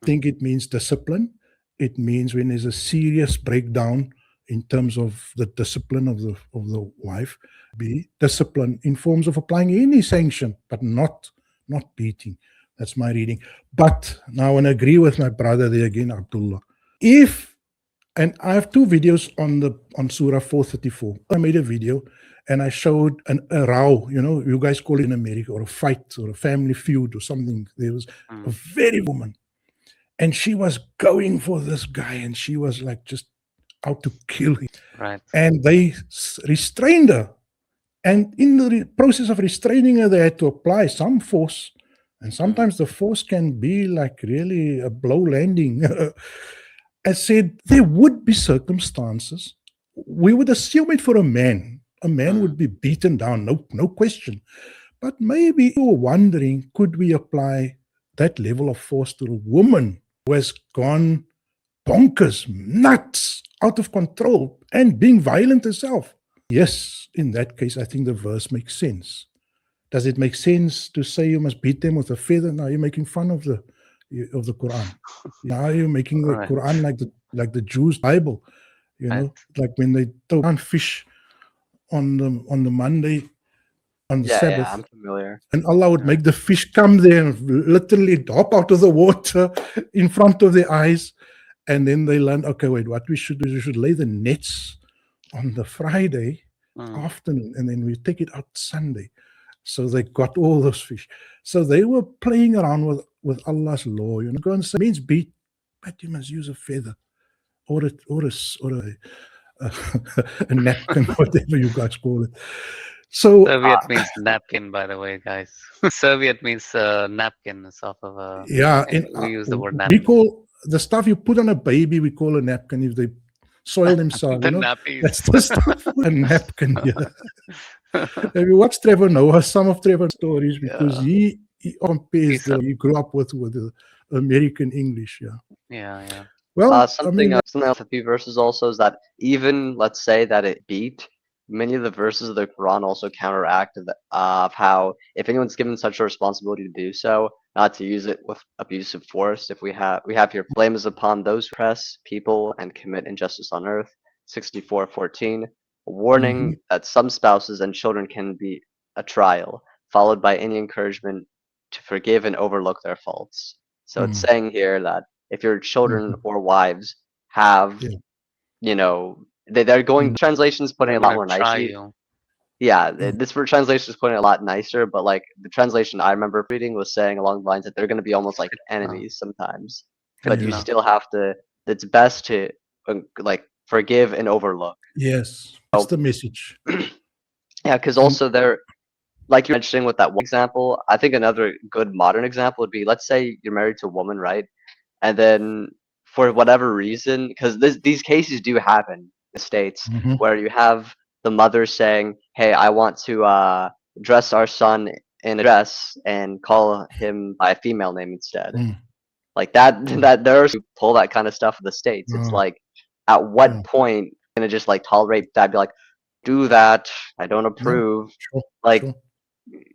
I think it means discipline. It means when there's a serious breakdown in terms of the discipline of the wife, be discipline in forms of applying any sanction, but not beating. That's my reading. But now I want to agree with my brother there again, Abdullah. And I have 2 videos on Surah 434. I made a video and I showed a row, you guys call it in America, or a fight or a family feud or something. There was a very woman, and she was going for this guy, and she was like just out to kill him. Right. And they restrained her. And in the process of restraining her, they had to apply some force. And sometimes the force can be like really a blow landing. I said there would be circumstances. We would assume it for a man. A man would be beaten down, no question. But maybe you were wondering, could we apply that level of force to a woman who has gone bonkers, nuts, out of control, and being violent herself? Yes, in that case, I think the verse makes sense. Does it make sense to say you must beat them with a feather? Now you're making fun of the Quran. Now you're making the Quran like the Jews' Bible, like when they throw fish on the Monday, on the Yeah, Sabbath. I'm familiar. And Allah would make the fish come there and literally hop out of the water in front of their eyes. And then they learn, okay, wait, what we should do is we should lay the nets on the Friday afternoon, and then we take it out Sunday. So they got all those fish. So they were playing around with Allah's law. You know, go and say, means beat, but you must use a feather or a napkin, whatever you guys call it. So Serviette means napkin, by the way, guys. Serviette means napkin. It's off of a. yeah, We use the word we napkin. call the stuff you put on a baby, we call a napkin. If they soil themselves, The you know, nappies. that's the stuff. A napkin. Yeah. Have you watched Trevor Noah? Some of Trevor's stories, because he compares he grew up with the American English. Yeah. Yeah. Well, something else with a few verses also is that even, let's say that it beat, many of the verses of the Quran also counteract of how if anyone's given such a responsibility to do so, not to use it with abusive force. If we have here, blame is upon those who oppress people and commit injustice on earth. 64:14, a warning that some spouses and children can be a trial, followed by any encouragement to forgive and overlook their faults. So it's saying here that if your children or wives have, you know, they're going, translations putting it a lot more nicely. Yeah, this translation is putting it a lot nicer, but like the translation I remember reading was saying along the lines that they're going to be almost like enemies sometimes, but you still have to. It's best to like forgive and overlook. Yes, that's the message. Yeah, because also they're, like you're mentioning with that one example, I think another good modern example would be, let's say you're married to a woman, right? And then for whatever reason, because these cases do happen in the States, where you have the mother saying, hey, I want to dress our son in a dress and call him by a female name instead. Like that there's who pull that kind of stuff in the States. It's like, at what point can it just like tolerate that? Be like, do that, I don't approve.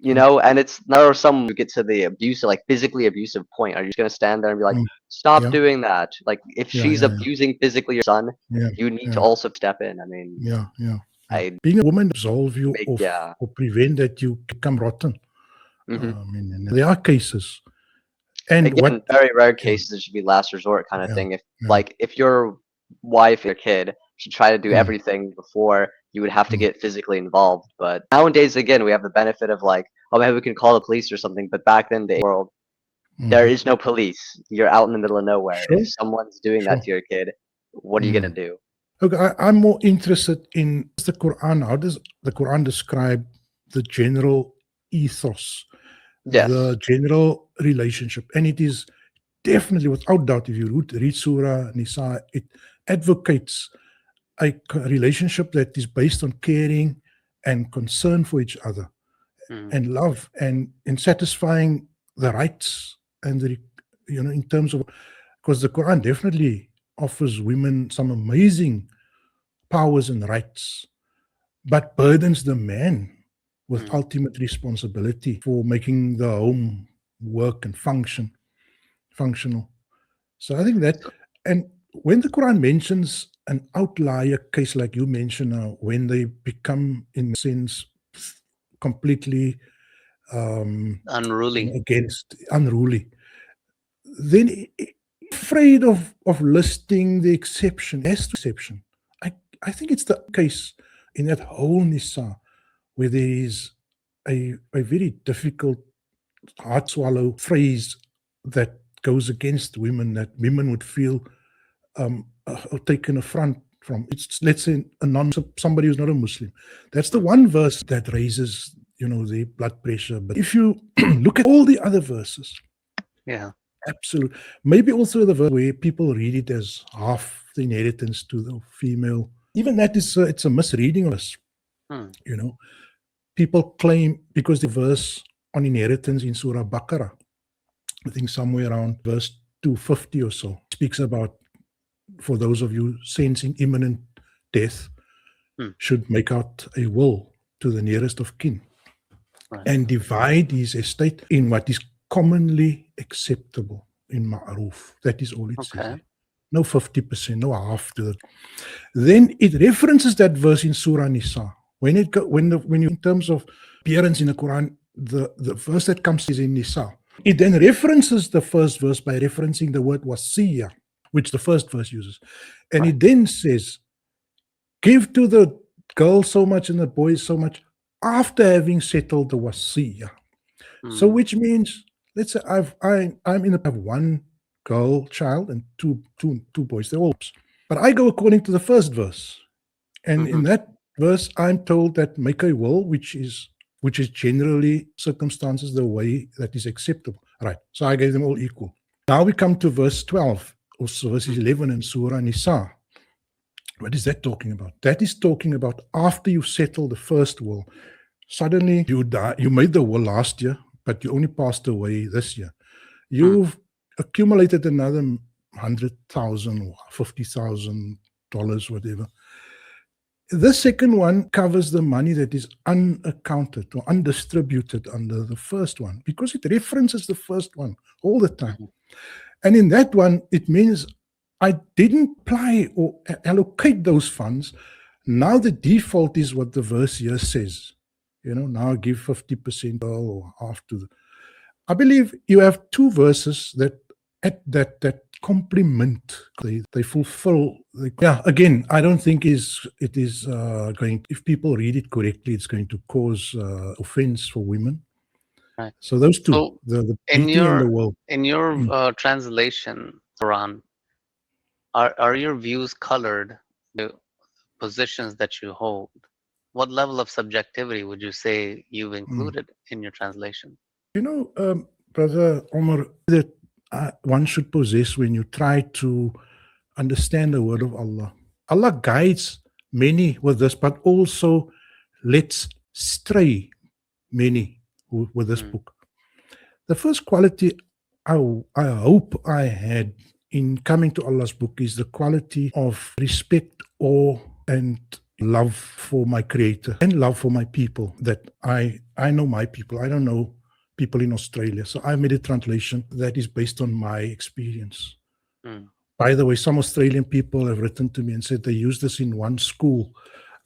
You know, and it's now some who get to the abusive, like physically abusive point. Are you just gonna stand there and be like, stop doing that? Like, if she's abusing physically your son, you need to also step in. I mean, being a woman absolve you of or prevent that you become rotten. I mean, there are cases, and again, very rare cases it should be last resort kind of thing. If like if your wife or your kid should try to do everything before you would have to get physically involved. But nowadays, again, we have the benefit of like, oh, maybe we can call the police or something. But back then, the world, there is no police. You're out in the middle of nowhere. If someone's doing that to your kid, what are you gonna do? Okay, I'm more interested in the Quran. How does the Quran describe the general ethos, the general relationship? And it is definitely, without doubt, if you read Surah Nisa, it advocates a relationship that is based on caring and concern for each other, and love, and in satisfying the rights and the, you know, in terms of, because the Quran definitely offers women some amazing powers and rights, but burdens the man with ultimate responsibility for making the home work and functional. So I think that, and when the Quran mentions an outlier case like you mentioned now, when they become, in a sense, completely unruly, then afraid of listing the exception as to exception. I think it's the case in that whole Nisa where there is a very difficult, hard swallow phrase that goes against women, that women would feel taken affront from. It's, let's say, somebody who's not a Muslim. That's the one verse that raises, you know, the blood pressure. But if you look at all the other verses, absolutely, maybe also the verse where people read it as half the inheritance to the female, even that is it's a misreading of us. You know, people claim, because the verse on inheritance in Surah Baqarah, I think somewhere around verse 250 or so, speaks about, for those of you sensing imminent death, should make out a will to the nearest of kin and divide his estate in what is commonly acceptable in ma'ruf. That is all it says. No 50%, no half to it. Then it references that verse in Surah Nisa when you, in terms of appearance in the Quran, the verse that comes is in Nisa. It then references the first verse by referencing the word wasiya, which the first verse uses. And Right. it then says, give to the girl so much and the boy so much after having settled the wasiya. So Mm. which means, let's say I have one girl child and two boys, they're all boys. But I go according to the first verse. And in Mhm. that verse, I'm told that make a will, which is generally circumstances the way that is acceptable. Right. So I gave them all equal. Now we come to verse 12, or verse Mm. 11 in Surah Nisa. What is that talking about? That is talking about after you settle the first will, suddenly you die. You made the will last year, but you only passed away this year. Mm. You've accumulated another 100,000 or $50,000, whatever. The second one covers the money that is unaccounted or undistributed under the first one because it references the first one all the time. Mhm. And in that one, it means I didn't apply or allocate those funds. Now the default is what the verse here says. Now give 50% or half to the. I believe you have two verses that complement. They fulfill. Yeah. Again, I don't think it is going. If people read it correctly, it's going to cause offense for women. Right. So those two, So the in beating and the your will. Mm. translation Quran, are your views colored the positions that you hold? What level of subjectivity would you say you've Mm. included in your translation? Brother Omar, that one should possess when you try to understand the word of Allah. Allah guides many with this, but also lets stray many with this Mm. book. The first quality I hope I had in coming to Allah's book is the quality of respect, awe, and love for my creator and love for my people. That I know my people. I don't know people in Australia. So I made a translation that is based on my experience. Mm. By the way, some Australian people have written to me and said they use this in one school,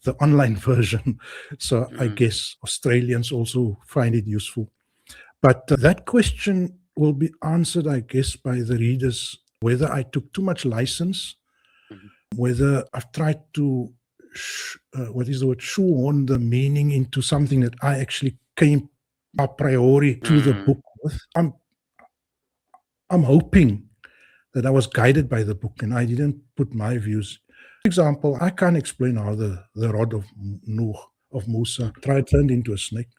the online version. So I Mm. guess Australians also find it useful. But that question will be answered, I guess, by the readers, whether I took too much license, Mhm. whether I've tried to, shoehorn the meaning into something that I actually came a priori to the Mm. book with. I'm hoping that I was guided by the book and I didn't put my views. For example, I can't explain how the rod of Nuh, of Musa, Mm. turned into a snake.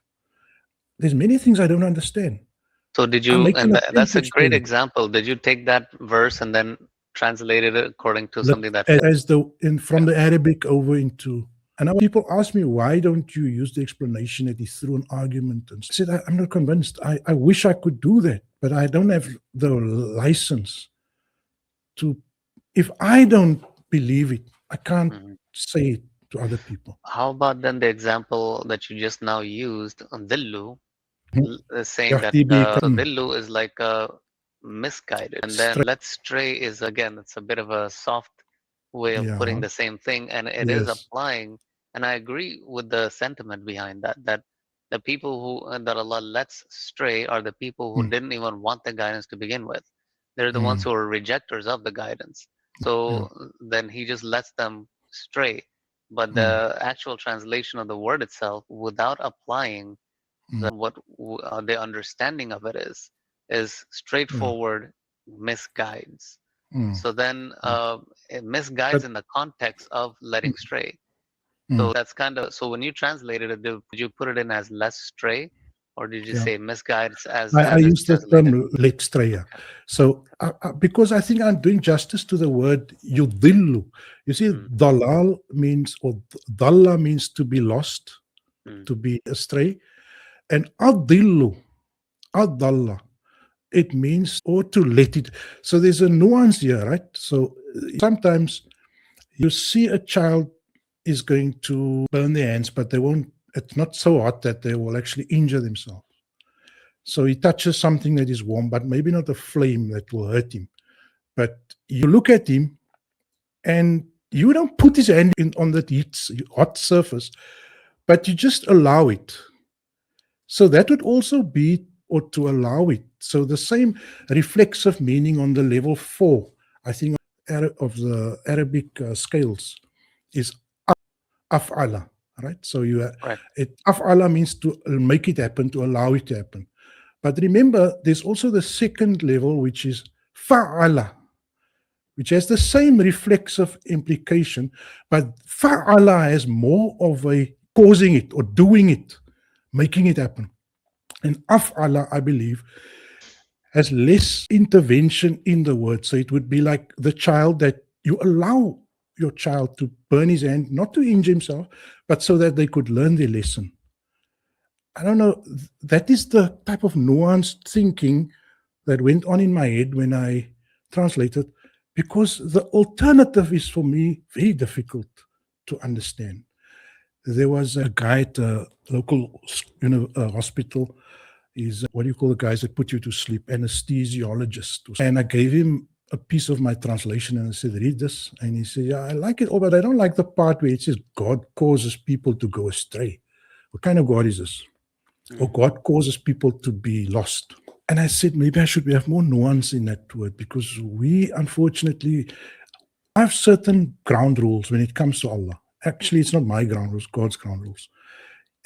There's many things I don't understand. So did I'm you, making and a that's attempt to a great explain it. example. Did you take that verse and then translated it according to Look, something that fit? as from the Arabic over into, and people ask me, why don't you use the explanation that he threw an argument? And I said, I'm not convinced. I wish I could do that, but I don't have the license to. If I don't believe it, I can't Mhm. say it to other people. How about then the example that you just now used on Dillu, saying that so Dillu is like a misguided, and then Straight. let's stray is again, it's a bit of a soft way of putting Yeah. the same thing, and it is Yes. applying. And I agree with the sentiment behind that. That the people who that Allah lets stray are the people who Mm, didn't even want the guidance to begin with. They're the ones mm, who are rejectors of the guidance. yeah. So then He just lets them stray. But Mm, the actual translation of the word itself, without applying mm, the understanding of it is yeah. straightforward misguides. Mm, So then mm. it misguides But in the context of mm, letting stray. mm, So that's kind of, so when you translated it, did you put it in as less stray, or did you yeah. say misguides I as it's use the translated? term letstraya. Okay. So because I think I'm doing justice to the word yudillu. You see, Mm. dalal means, or dalla means to be lost, Mm. to be astray, and adillu, adalla, it means or to let it. So there's a nuance here, right? So sometimes you see a child is going to burn their hands, but they won't. It's not so hot that they will actually injure themselves. So he touches something that is warm, but maybe not a flame that will hurt him. But you look at him and you don't put his hand on that hot surface, but you just allow it. So that would also be, or to allow it. So the same reflexive meaning on the level 4, I think, of the Arabic scales is af'ala, right? So Right. af'ala means to make it happen, to allow it to happen. But remember, there's also the second level, which is fa'ala, which has the same reflexive implication, but fa'ala has more of a causing it or doing it, making it happen. And af'ala, I believe, has less intervention in the word. So it would be like the child, that you allow your child to burn his hand, not to injure himself, but so that they could learn their lesson. I don't know. That is the type of nuanced thinking that went on in my head when I translated, because the alternative is for me very difficult to understand. There was a guy at a local hospital. Is what do you call the guys that put you to sleep? Anesthesiologist. And I gave him a piece of my translation and I said, read this. And he said, yeah, I like it all, but I don't like the part where it says God causes people to go astray. What kind of God is this? Or God causes people to be lost. And I said, maybe I should have more nuance in that word, because we, unfortunately, have certain ground rules when it comes to Allah. Actually, it's not my ground rules, God's ground rules.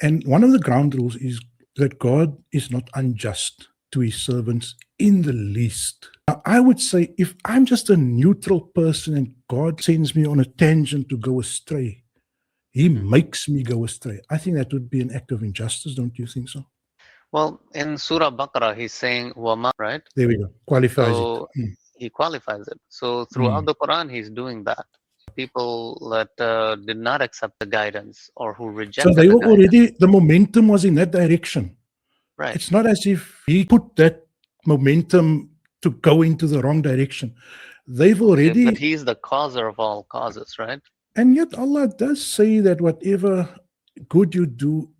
And one of the ground rules is that God is not unjust to his servants in the least. Now, I would say if I'm just a neutral person and God sends me on a tangent to go astray, he makes me go astray. I think that would be an act of injustice, don't you think so? Well, in Surah Baqarah, he's saying Wama, right? There we go. Qualifies it. So he qualifies it. So throughout Mm. the Quran, he's doing that. People that did not accept the guidance or who So rejected they the were guidance. already, the momentum was in that direction. Right. It's not as if he put that momentum to go into the wrong direction. They've Okay, but already, he's the causer of all causes, right? and yet Allah does say that whatever good you do,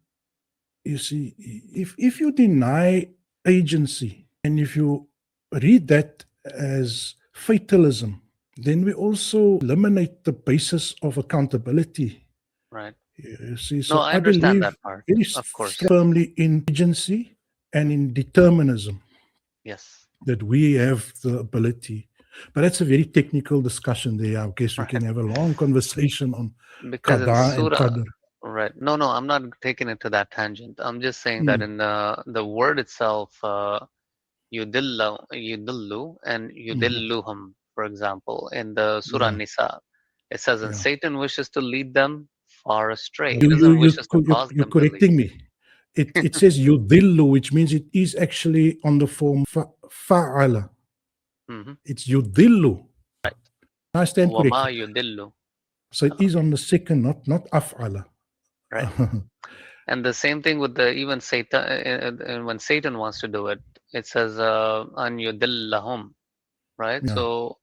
you see, if you deny agency and if you read that as fatalism, then we also eliminate the basis of accountability. Right. You see, No, so I I understand believe that part. very Of course. firmly in agency and in determinism, Yes. that we have the ability. But that's a very technical discussion there. I guess we Right. can have a long conversation on Because in qada and Surah, qadr. right. No, no, I'm not taking it to that tangent. I'm just saying that Mm, in the word itself, yudillu and mhm. yudilluhum, for example, in the Surah Yeah, Nisa, it says, and yeah. Satan wishes to lead them far astray. He You, you, doesn't you, wishes to cause you're them to lead. correcting me. It says yudillu, which means it is actually on the form fa'ala. Hmm. It's yudillu. Right. I stand Wama corrected. yudillu. So it is on the second, not af'ala. Right. And the same thing with the even Satan, and when Satan wants to do it, it says an yudillahum, right? Yeah. So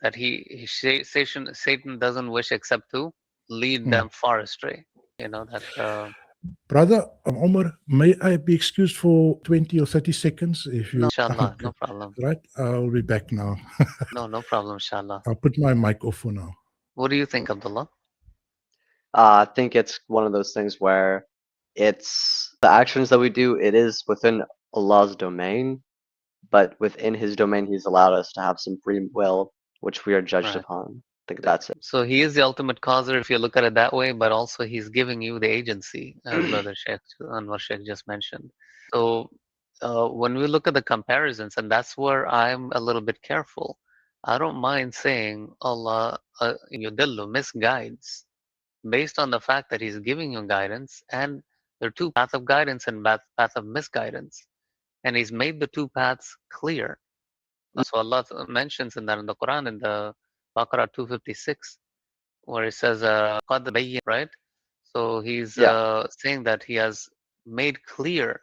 that Satan doesn't wish except to lead Mm. them far astray. You know that. Brother Omar, may I be excused for 20 or 30 seconds if No, you inshallah, okay. no problem. Right? I'll be back now. No, no problem, inshallah. I'll put my mic off for now. What do you think, Abdullah? I think it's one of those things where it's the actions that we do, it is within Allah's domain, but within his domain, he's allowed us to have some free will, which we are judged Right. upon. I think that's So he is the ultimate causer if you look at it that way, but also he's giving you the agency, as it. Brother Sheikh Anwar Sheikh just mentioned. So when we look at the comparisons, and that's where I'm a little bit careful. I don't mind saying Allah yudillu misguides based on the fact that he's giving you guidance, and there are two paths of guidance and path of misguidance, and he's made the two paths clear. So Allah mentions in that in the Quran in the Baqarah 256, where it says "Qad bayyin," right? So he's Yeah. saying that he has made clear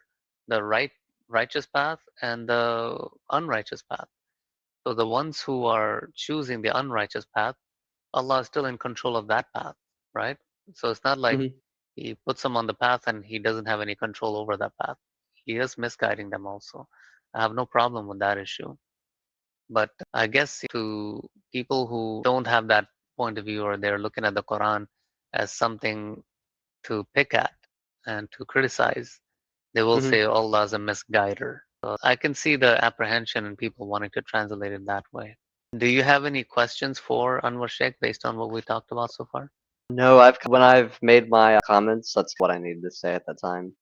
the righteous path and the unrighteous path. So the ones who are choosing the unrighteous path, Allah is still in control of that path, right? So it's not like Hmm. he puts them on the path and he doesn't have any control over that path. He is misguiding them also. I have no problem with that issue. But I guess to people who don't have that point of view, or they're looking at the Quran as something to pick at and to criticize, They will Mhm. say Allah is a misguider. I can see the apprehension in people wanting to translate it that way. Do you have any questions for Anwar Sheikh based on what we talked about so far? No, when I've made my comments, that's what I needed to say at that time.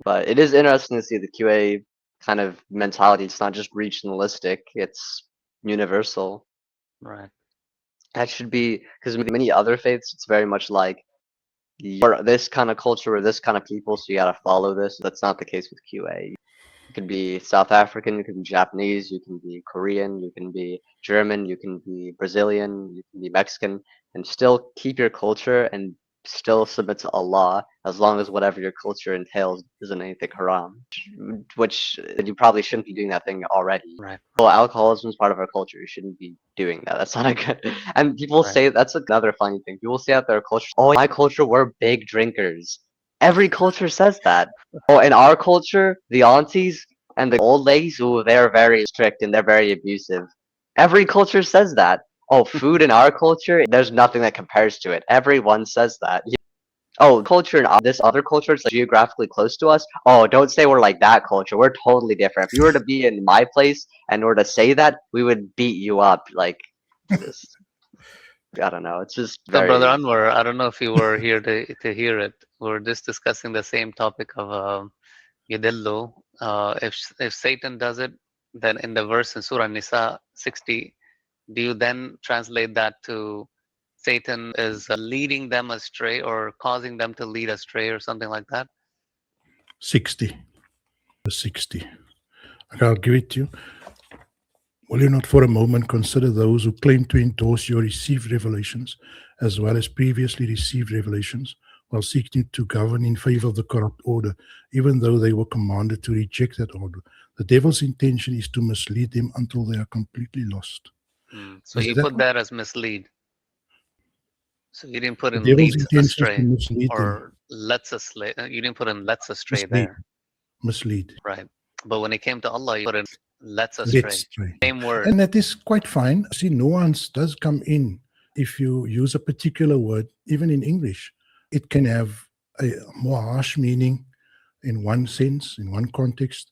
But it is interesting to see the QA kind of mentality. It's not just regionalistic; it's universal. Right. That should be because many other faiths, it's very much like you're this kind of culture or this kind of people, so you gotta follow this. That's not the case with QA. You can be South African, you can be Japanese, you can be Korean, you can be German, you can be Brazilian, you can be Mexican, and still keep your culture and still submit to Allah as long as whatever your culture entails isn't anything haram. Which you probably shouldn't be doing that thing already. Right. Well, alcoholism is part of our culture. You shouldn't be doing that. That's not a good. And people Right. say that's another funny thing. People say that their culture. Oh, my culture, we're big drinkers. Every culture says that. Oh, in our culture, the aunties and the old ladies, ooh, they're very strict and they're very abusive. Every culture says that. Oh, food in our culture, there's nothing that compares to it. Everyone says that. Oh, culture in this other culture is like geographically close to us. Oh, don't say we're like that culture. We're totally different. If you were to be in my place and were to say that, we would beat you up. Like, just, I don't know. It's just So, Brother very. Anwar, I don't know if you were here to hear it. We're just discussing the same topic of Yudillu. If Satan does it, then in the verse in Surah Nisa 60, do you then translate that to Satan is leading them astray or causing them to lead astray or something like that? 60. 60. I'll give it to you. Will you not for a moment consider those who claim to endorse your received revelations as well as previously received revelations while seeking to govern in favor of the corrupt order, even though they were commanded to reject that order? The devil's intention is to mislead them until they are completely lost. So Is you that put that as mislead. So you didn't put the in devil's leads intention is to astray mislead them? or lets us. You didn't put in lets astray Mislead. there, Mislead. right? But when it came to Allah, you put in lets Let's astray. try. Same word. And that is quite fine. See, nuance does come in if you use a particular word, even in English. It can have a more harsh meaning in one sense, in one context,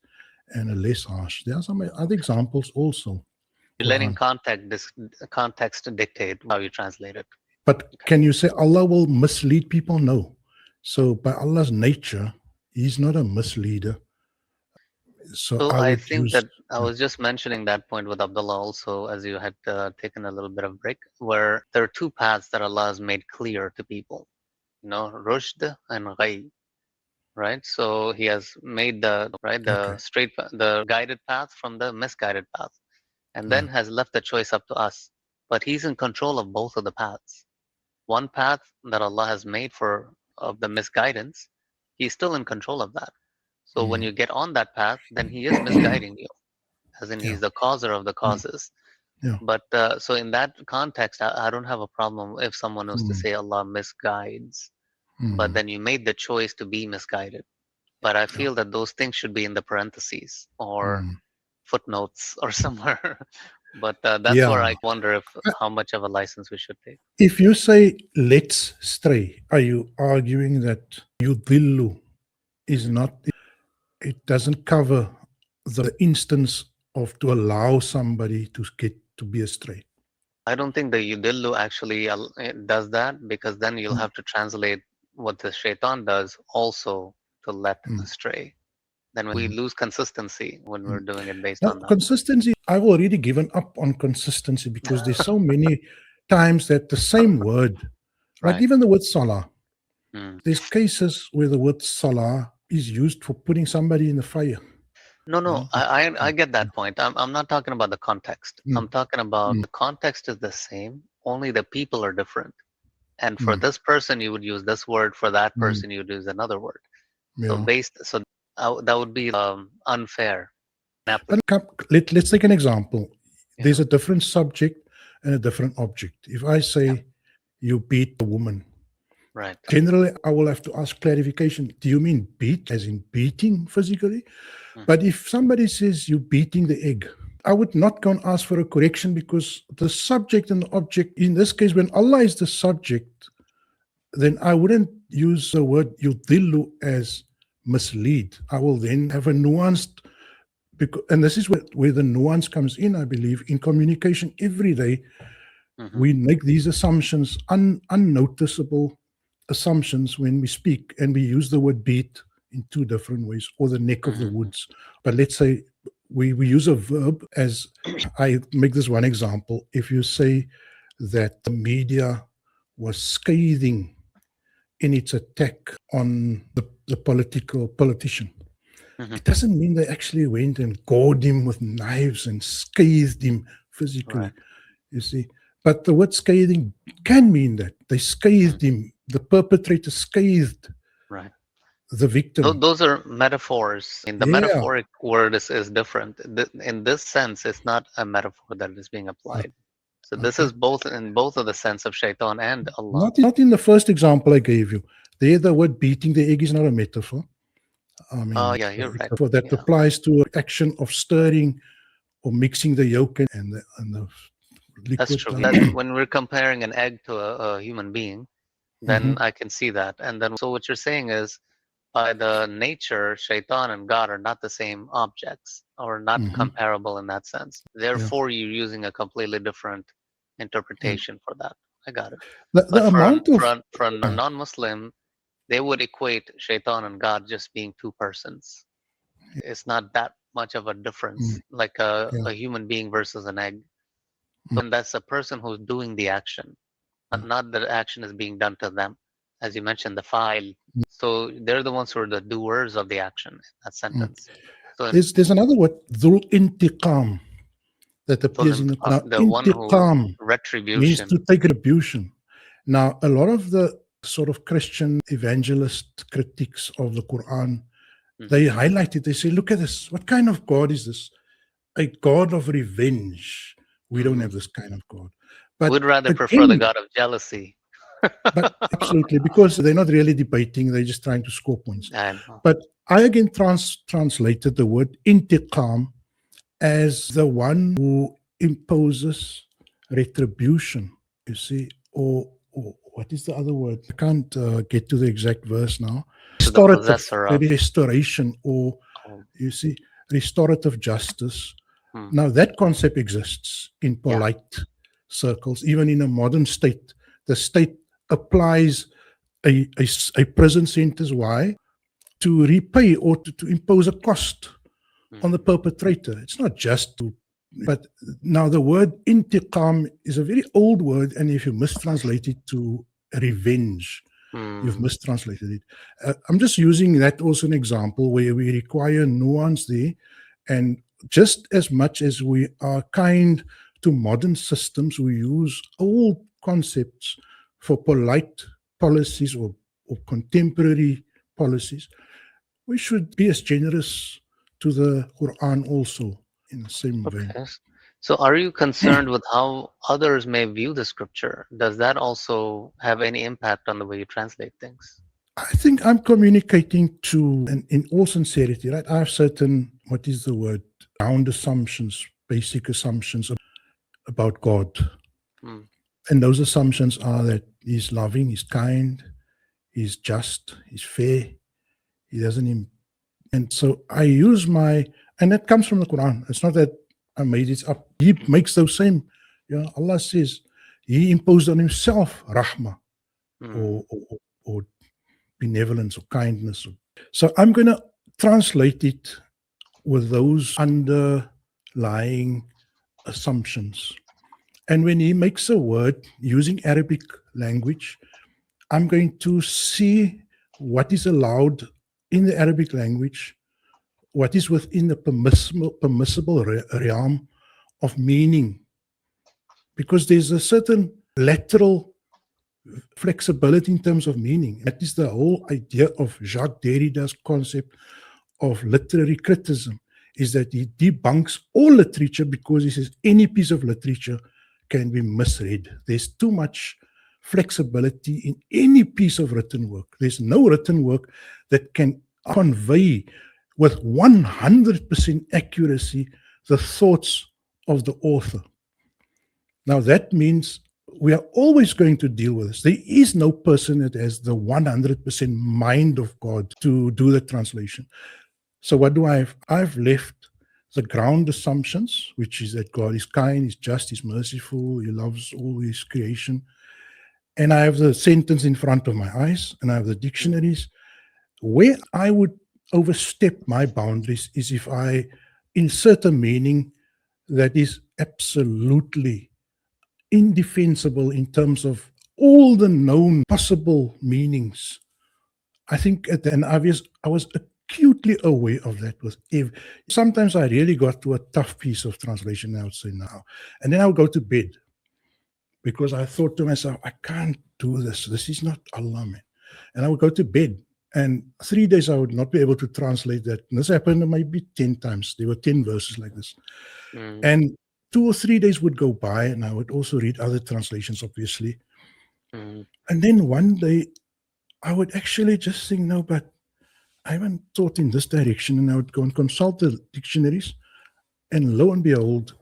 and a less harsh. There are some other examples also. You're letting Quran. context dictate how you translate it. But can you say Allah will mislead people? No. So by Allah's nature, He's not a misleader. So So I I would think use. that I was just mentioning that point with Abdullah also, as you had taken a little bit of break, where there are two paths that Allah has made clear to people, rushd and ghay, right? So He has made the Okay. straight, the guided path from the misguided path, and then has left the choice up to us. But He's in control of both of the paths. One path that Allah has made of the misguidance, He's still in control of that. So when you get on that path, then He is misguiding you, as in Yeah. He's the causer of the causes. Yeah. But so in that context, I don't have a problem if someone was to say Allah misguides, but then you made the choice to be misguided. But I feel that those things should be in the parentheses or footnotes or somewhere. But that's where Yeah. I wonder how much of a license we should take. If you say let's stray, are you arguing that yudillu is not, it doesn't cover the instance of to allow somebody to get to be astray? I don't think the yudillu actually does that, because then you'll have to translate what the shaitan does also to let astray. Then we lose consistency when we're doing it based Now, on that. consistency, I've already given up on consistency because there's so many times that the same word, like Right. even the word salah, Mm. there's cases where the word salah is used for putting somebody in the fire. No, I get that point. I'm not talking about the context. I'm talking about the context is the same, only the people are different. And for this person, you would use this word. For that person, you would use another word. So Yeah. that would be unfair. But let's take an example. There's a different subject and a different object. If I say you beat a woman, Right. generally I will have to ask clarification. Do you mean beat as in beating physically? But if somebody says you're beating the egg, I would not go and ask for a correction, because the subject and the object, in this case, when Allah is the subject, then I wouldn't use the word yudillu as mislead. I will then have a nuanced, and this is where the nuance comes in, I believe, in communication every day. We make these assumptions, unnoticeable assumptions when we speak, and we use the word beat in two different ways, or the neck of the woods. But let's say we use a verb as, I make this one example. If you say that the media was scathing in its attack on the politician, it doesn't mean they actually went and gored him with knives and scathed him physically, Right. you see. But the word scathing can mean that. They scathed him. The perpetrator scathed Right. the victim. Those are metaphors. The Yeah. metaphoric word is different. In this sense, it's not a metaphor that is being applied. So this is both in both of the sense of shaitan and Allah. Not in the first example I gave you. There, the word beating the egg is not a metaphor. I mean, Yeah, you're right. for that applies to action of stirring or mixing the yolk and the liquid. That's true. When we're comparing an egg to a human being, then I can see that. And then, so what you're saying is, by the nature, shaitan and God are not the same objects, or not comparable in that sense. Therefore, you're using a completely different interpretation for that. I got it. But for a non-Muslim, they would equate shaitan and God just being two persons. It's not that much of a difference, like a human being versus an egg. And that's a person who's doing the action, not that the action is being done to them. As you mentioned, the file. So they're the ones who are the doers of the action in that sentence. So there's another word, dhul intiqam, that appears in the Quran. The one who retribution means to take retribution. Now, a lot of the sort of Christian evangelist critics of the Quran, they highlight it. They say, look at this. What kind of God is this? A God of revenge. We don't have this kind of God. But we'd rather prefer the God of jealousy. But absolutely, because they're not really debating, they're just trying to score points. But I again translated the word intiqam as the one who imposes retribution, you see, or what is the other word? I can't get to the exact verse now. Restoration, or you see, restorative justice. Now that concept exists in polite circles, even in a modern state. The state applies a prison sentence. Why? To repay or to impose a cost on the perpetrator. It's not just to, but now the word intiqam is a very old word, and if you mistranslate it to revenge, you've mistranslated it. I'm just using that also an example where we require nuance there, and just as much as we are kind to modern systems, we use old concepts for polite policies or contemporary policies. We should be as generous to the Quran also in the same vein. So are you concerned with how others may view the scripture? Does that also have any impact on the way you translate things? I think I'm communicating to, and in all sincerity, right? I have certain, what is the word, ground assumptions, basic assumptions about God. And those assumptions are that he's loving, he's kind, he's just, he's fair, he doesn't. And so I use and that comes from the Quran. It's not that I made it up. He makes those same, Allah says, he imposed on himself rahmah or benevolence or kindness. So I'm going to translate it with those underlying assumptions. And when he makes a word using Arabic language, I'm going to see what is allowed in the Arabic language, what is within the permissible realm of meaning. Because there's a certain lateral flexibility in terms of meaning. That is the whole idea of Jacques Derrida's concept of literary criticism, is that he debunks all literature because he says any piece of literature can be misread. There's too much flexibility in any piece of written work. There's no written work that can convey with 100% accuracy the thoughts of the author. Now that means we are always going to deal with this. There is no person that has the 100% mind of God to do the translation. So what do I have? I've left the ground assumptions, which is that God is kind, He's just, He's merciful, He loves all His creation. And I have the sentence in front of my eyes, and I have the dictionaries. Where I would overstep my boundaries is if I insert a meaning that is absolutely indefensible in terms of all the known possible meanings. I think I was acutely aware of that. Sometimes I really got to a tough piece of translation, I would say now. And then I would go to bed because I thought to myself, I can't do this. This is not Allah, man. And I would go to bed. And 3 days I would not be able to translate that. And this happened maybe 10 times. There were 10 verses like this. And 2 or 3 days would go by, and I would also read other translations, obviously. And then one day I would actually just think, no, but I haven't thought in this direction. And I would go and consult the dictionaries. And lo and behold,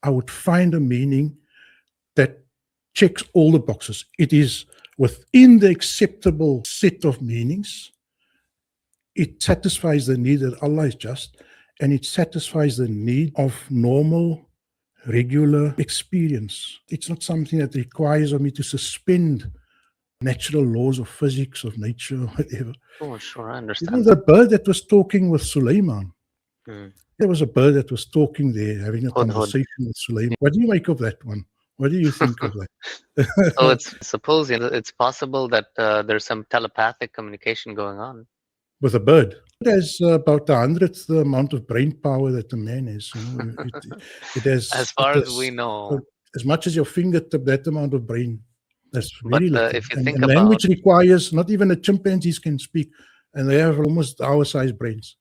I would find a meaning that checks all the boxes. It is within the acceptable set of meanings. It satisfies the need that Allah is just, and it satisfies the need of normal, regular experience. It's not something that requires of me to suspend natural laws of physics, of nature, or whatever. Oh, sure, I You know, understand the that. bird that was talking with Sulaiman, Mm. there was a bird that was talking there, having a Hudhud. conversation with Sulaiman. What do you make of that one? What do you think of that? So it's supposing it's possible that there's some telepathic communication going on. With a bird. It has about 100th the amount of brain power that a man has. You know, it has As far as we know. as much as your fingertip, that amount of brain. That's really But little. if you And think about, language requires, not even the chimpanzees can speak, and they have almost our size brains.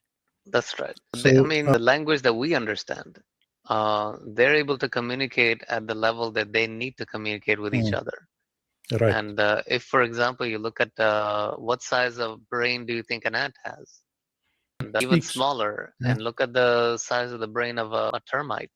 that's right. I So mean, the language that we understand, they're able to communicate at the level that they need to communicate with each other. right. And if, for example, you look at what size of brain do you think an ant has? And even Speaks. smaller. Yeah. And look at the size of the brain of a termite.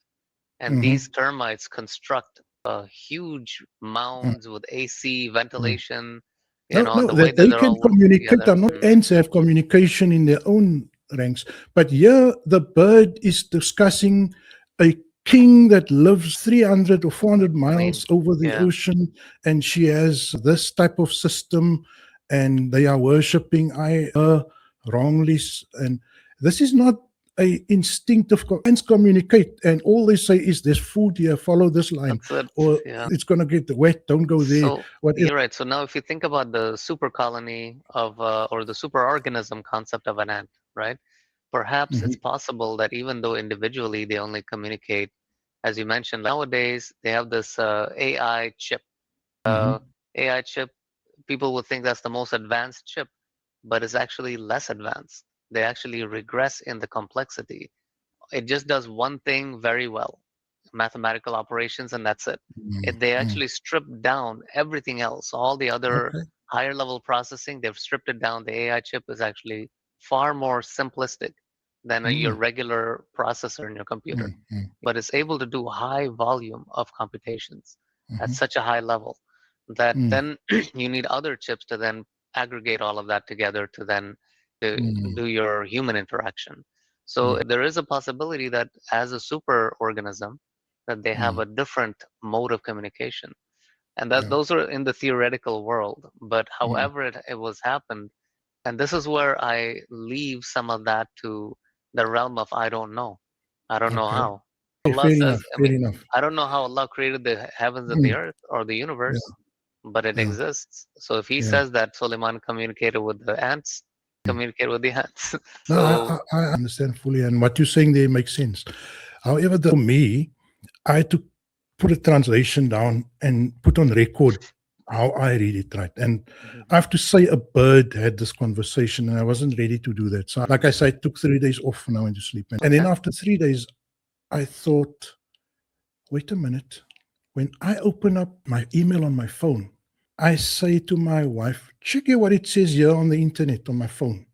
And Mhm. these termites construct huge mounds with AC, ventilation, you know, No, the way that that they they're can all working communicate. together. Are not ants have communication in their own ranks. But here, the bird is discussing a king that lives 300 or 400 miles over the Yeah. ocean, and she has this type of system, and they are worshipping her wrongly. And this is not a instinctive. Ants communicate, and all they say is, "There's food here. Follow this line," That's it. or Yeah. "It's gonna get wet. Don't go there." So Whatever. you're right. So now, if you think about the super colony of, or the super organism concept of an ant, right? Perhaps it's possible that even though individually they only communicate, as you mentioned, nowadays they have this AI chip. AI chip, people would think that's the most advanced chip, but it's actually less advanced. They actually regress in the complexity. It just does one thing very well, mathematical operations, and that's it. They actually strip down everything else, all the other Okay. higher level processing, they've stripped it down. The AI chip is actually far more simplistic than your regular processor in your computer, but it's able to do high volume of computations at such a high level that then you need other chips to then aggregate all of that together to then do your human interaction. So there is a possibility that as a super organism, that they have a different mode of communication, and that those are in the theoretical world. But however it was happened, and this is where I leave some of that to the realm of I don't know. I don't know Okay. how. Okay, Allah fair says, enough. I Fair mean, enough. I don't know how Allah created the heavens and the earth or the Yeah. universe, but it Yeah. exists. So if he Yeah. says that Suleiman communicated with the ants, communicate with the ants. No, So I understand fully, and what you're saying there makes sense. However, for me, I had to put a translation down and put on record how I read it, right? And I have to say, a bird had this conversation, and I wasn't ready to do that. So, like I said, I took 3 days off and I went to sleep. And then after 3 days, I thought, wait a minute. When I open up my email on my phone, I say to my wife, check here what it says here on the internet on my phone.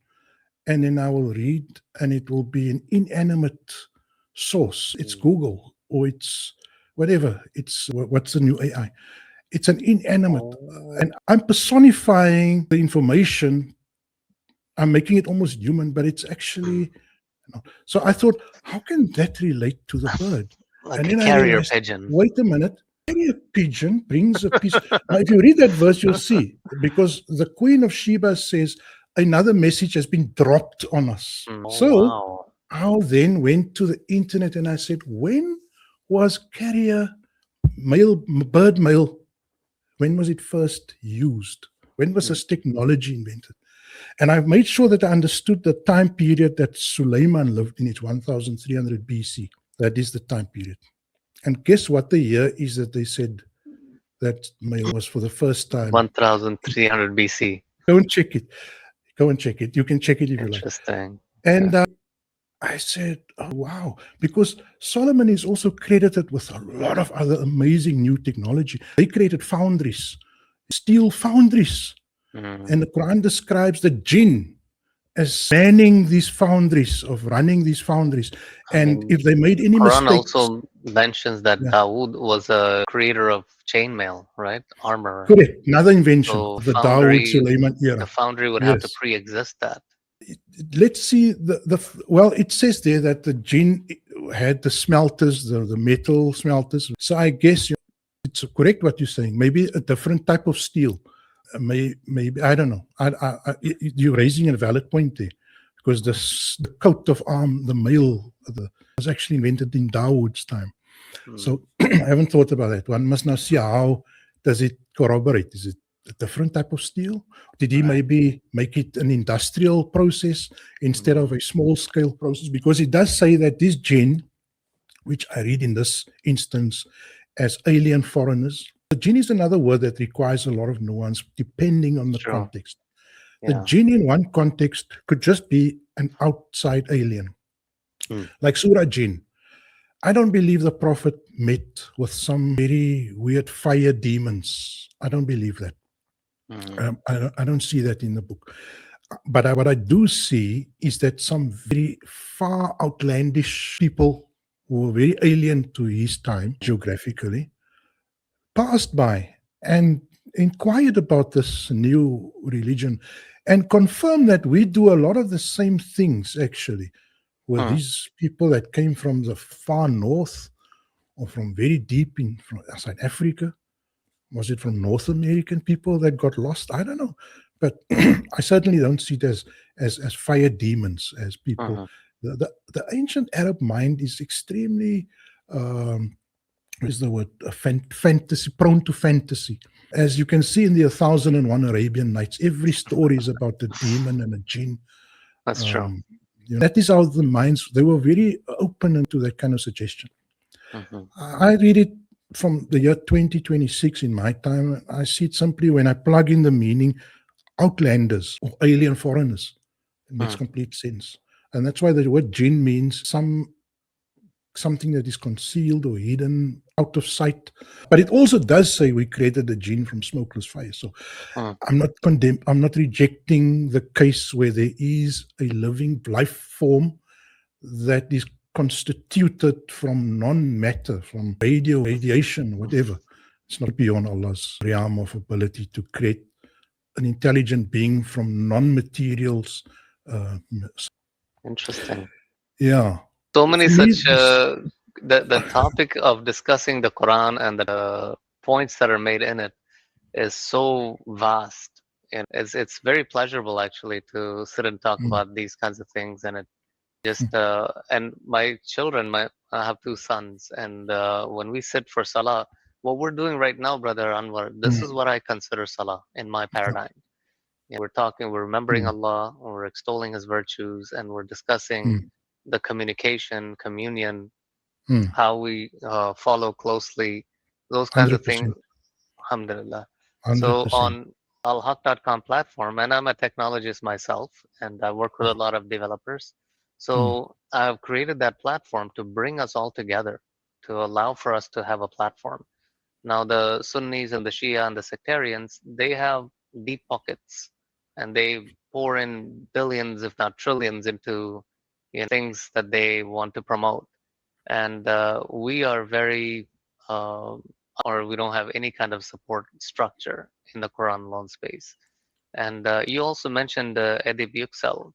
And then I will read, and it will be an inanimate source. It's Google, or it's whatever. It's what's the new AI. It's an inanimate. Oh. And I'm personifying the information. I'm making it almost human, but it's actually. So I thought, how can that relate to the bird? Like And a then I carrier realized, pigeon. wait a minute, maybe a pigeon brings a piece. Now, if you read that verse, you'll see, because the Queen of Sheba says, another message has been dropped on us. Oh, So wow. I then went to the internet and I said, when was carrier bird mail, when was it first used? When was this technology invented? And I've made sure that I understood the time period that Suleiman lived in. It's 1300 BC. That is the time period. And guess what the year is that they said that mail was for the first time? 1300 BC. Go and check it. Go and check it. You can check it if you like. Interesting. And I said, oh, wow. Because Solomon is also credited with a lot of other amazing new technology. They created foundries, steel foundries. And the Quran describes the jinn as manning these foundries, of running these foundries. And if they made any Quran mistakes, also mentions that Dawood was a creator of chainmail, right? Armor. correct, another invention So of the Dawood Suleiman the era. foundry would have to Yes. pre-exist that. Let's see well, it says there that the jinn had the smelters, the metal smelters. So I guess it's correct what you're saying. Maybe a different type of steel. Maybe I don't know. You're raising a valid point there, because the coat of arm, the mail, was actually invented in Dawood's time. So I haven't thought about that. One must now see how does it corroborate. Is it a different type of steel? Did he maybe make it an industrial process instead of a small scale process? Because it does say that this jinn, which I read in this instance as alien foreigners. The jinn is another word that requires a lot of nuance depending on the context. The jinn in one context could just be an outside alien, like Surah Jinn. I don't believe the Prophet met with some very weird fire demons. I don't believe that. I don't see that in the book. But what I do see is that some very far outlandish people who were very alien to his time geographically passed by and inquired about this new religion and confirmed that we do a lot of the same things actually with these people that came from the far north or from very deep in from outside Africa. Was it from North American people that got lost? I don't know. But I certainly don't see it as fire demons, as people. The ancient Arab mind is extremely what is the word? Fantasy, prone to fantasy. As you can see in the 1001 Arabian Nights, every story is about a demon and a jinn. That's true. That is how the minds, they were very open to that kind of suggestion. I read it from the year 2026 in my time. I see it simply when I plug in the meaning outlanders or alien foreigners. It makes complete sense. And that's why the word jinn means something that is concealed or hidden, out of sight. But it also does say we created the jinn from smokeless fire. So I'm not rejecting the case where there is a living life form that is constituted from non-matter, from radiation, whatever. It's not beyond Allah's realm of ability to create an intelligent being from non-materials. Interesting. Yeah. So many For me, such the topic of discussing the Quran and the points that are made in it is so vast, and it's very pleasurable actually to sit and talk about these kinds of things. And it just and my children, I have two sons, and when we sit for salah, what we're doing right now, brother Anwar, this is what I consider salah in my paradigm. We're remembering Allah, we're extolling His virtues, and we're discussing the communication, communion, how we follow closely, those kinds of things. 100%. Alhamdulillah. So 100%. on alhaq.com platform, and I'm a technologist myself, and I work with a lot of developers. So I've created that platform to bring us all together, to allow for us to have a platform. Now the Sunnis and the Shia and the sectarians, they have deep pockets, and they pour in billions, if not trillions, into things that they want to promote. And we are very or we don't have any kind of support structure in the Quran loan space. And you also mentioned Edip Yüksel.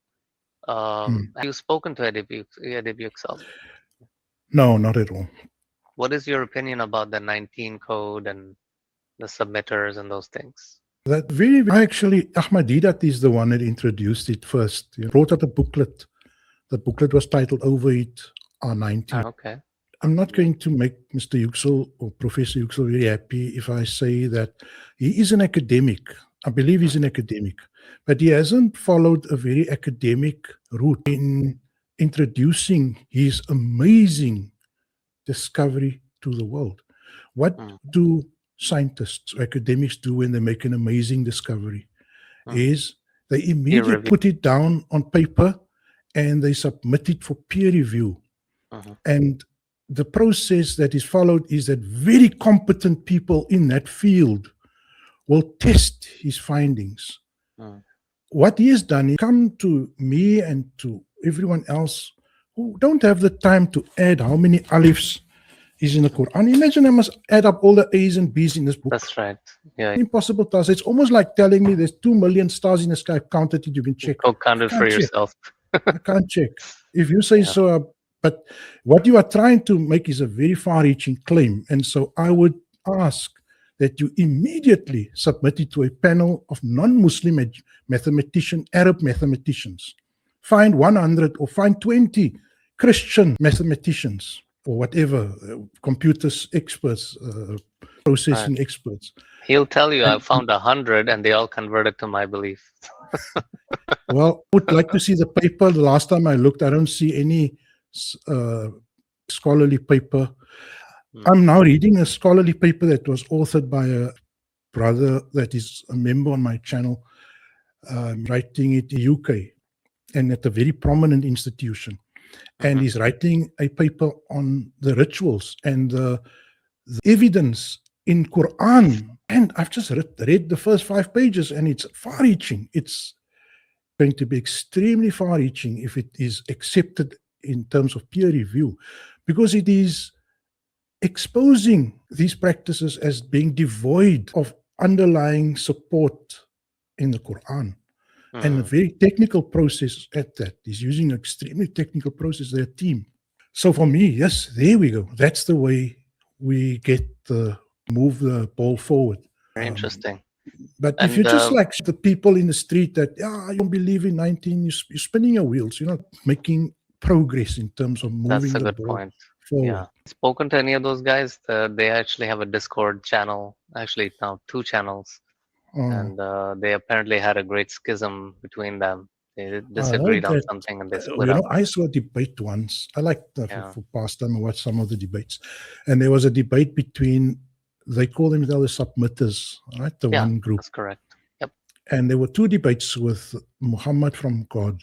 Mm. Have you spoken to Edip Yüksel? No, not at all. What is your opinion about the 19 code and the submitters and those things? That actually, Ahmadidat is the one that introduced it first. He brought out a booklet. The booklet was titled Over It R19. Okay. I'm not going to make Mr. Yüksel or Professor Yüksel very happy if I say that he is an academic. I believe he's an academic, but he hasn't followed a very academic route in introducing his amazing discovery to the world. What do scientists or academics do when they make an amazing discovery? Is they immediately put it down on paper and they submit it for peer review. And the process that is followed is that very competent people in that field will test his findings. What he has done is come to me and to everyone else who don't have the time to add how many alifs is in the Quran. Imagine I must add up all the A's and B's in this book. That's right. Yeah. Impossible task. It's almost like telling me there's 2 million stars in the sky. I've counted it. You can check. Go count it for yourself. I can't check. If you say so, but what you are trying to make is a very far-reaching claim. And so I would ask that you immediately submit it to a panel of non-Muslim Arab mathematicians. Find 100 or find 20 Christian mathematicians or whatever, computers experts, processing experts. He'll tell you I found 100 and they all converted to my belief. Well, I would like to see the paper. The last time I looked, I don't see any scholarly paper. I'm now reading a scholarly paper that was authored by a brother that is a member on my channel, writing it in the UK and at a very prominent institution. And he's writing a paper on the rituals and the evidence in Quran. And I've just read the first 5 pages and it's far-reaching. It's going to be extremely far-reaching if it is accepted in terms of peer review, because it is exposing these practices as being devoid of underlying support in the Quran. And a very technical process at that. He's using an extremely technical process, their team. So for me, yes, there we go. That's the way we move the ball forward. Very interesting. But if you're just like the people in the street that, you don't believe in 19, you're spinning your wheels. You're not making progress in terms of moving the ball point. forward. Yeah. Spoken to any of those guys? They actually have a Discord channel. Actually, now 2 channels. And they apparently had a great schism between them. They disagreed on something and they split up. I saw a debate once. I like for pastime. I watched some of the debates. And there was a debate between, they call themselves submitters, right? The one group. That's correct. Yep. And there were 2 debates with Muhammad from God.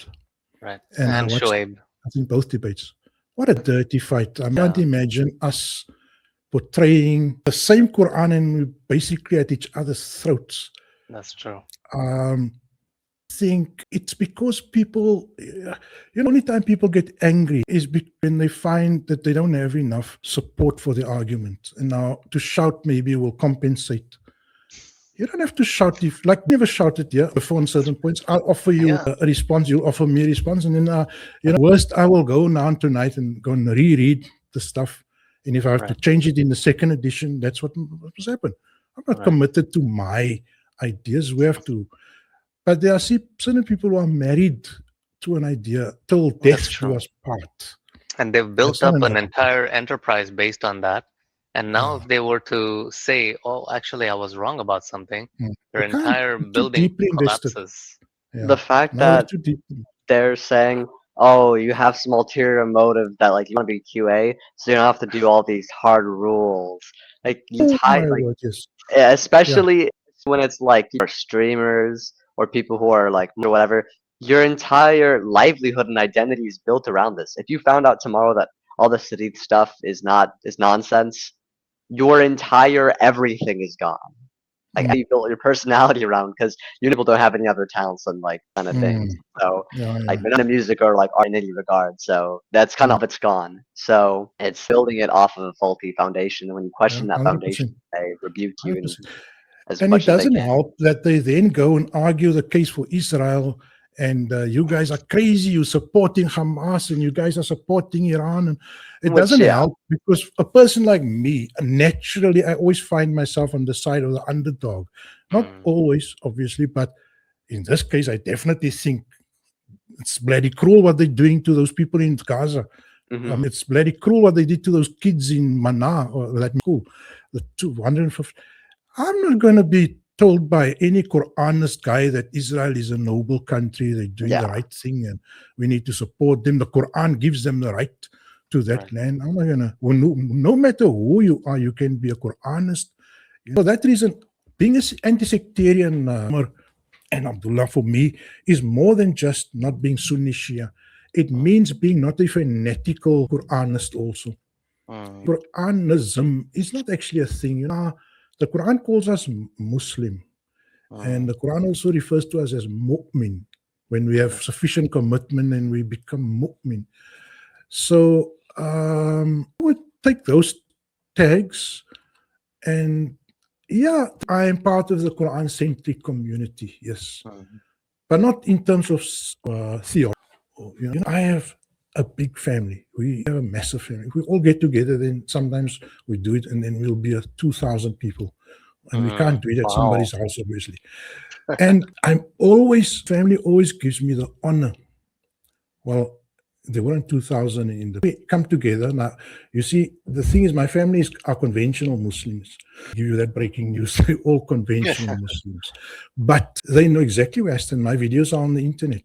Right. And Shoaib. I think both debates. What a dirty fight. I can't imagine us portraying the same Quran and we're basically at each other's throats. That's true. I think it's because people, only time people get angry is when they find that they don't have enough support for the argument. And now to shout maybe will compensate. You don't have to shout. If never shouted before on certain points, I'll offer you a response. You'll offer me a response. And then, worst, I will go now tonight and go and reread the stuff. And if I have to change it in the second edition, that's what must happen. I'm not committed to my ideas. We have to. But there are certain people who are married to an idea till death do us part. And they've built up an entire enterprise based on that. And now if they were to say, actually, I was wrong about something, their entire building collapses. Yeah. The fact that they're saying, you have some ulterior motive that you want to be QA, so you don't have to do all these hard rules. Especially when it's your streamers or people who are or whatever, your entire livelihood and identity is built around this. If you found out tomorrow that all the city stuff is nonsense, your entire everything is gone. like how you built your personality around, because you people don't have any other talents than like kind of things. So Yeah, like yeah, none of music or like art in any regard. So that's kind of it's gone. So it's building it off of a faulty foundation. And when you yeah, question that foundation, 100%. they rebuke you and 100%. as And it much as they doesn't can. help that they then go and argue the case for Israel. And you guys are crazy. You're supporting Hamas and you guys are supporting Iran. And it Which doesn't help because a person like me, naturally, I always find myself on the side of the underdog. Not always, obviously, but in this case, I definitely think it's bloody cruel what they're doing to those people in Gaza. It's bloody cruel what they did to those kids in Mana or that school. The 250. I'm not going to be told by any Quranist guy that Israel is a noble country, they're doing the right thing, and we need to support them. The Quran gives them the right to that land. I'm not going to, no matter who you are, you can be a Quranist. For that reason, being an anti-sectarian, and Abdullah, for me, is more than just not being Sunni Shia. It means being not a fanatical Quranist also. Quranism is not actually a thing. The Quran calls us Muslim, and the Quran also refers to us as mu'min when we have sufficient commitment and we become mu'min. So I would take those tags, and yeah, I am part of the Quran-centric community, yes, but not in terms of theology. I have a big family. We have a massive family. If we all get together, then sometimes we do it, and then we'll be 2,000 people. And we can't do it at somebody's house, obviously. And family always gives me the honor. Well, there weren't 2,000 in we come together. Now, you see, the thing is, my family are conventional Muslims. I give you that breaking news. They're all conventional Muslims. But they know exactly where I stand. My videos are on the internet.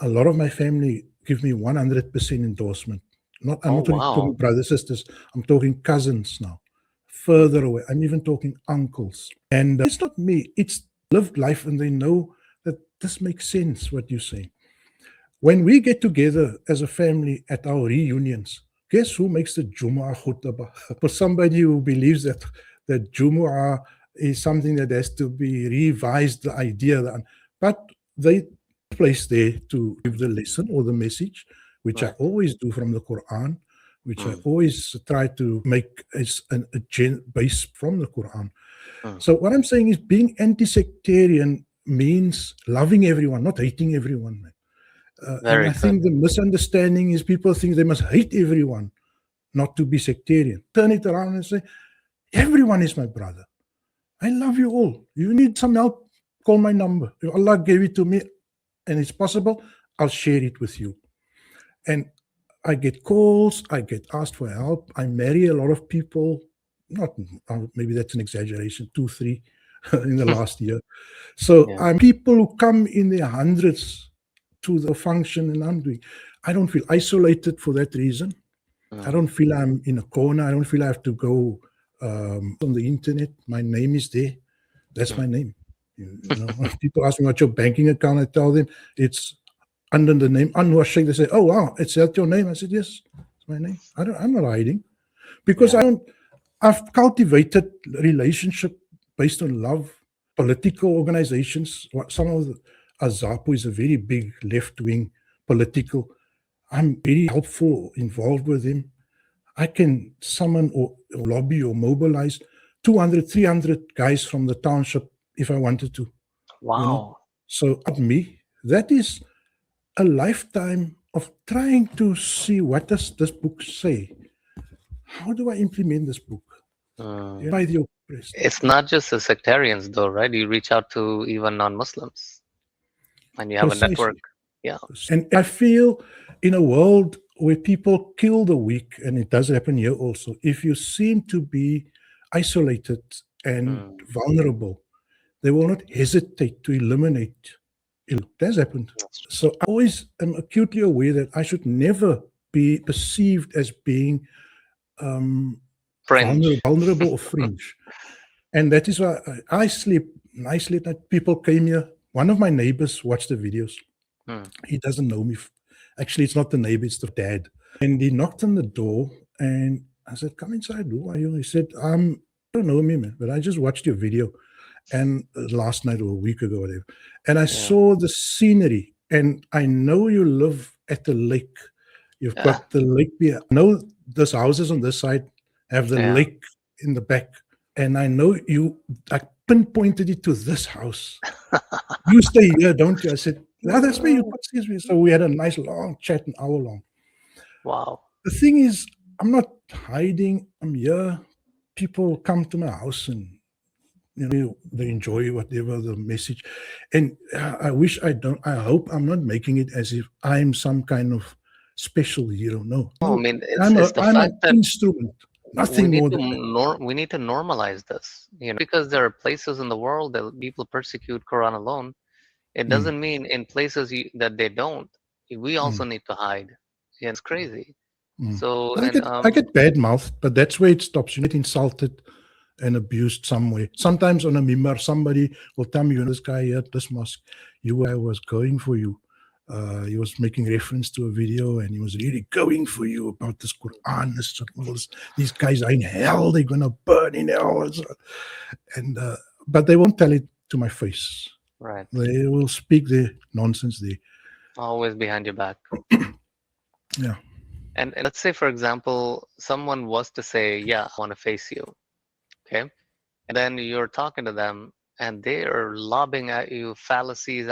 A lot of my family give me 100% endorsement. I'm not talking brothers, sisters. I'm talking cousins now, further away. I'm even talking uncles. And it's not me. It's lived life, and they know that this makes sense, what you say. When we get together as a family at our reunions, guess who makes the Jumu'ah khutbah? For somebody who believes that Jumu'ah is something that has to be revised, the idea. But they place there to give the lesson or the message, which I always do from the Quran, which I always try to make as a base from the Quran. So what I'm saying is being anti-sectarian means loving everyone, not hating everyone. And I think the misunderstanding is people think they must hate everyone not to be sectarian. Turn it around and say, everyone is my brother. I love you all. You need some help, call my number. If Allah gave it to me and it's possible, I'll share it with you. And I get calls, I get asked for help. I marry a lot of people, not maybe that's an exaggeration, 2, 3 in the last year. So I'm people who come in their hundreds to the function, and I don't feel isolated for that reason. I don't feel I'm in a corner. I don't feel I have to go on the internet. My name is there. That's my name. People ask me what's your banking account. I tell them it's under the name Anwar Shaik. They say, "Oh wow, is that your name?" I said, "Yes, it's my name." I'm not hiding because I've cultivated relationship based on love. Political organizations. Some of the Azapo is a very big left-wing political. I'm very helpful, involved with them. I can summon or lobby or mobilize 200, 300 guys from the township if I wanted to. Wow. So at me, that is a lifetime of trying to see what does this book say. How do I implement this book? By the oppressed. It's not just the sectarians, though, right? You reach out to even non-Muslims, and you have a network. Yeah. And I feel in a world where people kill the weak, and it does happen here also, if you seem to be isolated and vulnerable, they will not hesitate to eliminate. It has happened. So I always am acutely aware that I should never be perceived as being vulnerable or fringe. And that is why I sleep nicely at night. People came here. One of my neighbors watched the videos. He doesn't know me. Actually, it's not the neighbor, it's the dad. And he knocked on the door, and I said, "Come inside. Who are you?" He said, "I don't know me, man, but I just watched your video." and last night or a week ago, whatever. And I saw the scenery, and I know you live at the lake. You've got the lake here. I know those houses on this side have the lake in the back. And I know I pinpointed it to this house. You stay here, don't you? I said, no, that's where you put me. So we had a nice long chat, an hour long. Wow. The thing is, I'm not hiding. I'm here. People come to my house and they enjoy whatever the message. And I hope I'm not making it as if I'm some kind of special hero. No. I mean, I'm it's the an fact that instrument. Nothing more than that. we need to normalize this, because there are places in the world that people persecute Quran alone. It doesn't mean in places that they don't. We also need to hide. Yeah, it's crazy. So I get bad mouthed, but that's where it stops. You get insulted and abused somewhere. Sometimes on a mimbar, somebody will tell me, this guy here at this mosque, I was going for you. He was making reference to a video, and he was really going for you about this Quran. These guys are in hell. They're going to burn in hell. And but they won't tell it to my face. Right. They will speak their nonsense there. Always behind your back. Yeah. And let's say, for example, someone was to say, yeah, I want to face you. Okay. And then you're talking to them, and they are lobbing at you fallacies,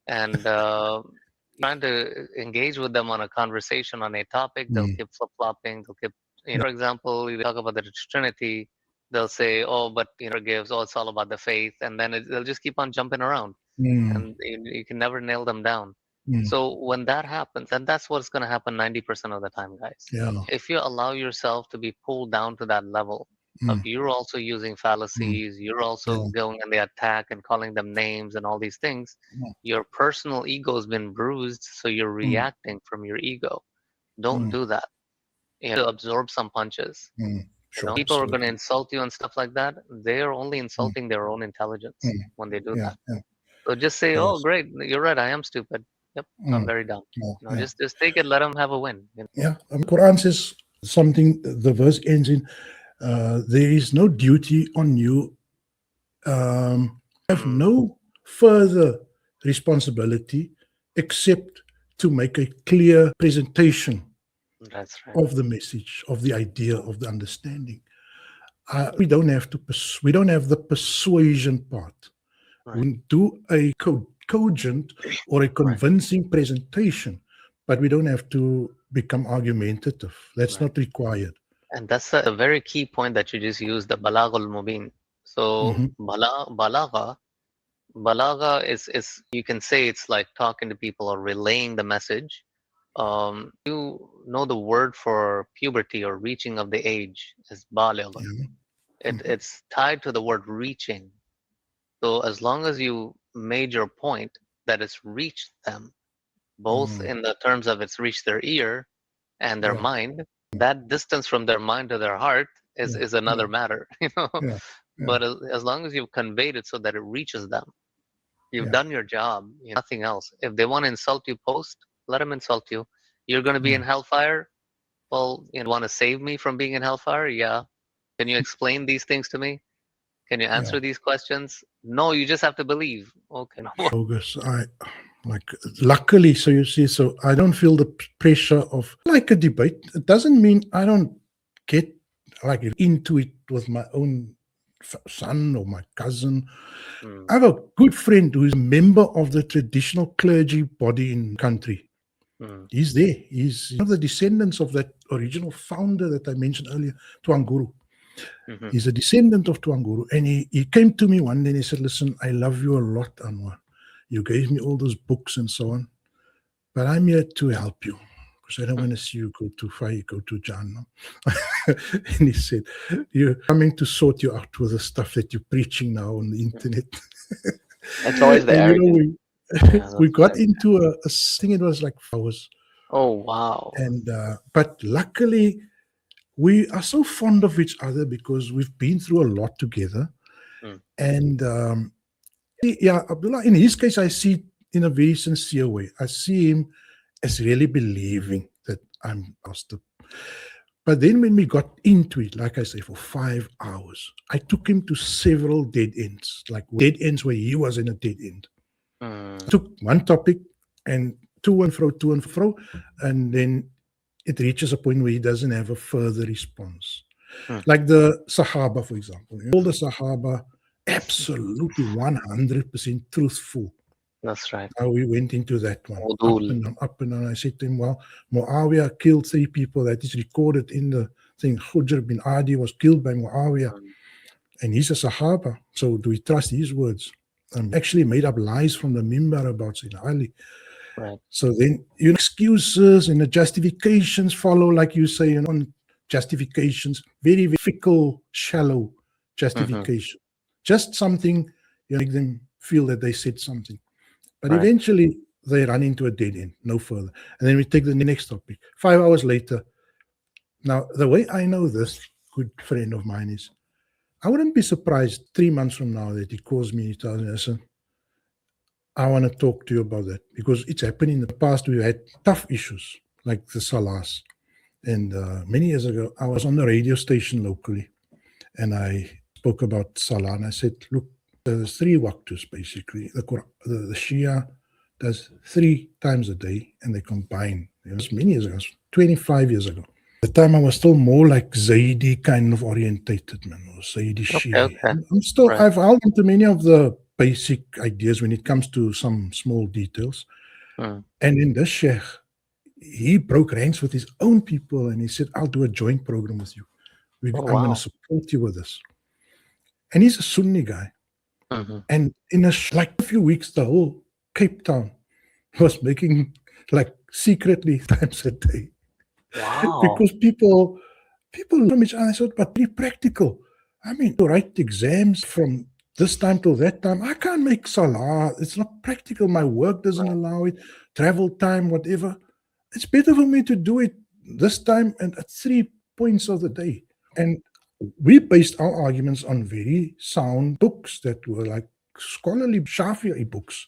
and trying to engage with them on a conversation on a topic. They'll keep flip-flopping. They'll keep, for example, you talk about the Trinity. They'll say, oh, but forgives. Oh, it's all about the faith. And then they'll just keep on jumping around. And you can never nail them down. So when that happens, and that's what's going to happen 90% of the time, guys. Yeah. If you allow yourself to be pulled down to that level of you're also using fallacies, you're also going in the attack and calling them names and all these things, your personal ego has been bruised, so you're reacting from your ego. Don't do that. You have to absorb some punches. Sure, people are going to insult you and stuff like that. They're only insulting their own intelligence when they do that. So just say, oh, great, you're right, I am stupid. Yep, I'm very dumb. Just take it, let them have a win. Yeah, Quran says something, the verse ends in, there is no duty on you, have no further responsibility except to make a clear presentation of the message, of the idea, of the understanding. We don't have the persuasion part. We do a cogent or a convincing presentation, but we don't have to become argumentative. That's not required. And that's a very key point that you just used, the balagh al-mubin. So balagha is, you can say it's like talking to people or relaying the message. You know the word for puberty or reaching of the age is baligh. It's tied to the word reaching. So as long as you made your point that it's reached them, both in the terms of it's reached their ear and their mind, that distance from their mind to their heart is another matter, But as long as you've conveyed it so that it reaches them, you've done your job, nothing else. If they want to insult you post, let them insult you. You're going to be in hellfire. Well, you want to save me from being in hellfire? Yeah. Can you explain these things to me? Can you answer these questions? No, you just have to believe. Okay. Bogus. Luckily, so you see, so I don't feel the pressure of like a debate. It doesn't mean I don't get like into it with my own son or my cousin. I have a good friend who is a member of the traditional clergy body in the country. He's there. He's one of the descendants of that original founder that I mentioned earlier, Tuan Guru. He's a descendant of Tuan Guru. And he came to me one day and he said, listen, I love you a lot, Anwar. You gave me all those books and so on, but I'm here to help you because I don't want to see you go too far, you go to Jannah. And he said, you're coming to sort you out with the stuff that you're preaching now on the internet. That's always the arrogance. We got into a thing, it was like hours. Oh, wow. And but luckily, we are so fond of each other because we've been through a lot together. And Abdullah, in his case, I see it in a very sincere way. I see him as really believing that I'm asked to. But then when we got into it, like I say, for 5 hours, I took him to several dead ends, like dead ends where he was in a dead end. I took one topic and to and fro, and then it reaches a point where he doesn't have a further response. Like the Sahaba, for example. All the Sahaba, absolutely 100% truthful. That's right. How we went into that one. Udul. Up and down. I said to him, well, Muawiyah killed 3 people. That is recorded in the thing. Hujr bin Adi was killed by Muawiyah. And he's a Sahaba. So do we trust his words? Actually made up lies from the mimbar about Sayyidina Ali. Right. So then excuses and the justifications follow, like you say, on justifications, very, very fickle, shallow justification. Just something make them feel that they said something. But eventually they run into a dead end, no further. And then we take the next topic. 5 hours later. Now, the way I know this good friend of mine is, I wouldn't be surprised 3 months from now that he calls me and he tells me, listen, I want to talk to you about that, because it's happened in the past. We had tough issues like the Salahs. And many years ago, I was on the radio station locally and I spoke about Salah. And I said, look, there's 3 waqtus basically. The Shia does 3 times a day and they combine. It was many years ago, 25 years ago. At the time I was still more like Zaidi kind of orientated, man, or Zaidi Shia. Okay. I've held into many of the basic ideas when it comes to some small details. And in this Sheikh, he broke ranks with his own people and he said, I'll do a joint program with you. I'm going to support you with this. And he's a Sunni guy. And in a few weeks, the whole Cape Town was making like secretly times a day. Wow. Because people from each other, but be practical. I mean, to write exams from this time till that time, I can't make Salah. It's not practical. My work doesn't allow it. Travel time, whatever. It's better for me to do it this time and at 3 points of the day. And we based our arguments on very sound books that were like scholarly Shafi'i books.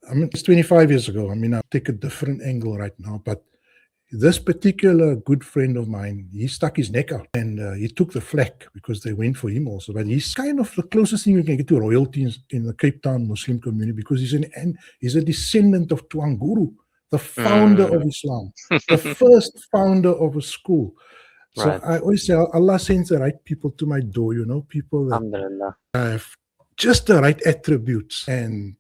I mean, it's 25 years ago. I mean, I'll take a different angle right now, but this particular good friend of mine, he stuck his neck out and he took the flak because they went for him also. But he's kind of the closest thing you can get to royalty in the Cape Town Muslim community, because he's a descendant of Tuan Guru, the founder of Islam, the first founder of a school. So I always say Allah sends the right people to my door, people that have just the right attributes. And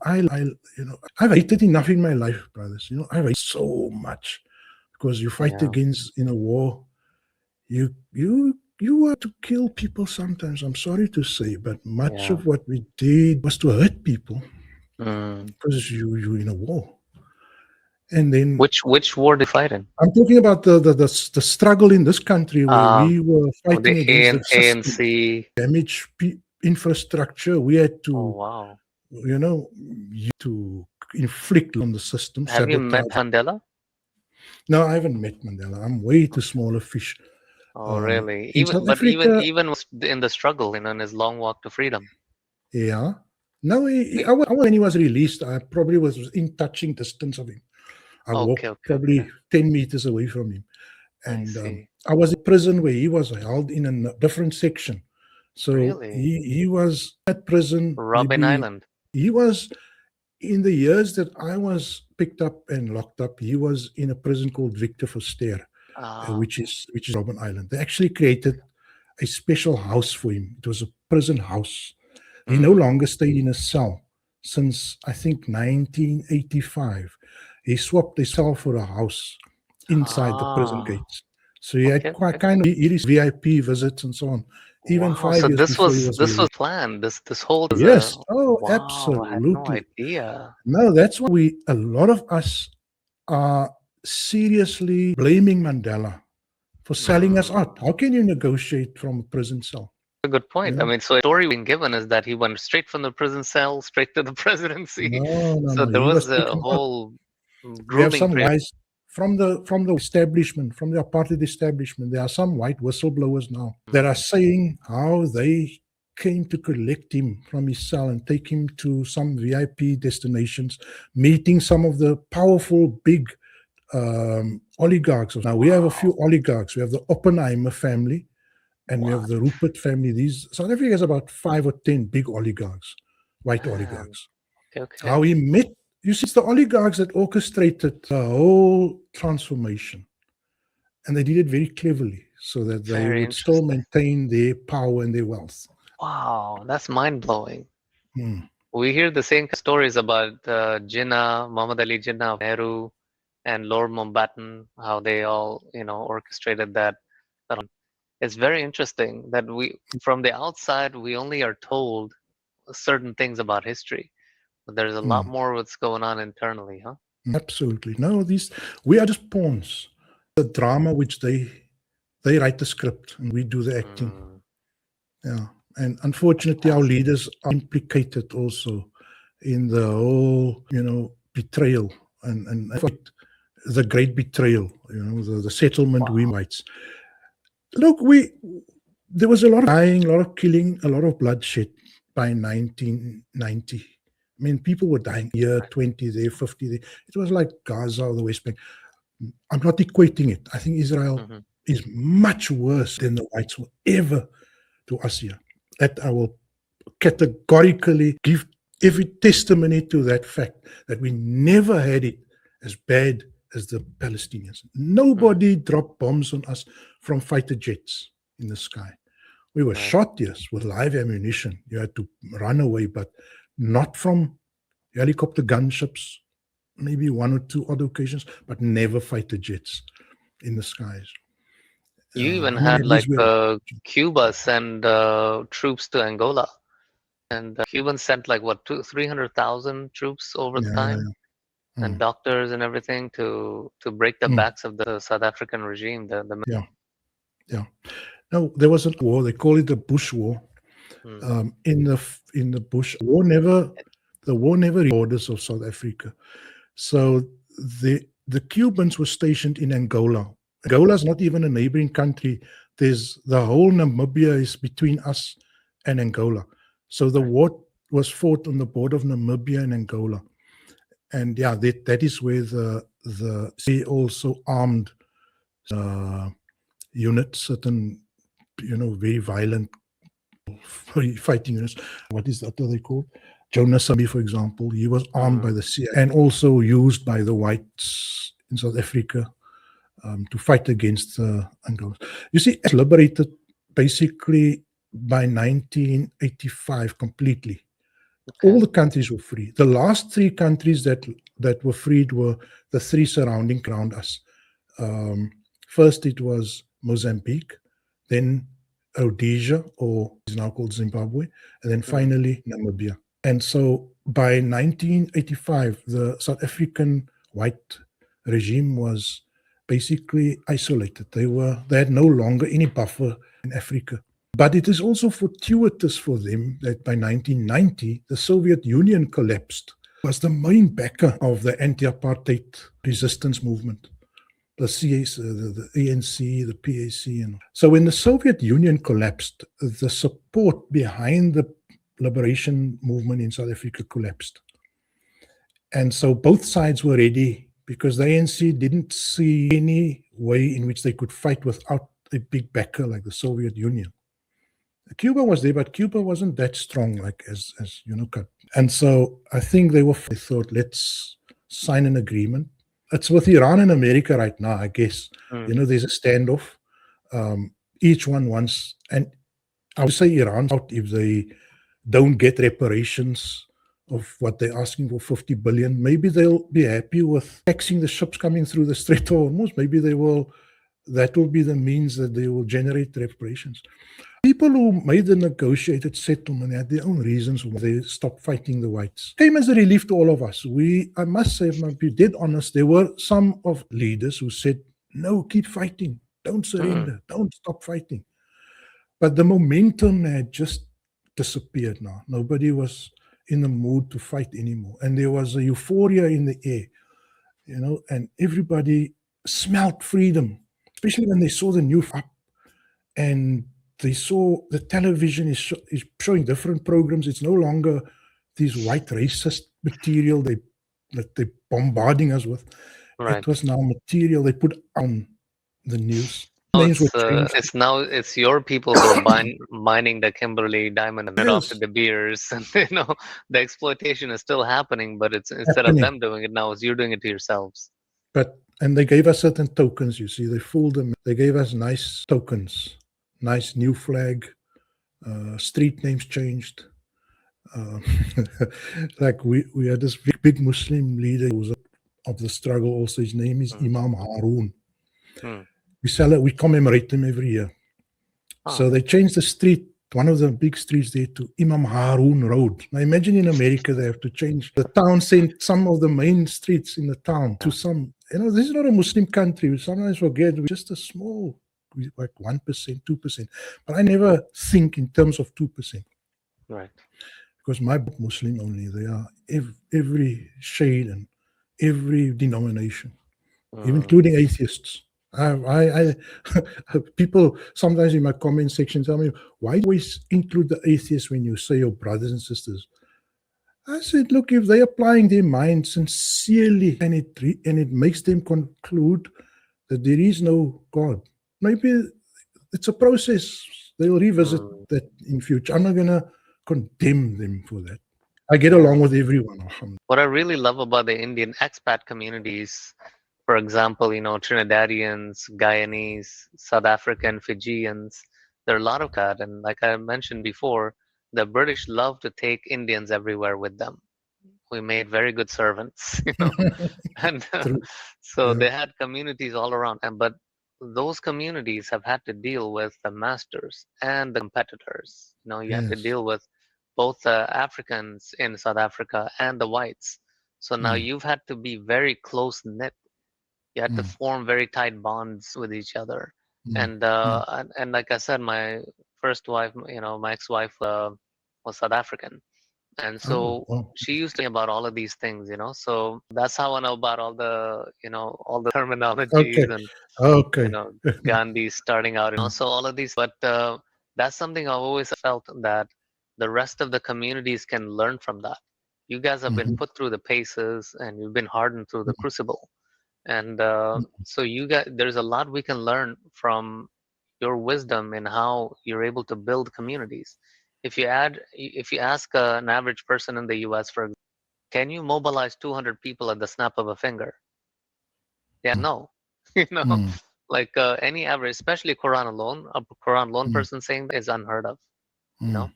I've hated enough in my life, brothers. I've hated so much, because you fight against in a war. You want to kill people sometimes. I'm sorry to say, but much of what we did was to hurt people, because you in a war. And then which war did you fight in? I'm talking about the struggle in this country where we were fighting against the ANC damaged infrastructure. We had to. Oh wow. To inflict on the system. Have you met Mandela? No, I haven't met Mandela. I'm way too small a fish. Oh, really? Even was in the struggle, in his long walk to freedom. Yeah. No, when he was released, I probably was in touching distance of him. I walked probably 10 meters away from him. And I was in prison where he was held in a different section. So he was at prison. Robben Island. He was, in the years that I was picked up and locked up, he was in a prison called Victor Verster, which is Robben Island. They actually created a special house for him. It was a prison house. He no longer stayed in a cell since, I think, 1985. He swapped a cell for a house inside the prison gates. So he had his VIP visits and so on. Even 5 years before he was this was planned. This whole absolutely. I had no idea. No, that's why a lot of us are seriously blaming Mandela for selling us out. How can you negotiate from a prison cell? A good point. I mean, so the story being given is that he went straight from the prison cell straight to the presidency. No. There was a whole grooming. We have some guys from the establishment, from the apartheid establishment. There are some white whistleblowers now that are saying how they came to collect him from his cell and take him to some VIP destinations, meeting some of the powerful, big oligarchs. Now we have a few oligarchs. We have the Oppenheimer family, and we have the Rupert family. These South Africa has about 5 or 10 big oligarchs, white oligarchs. Okay. How he met, you see, it's the oligarchs that orchestrated the whole transformation. And they did it very cleverly so that they Very would still interesting. maintain their power and their wealth. Wow, that's mind-blowing. Hmm. We hear the same stories about Jinnah, Muhammad Ali Jinnah, Nehru, and Lord Mountbatten, how they all, orchestrated that. It's very interesting that from the outside, we only are told certain things about history, but there's a lot Hmm. more what's going on internally, huh? Absolutely. No, we are just pawns. The drama which they write the script and we do the acting. Mm, Yeah. And unfortunately, our leaders are implicated also in the whole, betrayal and the great betrayal, the settlement we rights. Look, there was a lot of dying, a lot of killing, a lot of bloodshed by 1990. I mean, people were dying here, 20 there, 50 there. It was like Gaza or the West Bank. I'm not equating it. I think Israel is much worse than the whites were ever to us here. That I will categorically give every testimony to that fact, that we never had it as bad as the Palestinians. Nobody dropped bombs on us from fighter jets in the sky. We were shot, yes, with live ammunition. You had to run away, but not from helicopter gunships, maybe 1 or 2 odd occasions, but never fighter jets in the skies. You even I mean, had at least Cuba send troops to Angola, and Cubans sent 300,000 troops over the time, and doctors and everything to break the backs of the South African regime. Yeah. No, there was a war. They call it the Bush War. In the Bush war, the war never borders of South Africa. So the Cubans were stationed in Angola. Angola is not even a neighboring country. There's the whole Namibia is between us and Angola. So the war was fought on the border of Namibia and Angola. And yeah, that is where they also armed units, certain, very violent fighting units. What is that they called? Jonas Sambi, for example, he was armed by the CIA and also used by the whites in South Africa to fight against Angola. You see, it's liberated basically by 1985 completely. All the countries were free. The last 3 countries that were freed were the 3 surrounding around us. First, it was Mozambique, then Rhodesia, or is now called Zimbabwe, and then finally Namibia. And so by 1985, the South African white regime was basically isolated. They had no longer any buffer in Africa. But it is also fortuitous for them that by 1990, the Soviet Union collapsed. It was the main backer of the anti-apartheid resistance movement. The CS, the ANC, the PAC. So when the Soviet Union collapsed, the support behind the liberation movement in South Africa collapsed. And so both sides were ready because the ANC didn't see any way in which they could fight without a big backer like the Soviet Union. Cuba was there, but Cuba wasn't that strong, like as and so I think they thought, let's sign an agreement. It's with Iran and America right now, I guess. There's a standoff. Each one wants, and I would say Iran out if they don't get reparations of what they're asking for, 50 billion. Maybe they'll be happy with taxing the ships coming through the Strait of Hormuz. Maybe that will be the means that they will generate reparations. People who made the negotiated settlement had their own reasons why they stopped fighting the whites. Came as a relief to all of us. I must say, if I be dead honest, there were some of leaders who said, no, keep fighting. Don't surrender. Don't stop fighting. But the momentum had just disappeared now. Nobody was in the mood to fight anymore. And there was a euphoria in the air, and everybody smelled freedom, especially when they saw the new up and they saw the television is showing different programs. It's no longer these white racist material that they're bombarding us with. Right. It was now material they put on the news. No, Names were changed. it's your people who are mining the Kimberley diamond and it off to Yes, De Beers, and the exploitation is still happening, but it's instead of happening. them doing it now, it's you doing it to yourselves. And they gave us certain tokens, you see. They fooled them. They gave us nice tokens, nice new flag, street names changed. Uh, like we had this big Muslim leader who was of the struggle also. His name is Imam Haroon. Hmm. We commemorate him every year. So they changed the street, one of the big streets there, to Imam Haroon Road. Now imagine in America they have to change the town, sent some of the main streets in the town to some, this is not a Muslim country. We sometimes forget we're just a small, like 1%, 2%. But I never think in terms of 2%. Right. Because my Muslim only, they are every shade and every denomination, including atheists. I people sometimes in my comment section tell me, why do you always include the atheists when you say your brothers and sisters? I said, look, if they're applying their mind sincerely and it makes them conclude that there is no God, maybe it's a process. They'll revisit that in future. I'm not going to condemn them for that. I get along with everyone. What I really love about the Indian expat communities, for example, Trinidadians, Guyanese, South African, Fijians, there are a lot of that. And like I mentioned before, the British love to take Indians everywhere with them. We made very good servants, and so Yeah. they had communities all around. But those communities have had to deal with the masters and the competitors. You have to Yes. deal with both the Africans in South Africa and the whites. So now you've had to be very close knit. You had to form very tight bonds with each other. And like I said, my first wife, my ex-wife was South African. And Oh, so wow. she used to tell me about all of these things, so that's how I know about all the Okay. terminologies and, Okay. Gandhi starting out, so all of these, but that's something I've always felt that the rest of the communities can learn from that. You guys have been put through the paces and you've been hardened through the crucible. And so there's a lot we can learn from your wisdom in how you're able to build communities. If you ask an average person in the US, for example, can you mobilize 200 people at the snap of a finger? Yeah, no. you know, like any average, especially a Quran alone person saying that is unheard of. You know,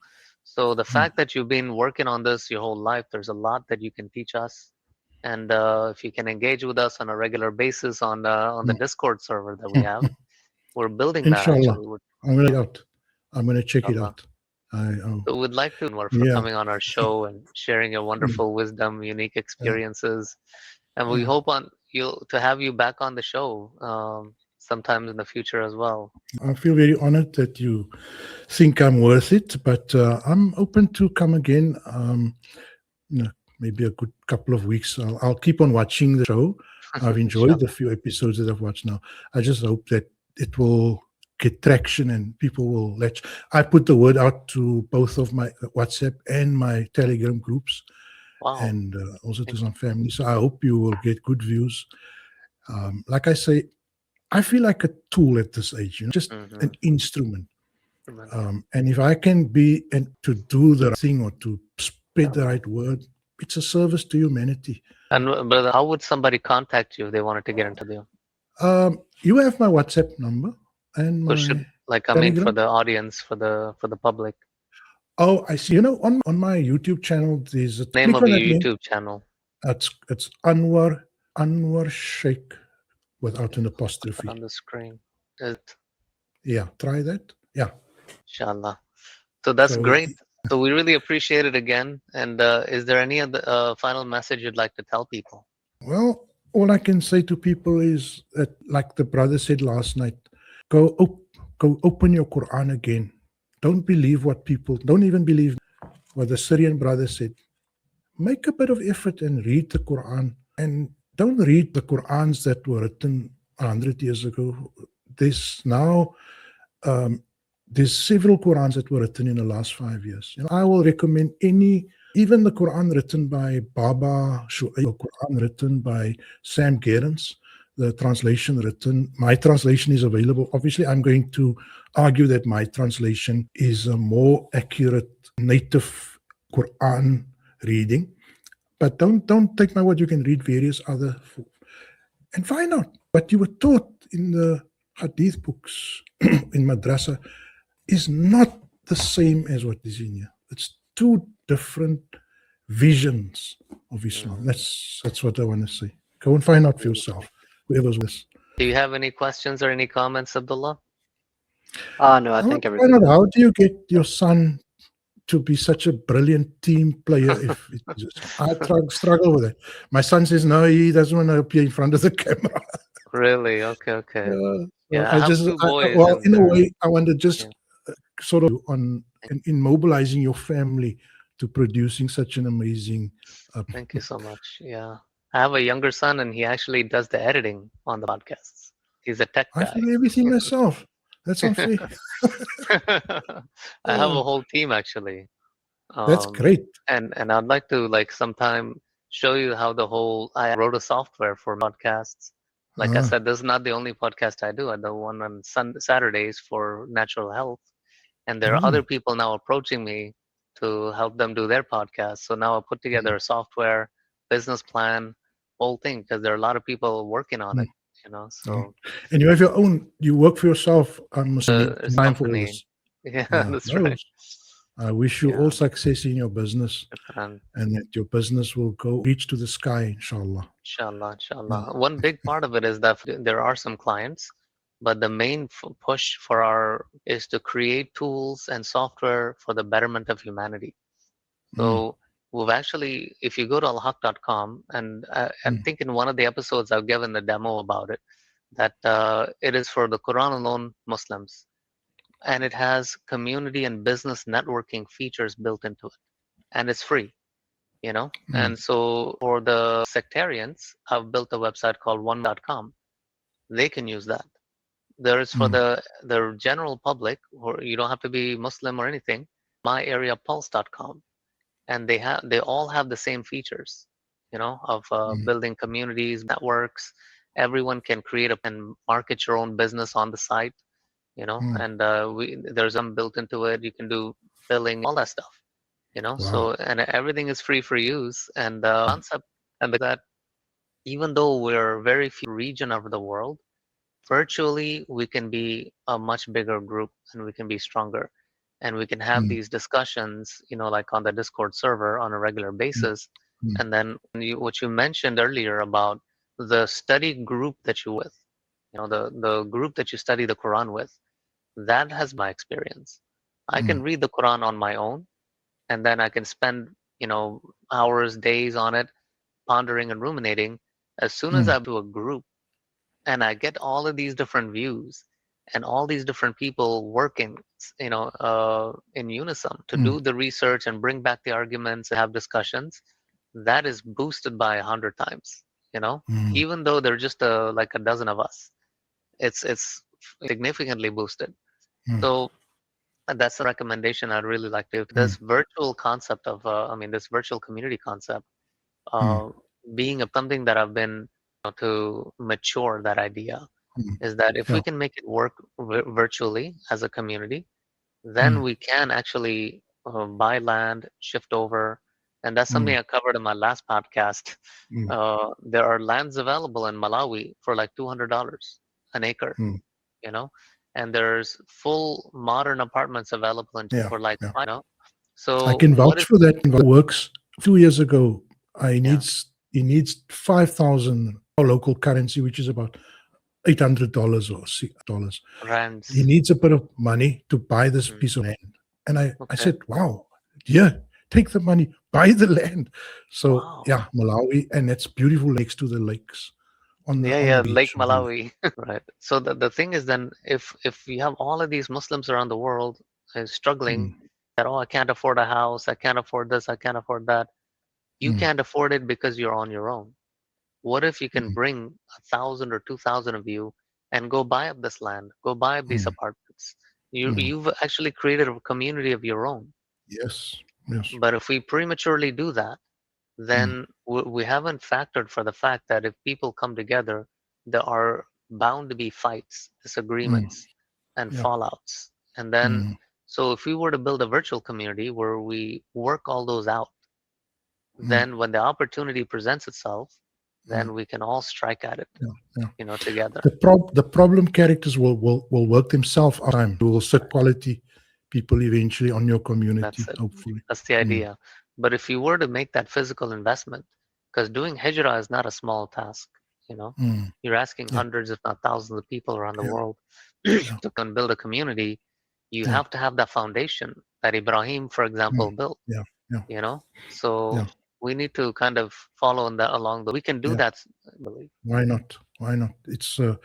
so the fact that you've been working on this your whole life, there's a lot that you can teach us. And if you can engage with us on a regular basis on the Discord server that we have, we're building that Inshallah. actually. I'm going to check it Inshallah. out. So we'd like to, Anwar, for Yeah. coming on our show and sharing your wonderful wisdom, unique experiences, and we Yeah. hope to have you back on the show sometimes in the future as well. I feel very honored that you think I'm worth it, but I'm open to come again. Maybe a good couple of weeks. I'll keep on watching the show. I've enjoyed the few episodes that I've watched now. I just hope that it will get traction and people will I put the word out to both of my WhatsApp and my Telegram groups. Wow. And also to some family. So I hope you will get good views. Like I say, I feel like a tool at this age, just an instrument. And if I can be to do the right thing or to spread the right word, it's a service to humanity. And brother, how would somebody contact you if they wanted to get into you? You have my WhatsApp number and my for the audience, for the public. Oh, I see. On my YouTube channel, there's a name of your YouTube channel. It's Anwar Shaik without an apostrophe. On the screen. Yeah, try that. Yeah. Inshallah. So that's great. So we really appreciate it again. And is there any other final message you'd like to tell people? Well, all I can say to people is that, like the brother said last night, go open your Quran again. Don't even believe what the Syrian brother said. Make a bit of effort and read the Quran. And don't read the Qurans that were written 100 years ago. There's now there's several Qurans that were written in the last 5 years. I will recommend any even the Quran written by Baba Shu'aib, the Quran written by Sam Gerrans, the translation written, my translation is available. Obviously, I'm going to argue that my translation is a more accurate native Quran reading. But don't take my word. You can read various other and find out what you were taught in the hadith books in madrasa is not the same as what is in here. It's two different visions of Islam. Mm. That's what I want to say. Go and find out for Beautiful. yourself, whoever's with this. Do you have any questions or any comments, Abdullah? No, I I want think to find out, everything. how do you get your son to be such a brilliant team player? If it is, I struggle with it. My son says no, he doesn't want to appear in front of the camera. Really? Okay, okay. So Yeah, I I have just, two boys, well, and in a they're way, I want to just yeah. sort of on in mobilizing your family to producing such an amazing. Thank you so much. Yeah, I have a younger son, and he actually does the editing on the podcasts. He's a tech I guy. do everything myself. That's unfair. I have a Uh, whole team actually. that's Um, great. and I'd like to like sometime show you how the whole I wrote a software for podcasts. Like I Uh, said, this is not the only podcast I do. I do one on Saturdays for natural health, and there are other mm, people now approaching me to help them do their podcast. So now I put together mm, a software, business plan, whole thing, because there are a lot of people working on mm, it. You know, mm. so And you have your own. You work for yourself. I'm assuming it's time for all company. this. Yeah, that's No, right. I wish you all Yeah. success in your business, Shukran. and that your business will go reach to the sky, inshallah. Inshallah, Uh, inshallah. One big part of it is that there are some clients, but the main push for our is to create tools and software for the betterment of humanity. mm, So we've actually, if you go to alhaq.com, and I mm, think in one of the episodes I've given a demo about it, that it is for the Quran alone Muslims, and it has community and business networking features built into it, and it's free. mm, And so for the sectarians, I've built a website called one.com. They can use that. There is for mm, the general public, or you don't have to be Muslim or anything, myareapulse.com. And they all have the same features, of mm, building communities, networks. Everyone can create and market your own business on the site, mm. and there's some built into it. You can do billing, all that stuff, Wow. so, and everything is free for use. And the Mm, concept and that even though we're very few region of the world, virtually we can be a much bigger group, and we can be stronger, and we can have mm, these discussions, like on the Discord server on a regular mm, basis. mm, And then what you mentioned earlier about the study group that you with, the group that you study the Quran with, that has my experience. I can mm, read the Quran on my own, and then I can spend, hours, days on it, pondering and ruminating. As soon as mm, I do a group and I get all of these different views and all these different people working, in unison to mm, do the research and bring back the arguments and have discussions, that is boosted by 100 times. mm, Even though there are just like a dozen of us, it's significantly boosted. mm, So that's a recommendation I'd really like to. mm, This virtual concept of, this virtual community concept, mm. uh, being something that I've been to mature that idea Mm. is that if we Yeah. can make it work virtually as a community, then Mm. we can actually buy land, shift over. And that's something Mm. I covered in my last podcast. Mm. There are lands available in Malawi for like $200 an acre, Mm. you know, and there's full modern apartments available Yeah. for like, Yeah. I so can what vouch is, for that. It works. 2 years ago, I yeah, needs he needs 5,000 local currency, which is about $800 or $6. He rands. needs a bit of money to buy this Mm, piece of land. And I okay. said, wow, yeah, take the money, buy the land. So Wow. yeah, Malawi, and it's beautiful next to the lakes Yeah, on the yeah, Lake beach. Malawi. Right. So the thing is then if we have all of these Muslims around the world struggling Mm. that, oh, I can't afford a house, I can't afford this, I can't afford that. You Mm. can't afford it because you're on your own. What if you can Mm. bring 1,000 or 2,000 of you and go buy up this land, go buy up these Mm. apartments? You Mm. you've actually created a community of your own. Yes. Yes. But if we prematurely do that, then we haven't factored for the fact that if people come together, there are bound to be fights, Mm. disagreements, and Yeah. fallouts. And then, Mm. so if we were to build a virtual community where we work all those out, Mm. then when the opportunity presents itself, Mm. then we can all strike at it, Yeah. Yeah. together. The problem characters will work themselves out time. You will set quality people eventually on your community, That's it. hopefully. That's the Mm. idea. But if you were to make that physical investment, because doing hijrah is not a small task, Mm. you're asking Yeah. hundreds, if not thousands, of people around the Yeah. world Yeah. to come build a community. You Yeah. have to have that foundation that Ibrahim, for example, Mm. built. Yeah. Yeah. So Yeah. we need to kind of follow in that along. We can do Yeah. that, I believe. Why not? Why not? Um,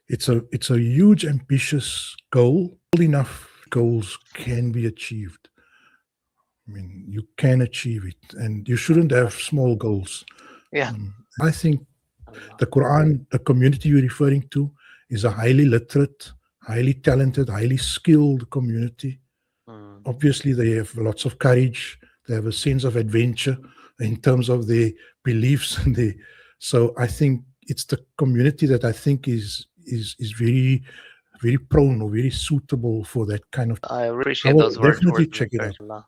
It's a huge, ambitious goal. Enough goals can be achieved. I mean, you can achieve it, and you shouldn't have small goals. yeah. I think Allah. the Quran, the community you're referring to, is a highly literate, highly talented, highly skilled community. Mm. Obviously, they have lots of courage. They have a sense of adventure in terms of their beliefs, and so I think it's the community that I think is very, very prone or very suitable for that kind of. I I appreciate will those definitely words of check it out. encouragement. Allah.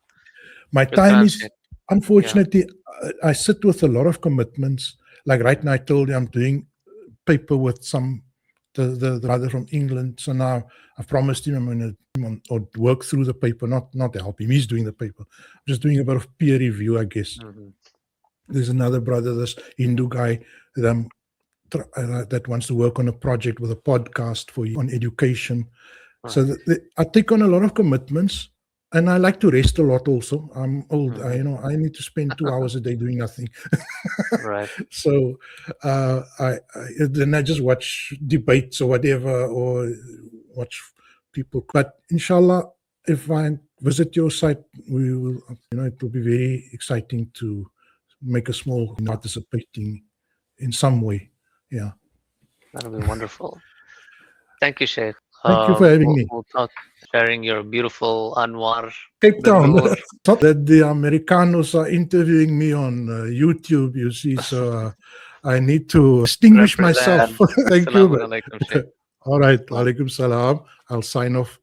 My time Shukran, is, Sheikh. Yeah. unfortunately, I sit with a lot of commitments. Like right now, I told you I'm doing paper with the brother from England. So now I've promised him I'm going to work through the paper, not help him. He's doing the paper. I'm just doing a bit of peer review, I guess. Mhm. There's another brother, this Hindu guy that wants to work on a project with a podcast on education. So I take on a lot of commitments, and I like to rest a lot also. I'm old. I need to spend 2 hours a day doing nothing. Right. So then I just watch debates or whatever, or watch people. But inshallah, if I visit your site, we will. It will be very exciting to make a small participating in some way. Yeah. That'll be wonderful. Thank you, Sheikh. Thank you for having me. We'll talk, sharing your beautiful Anwar, Cape the Town. Noor. Not that the Americanos are interviewing me on YouTube, you see, so I need to distinguish myself. Represent. Thank you. Assalamu alaikum, Sheikh. All right. Alaikum salam. I'll sign off.